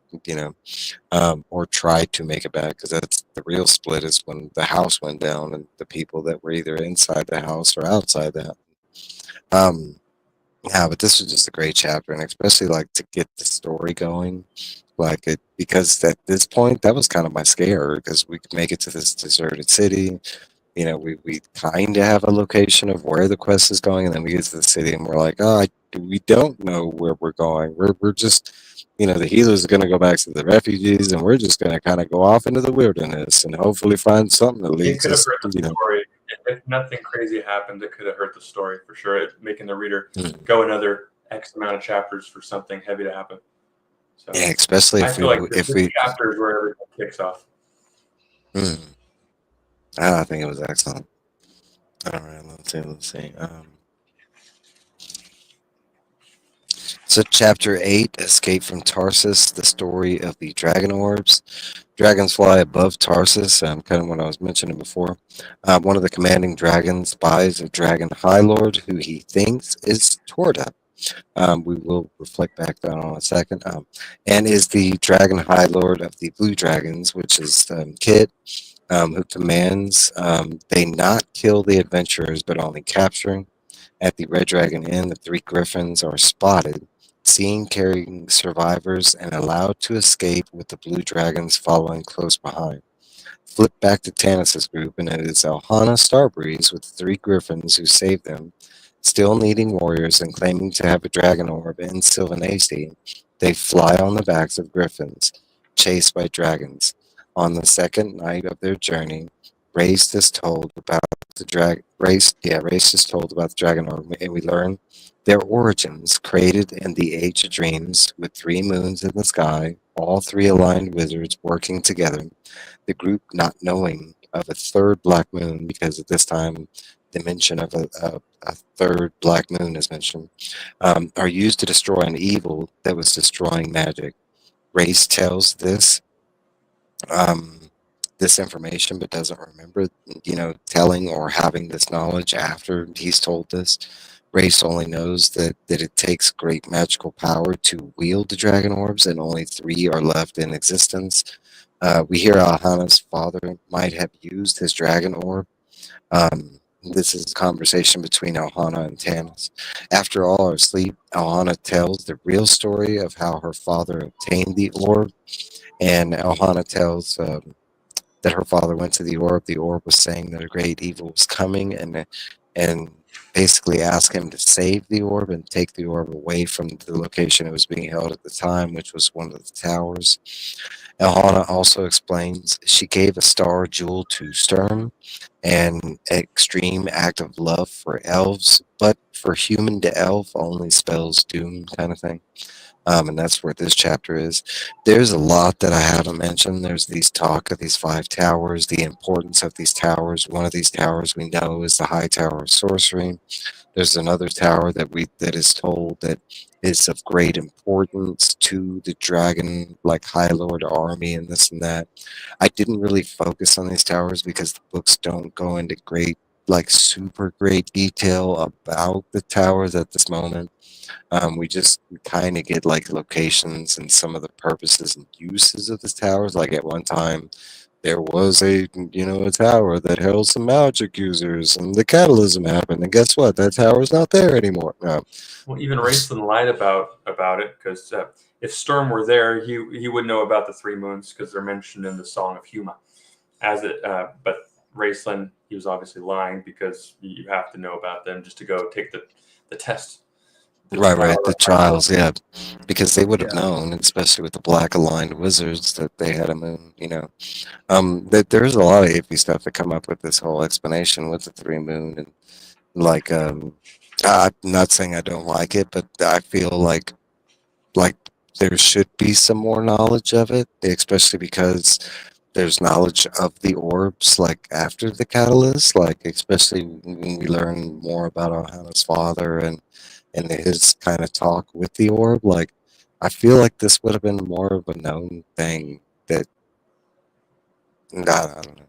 or tried to make it back because that's the real split is when the house went down and the people that were either inside the house or outside the house. Yeah, but this was just a great chapter, and especially like to get the story going, like it because at this point that was kind of my scare because we could make it to this deserted city. We kind of have a location of where the quest is going, and then we get to the city, and we're like, oh, we don't know where we're going. We're just, the healers are going to go back to the refugees, and we're just going to kind of go off into the wilderness and hopefully find something that It leads could have us, hurt the story. If nothing crazy happened, it could have hurt the story for sure. Making the reader go another X amount of chapters for something heavy to happen. So Yeah, especially I if feel we like if this we. chapter is where everything kicks off. Mm, I think it was excellent. All right, let's see. So, Chapter 8, Escape from Tarsus, the story of the dragon orbs. Dragons fly above Tarsus, kind of what I was mentioning before. One of the commanding dragons spies a dragon high lord who he thinks is Torda. We will reflect back down on a second. And is the dragon high lord of the blue dragons, which is Kit, who commands they not kill the adventurers, but only capturing. At the Red Dragon Inn, the three griffins are spotted, seen carrying survivors, and allowed to escape with the blue dragons following close behind. Flip back to Tanis's group, and it is Elhana Starbreeze with the three griffins who saved them, still needing warriors and claiming to have a dragon orb in Sylvanacey. They fly on the backs of griffins, chased by dragons. On the second night of their journey, Race is told about Race is told about the dragon orb, and we learn their origins, created in the Age of Dreams, with 3 moons in the sky, all 3 aligned wizards working together. The group not knowing of a third black moon, because at this time the mention of a third black moon is mentioned, are used to destroy an evil that was destroying magic. Race tells um, this information, but doesn't remember, telling or having this knowledge after he's told this. Race only knows that it takes great magical power to wield the dragon orbs, and only 3 are left in existence. We hear Alhana's father might have used his dragon orb. This is a conversation between Alhana and Tanis. After all are asleep, Alhana tells the real story of how her father obtained the orb, and Alhana tells that her father went to the orb. The orb was saying that a great evil was coming, and basically asked him to save the orb and take the orb away from the location it was being held at the time, which was one of the towers. Alhana also explains she gave a star jewel to Sturm, an extreme act of love for elves, but for human to elf only spells doom kind of thing. And that's where this chapter is. There's a lot that I haven't mentioned. There's these talk of these 5 towers, the importance of these towers. One of these towers we know is the High Tower of Sorcery. There's another tower that is told that is of great importance to the dragon, like High Lord army and this and that. I didn't really focus on these towers because the books don't go into super great detail about the towers at this moment. We just kind of get like locations and some of the purposes and uses of the towers. Like at one time, there was a tower that held some magic users, and the catalysm happened. And guess what? That tower's not there anymore. No. Well, even Raceland lied about it, because if Sturm were there, he would know about the 3 moons, because they're mentioned in the Song of Huma. But Raceland, he was obviously lying, because you have to know about them just to go take the test. Right. The trials, yeah, because they would have known, especially with the black aligned wizards, that they had a moon. That there's a lot of iffy stuff that come up with this whole explanation with the 3 moon, and I'm not saying I don't like it, but I feel like there should be some more knowledge of it, especially because there's knowledge of the orbs like after the catalyst, like especially when we learn more about Ohana's father and his kind of talk with the orb. Like, I feel like this would have been more of a known thing that I don't know,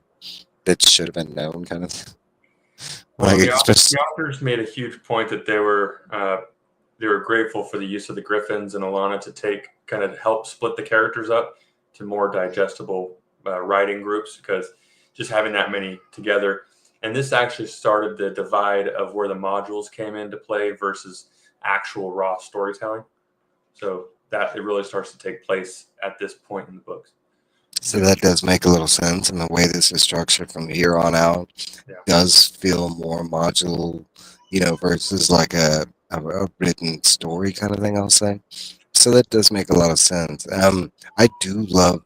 that should have been known, kind of. Well, the authors made a huge point that they were grateful for the use of the Griffins and Alana to help split the characters up to more digestible writing groups, because just having that many together. And this actually started the divide of where the modules came into play versus actual raw storytelling. So that it really starts to take place at this point in the books. So that does make a little sense, and the way this is structured from here on out does feel more module, versus like a written story kind of thing, I'll say. So that does make a lot of sense. I do love,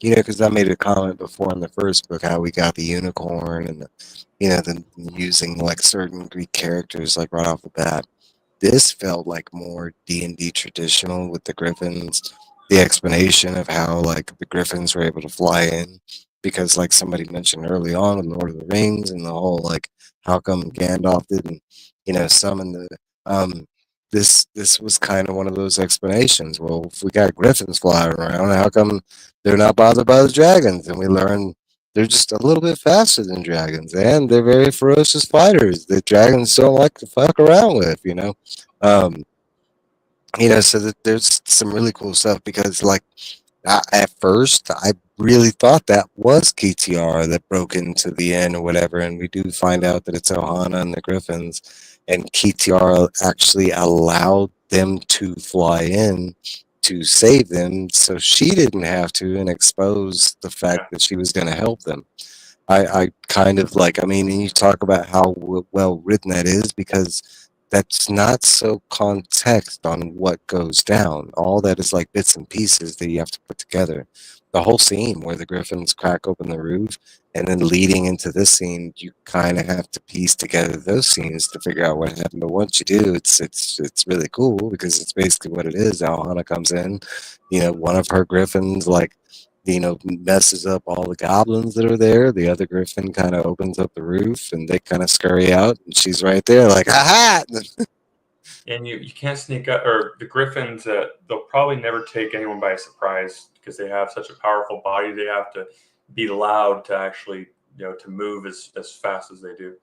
because I made a comment before in the first book how we got the unicorn and the using like certain Greek characters like right off the bat. This felt like more D&D traditional with the griffins. The explanation of how like the griffins were able to fly in, because like somebody mentioned early on in Lord of the Rings, and the whole like how come Gandalf didn't summon the this was kind of one of those explanations. Well, if we got griffins flying around, how come they're not bothered by the dragons? And we learn they're just a little bit faster than dragons, and they're very ferocious fighters that dragons don't like to fuck around with, so that there's some really cool stuff, because like at first I really thought that was KTR that broke into the inn or whatever, and we do find out that it's Ohana and the Griffins, and KTR actually allowed them to fly in to save them, so she didn't have to, and expose the fact that she was going to help them. I kind of like, and you talk about how well written that is, because that's not so context on what goes down. All that is like bits and pieces that you have to put together. The whole scene where the griffins crack open the roof, and then leading into this scene, you kind of have to piece together those scenes to figure out what happened. But once you do, it's really cool because it's basically what it is. Alhana comes in, one of her griffins like messes up all the goblins that are there. The other griffin kind of opens up the roof and they kind of scurry out, and she's right there, like, aha! And you can't sneak up, or the griffins, they'll probably never take anyone by surprise because they have such a powerful body. They have to be loud to actually, to move as fast as they do.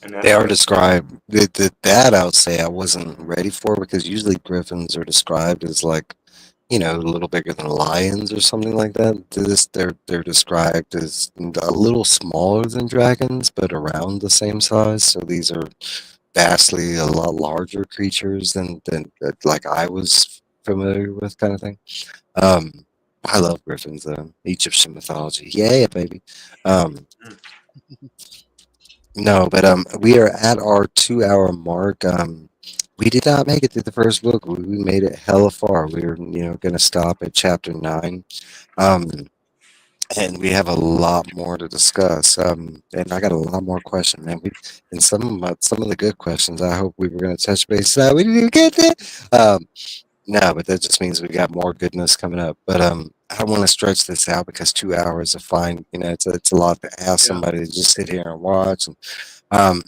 And They are described. That I would say I wasn't ready for, because usually griffins are described as like, a little bigger than lions or something like that. They're described as a little smaller than dragons, but around the same size. So these are vastly a lot larger creatures than like I was familiar with, kind of thing. I love griffins though. Egyptian mythology, yeah, baby. Um, no, but we are at our 2 hour mark. We did not make it through the first book. We made it hella far. We were, going to stop at chapter 9. Um, and we have a lot more to discuss. And I got a lot more questions, man. And some of the good questions, I hope we were going to touch base. We didn't even get there. No, but that just means we got more goodness coming up. But I don't want to stretch this out because 2 hours is fine. It's a lot to ask somebody to just sit here and watch. And, um,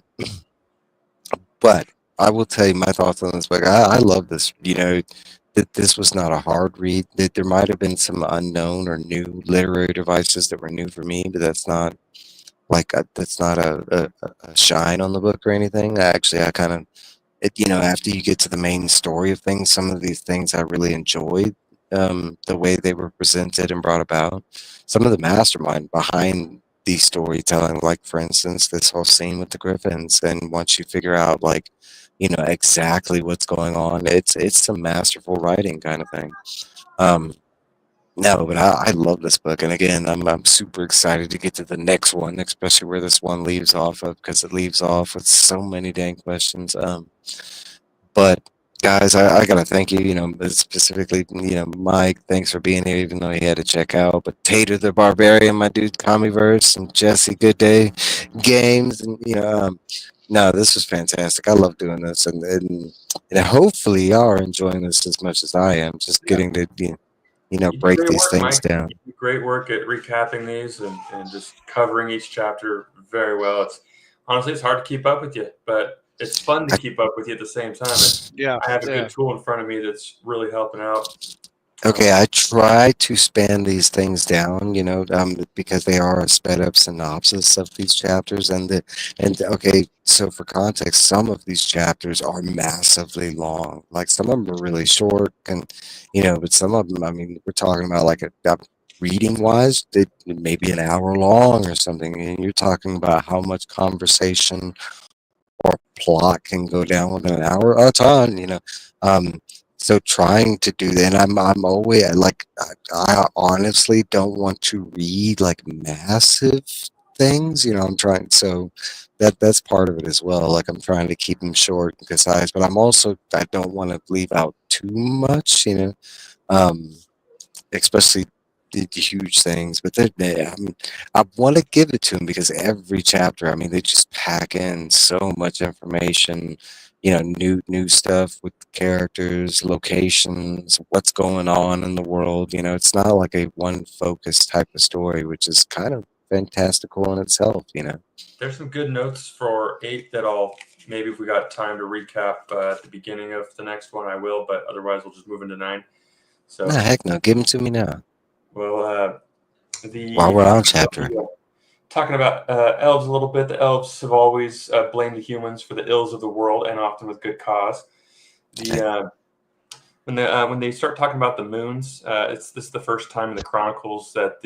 but I will tell you my thoughts on this book. I love this. That this was not a hard read. That there might have been some unknown or new literary devices that were new for me, but that's not that's not a shine on the book or anything. Actually, I kind of after you get to the main story of things, some of these things I really enjoyed. The way they were presented and brought about. Some of the mastermind behind the storytelling, like for instance, this whole scene with the griffins, and once you figure out like, exactly what's going on, it's some masterful writing kind of thing. Um, no, but I love this book, and again, I'm super excited to get to the next one, especially where this one leaves off of, because it leaves off with so many dang questions. But guys, I gotta thank you. Specifically, Mike. Thanks for being here, even though he had to check out. But Tater the Barbarian, my dude, Comiverse, and Jesse, Goodday, Games, and no, this was fantastic. I love doing this, and hopefully y'all are enjoying this as much as I am. Just getting to You do break great these work, things Mike. down. You do great work at recapping these and just covering each chapter very well. It's hard to keep up with you, but it's fun to keep up with you at the same time. And I have a good tool in front of me that's really helping out. Okay, I try to span these things down, because they are a sped up synopsis of these chapters, and okay, so for context, some of these chapters are massively long. Like some of them are really short, and but some of them, I mean, we're talking about like a reading wise, it may be an hour long or something, and you're talking about how much conversation or plot can go down within an hour, a ton. So trying to do that, and I'm always like, I honestly don't want to read like massive things. I'm trying, so that's part of it as well. Like I'm trying to keep them short and concise, but I don't want to leave out too much. Um, Especially the huge things. But I mean, I want to give it to them because every chapter, I mean, they just pack in so much information. New stuff with characters, locations, what's going on in the world. It's not like a one focused type of story, which is kind of fantastical in itself. There's some good notes for 8 that maybe if we got time to recap at the beginning of the next one, I will. But otherwise, we'll just move into 9. So, nah, heck no, give them to me now. Well, while we're on chapter, talking about elves a little bit. The elves have always blamed the humans for the ills of the world, and often with good cause. When they start talking about the moons, this is the first time in the chronicles that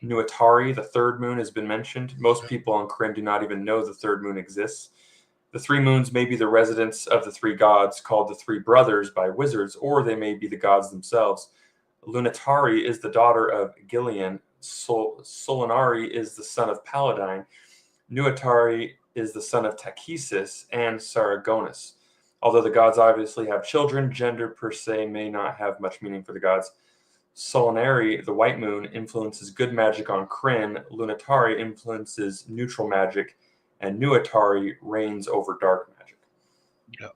Nuatari, the third moon, has been mentioned. Most people on Krynn do not even know the third moon exists. The 3 moons may be the residents of the 3 gods called the 3 brothers by wizards, or they may be the gods themselves. Lunatari is the daughter of Gillian. Solinari is the son of Paladine. Nuatari is the son of Takesis and Sargonus. Although the gods obviously have children, gender per se may not have much meaning for the gods. Solinari, the white moon, influences good magic on Krynn. Lunatari influences neutral magic, and Nuatari reigns over dark magic. Yeah.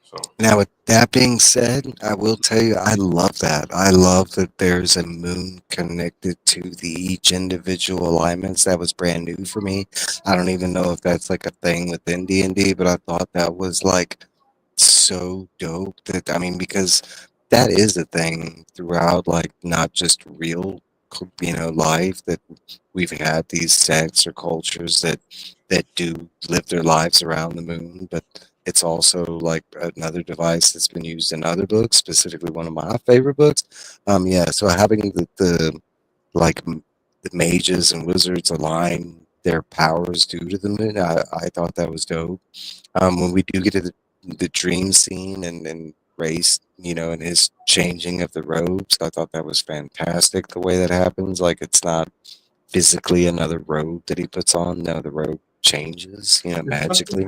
So Now, with that being said, I will tell you, I love that. I love that there's a moon connected to each individual alignments. That was brand new for me. I don't even know if that's like a thing within D&D, but I thought that was like so dope that, I mean, because that is a thing throughout, like, not just real, life, that we've had these sects or cultures that do live their lives around the moon, but it's also like another device that's been used in other books, specifically one of my favorite books. Yeah, so having the like the mages and wizards align their powers due to the moon, I thought that was dope. When we do get to the dream scene and race, and his changing of the robes, I thought that was fantastic the way that happens. Like, it's not physically another robe that he puts on. No, the robe changes, magically.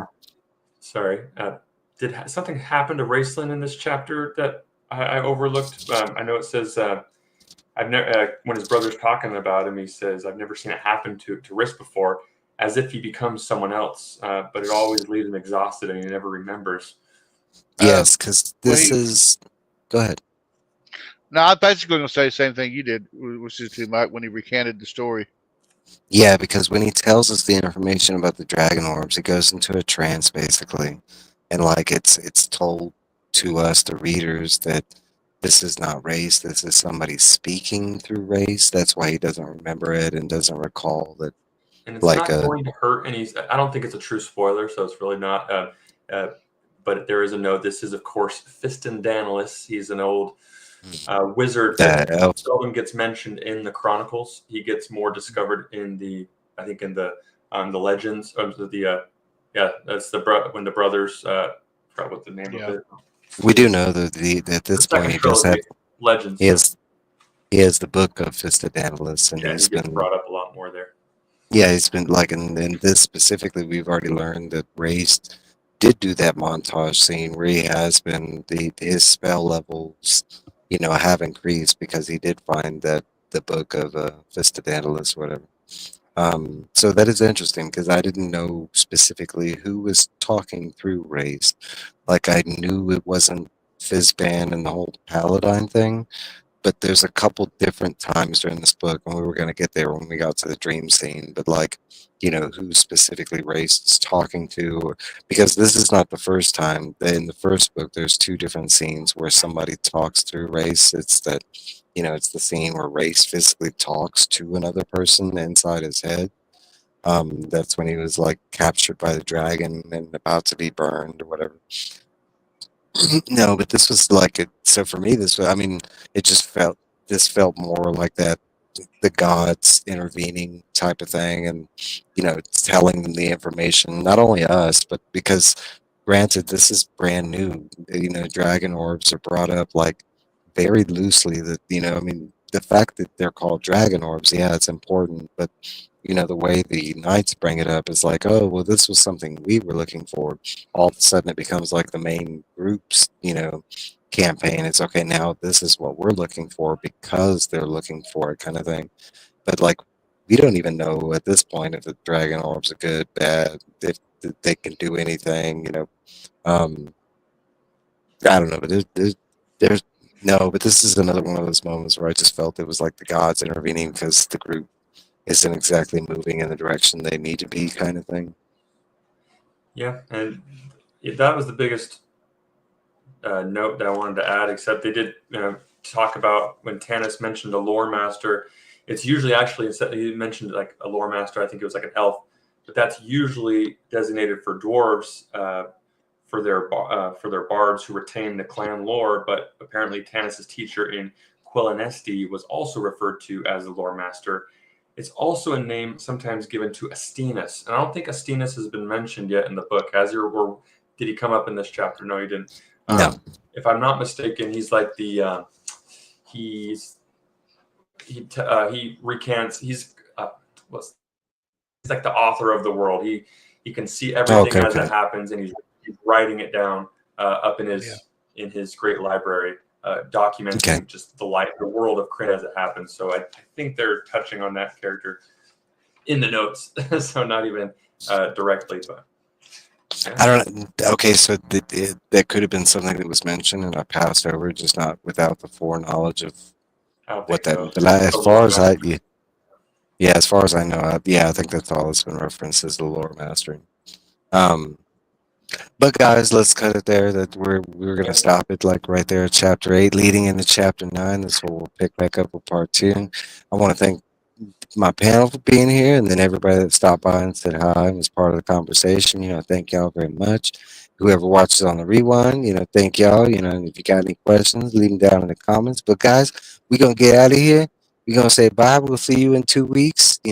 Sorry, did something happen to Raceland in this chapter that I overlooked? I know it says I've never. When his brother's talking about him, he says, "I've never seen it happen to Risk before," as if he becomes someone else. But it always leaves him exhausted, and he never remembers. Yes, because this Wait. is. Go ahead. No, I'm basically going to say the same thing you did, which is to Mike when he recanted the story. Yeah, because when he tells us the information about the dragon orbs, it goes into a trance basically, and like it's told to us, the readers, that this is not race. This is somebody speaking through race. That's why he doesn't remember it and doesn't recall that. And it's Like not going to hurt. And I don't think it's a true spoiler, so it's really not. But there is a note. This is, of course, Fiston Danalis. He's an old wizard that seldom gets mentioned in the chronicles. He gets more discovered in the legends of that's when the brothers forgot what the name of it. We do know that at this point he does have legends. He has the book of Fiston Danalis, and he's been brought up a lot more there. Yeah, he's been like in this specifically. We've already learned that Race did do that montage scene where he has been his spell levels, have increased because he did find that the book of Fiston Danalis, whatever. So that is interesting because I didn't know specifically who was talking through Race. Like, I knew it wasn't Fizban and the whole Paladine thing, but there's a couple different times during this book, and we were going to get there when we got to the dream scene, but like, who specifically Race is talking to, because this is not the first time. In the first book, there's two different scenes where somebody talks through Race. It's that, it's the scene where Race physically talks to another person inside his head. That's when he was like captured by the dragon and about to be burned or whatever. No, but this was like it. So for me, it just felt more like that, the gods intervening type of thing, and telling them the information, not only us, but because granted, this is brand new. Dragon orbs are brought up like very loosely. That the fact that they're called dragon orbs, yeah, it's important, but the way the knights bring it up is like, oh, well, this was something we were looking for. All of a sudden, it becomes like the main group's, campaign. It's okay, now this is what we're looking for because they're looking for it, kind of thing. But like, we don't even know at this point if the dragon orbs are good, bad, if they can do anything. I don't know, but there's no. But this is another one of those moments where I just felt it was like the gods intervening because the group isn't exactly moving in the direction they need to be, kind of thing. Yeah, and that was the biggest note that I wanted to add, except they did talk about when Tanis mentioned a lore master. It's usually actually, he mentioned like a lore master, I think it was like an elf, but that's usually designated for dwarves for their bards who retain the clan lore. But apparently Tanis's teacher in Quellenesti was also referred to as the lore master. It's also a name sometimes given to Astinus, and I don't think Astinus has been mentioned yet in the book. Did he come up in this chapter? No, he didn't. No. If I'm not mistaken, he's like the he recants. He's like the author of the world. He can see everything as Okay. it happens, and he's writing it down up in his great library, documenting just the world of Krynn as it happens. So I think they're touching on that character in the notes, so not even directly, but. Yeah. I don't. Okay, so that could have been something that was mentioned, and I passed over, just not without the foreknowledge of I don't what think that. so. But as The far lore as master. as far as I know, I think that's all that's been referenced as the lore mastering. But guys, let's cut it there. That we're gonna stop it like right there at chapter 8, leading into chapter 9. This is where we'll pick back up with part 2. I want to thank my panel for being here, and then everybody that stopped by and said hi and was part of the conversation. Thank y'all very much. Whoever watches on the rewind, thank y'all. And if you got any questions, leave them down in the comments. But guys, we're gonna get out of here. We're gonna say bye. We'll see you in 2 weeks.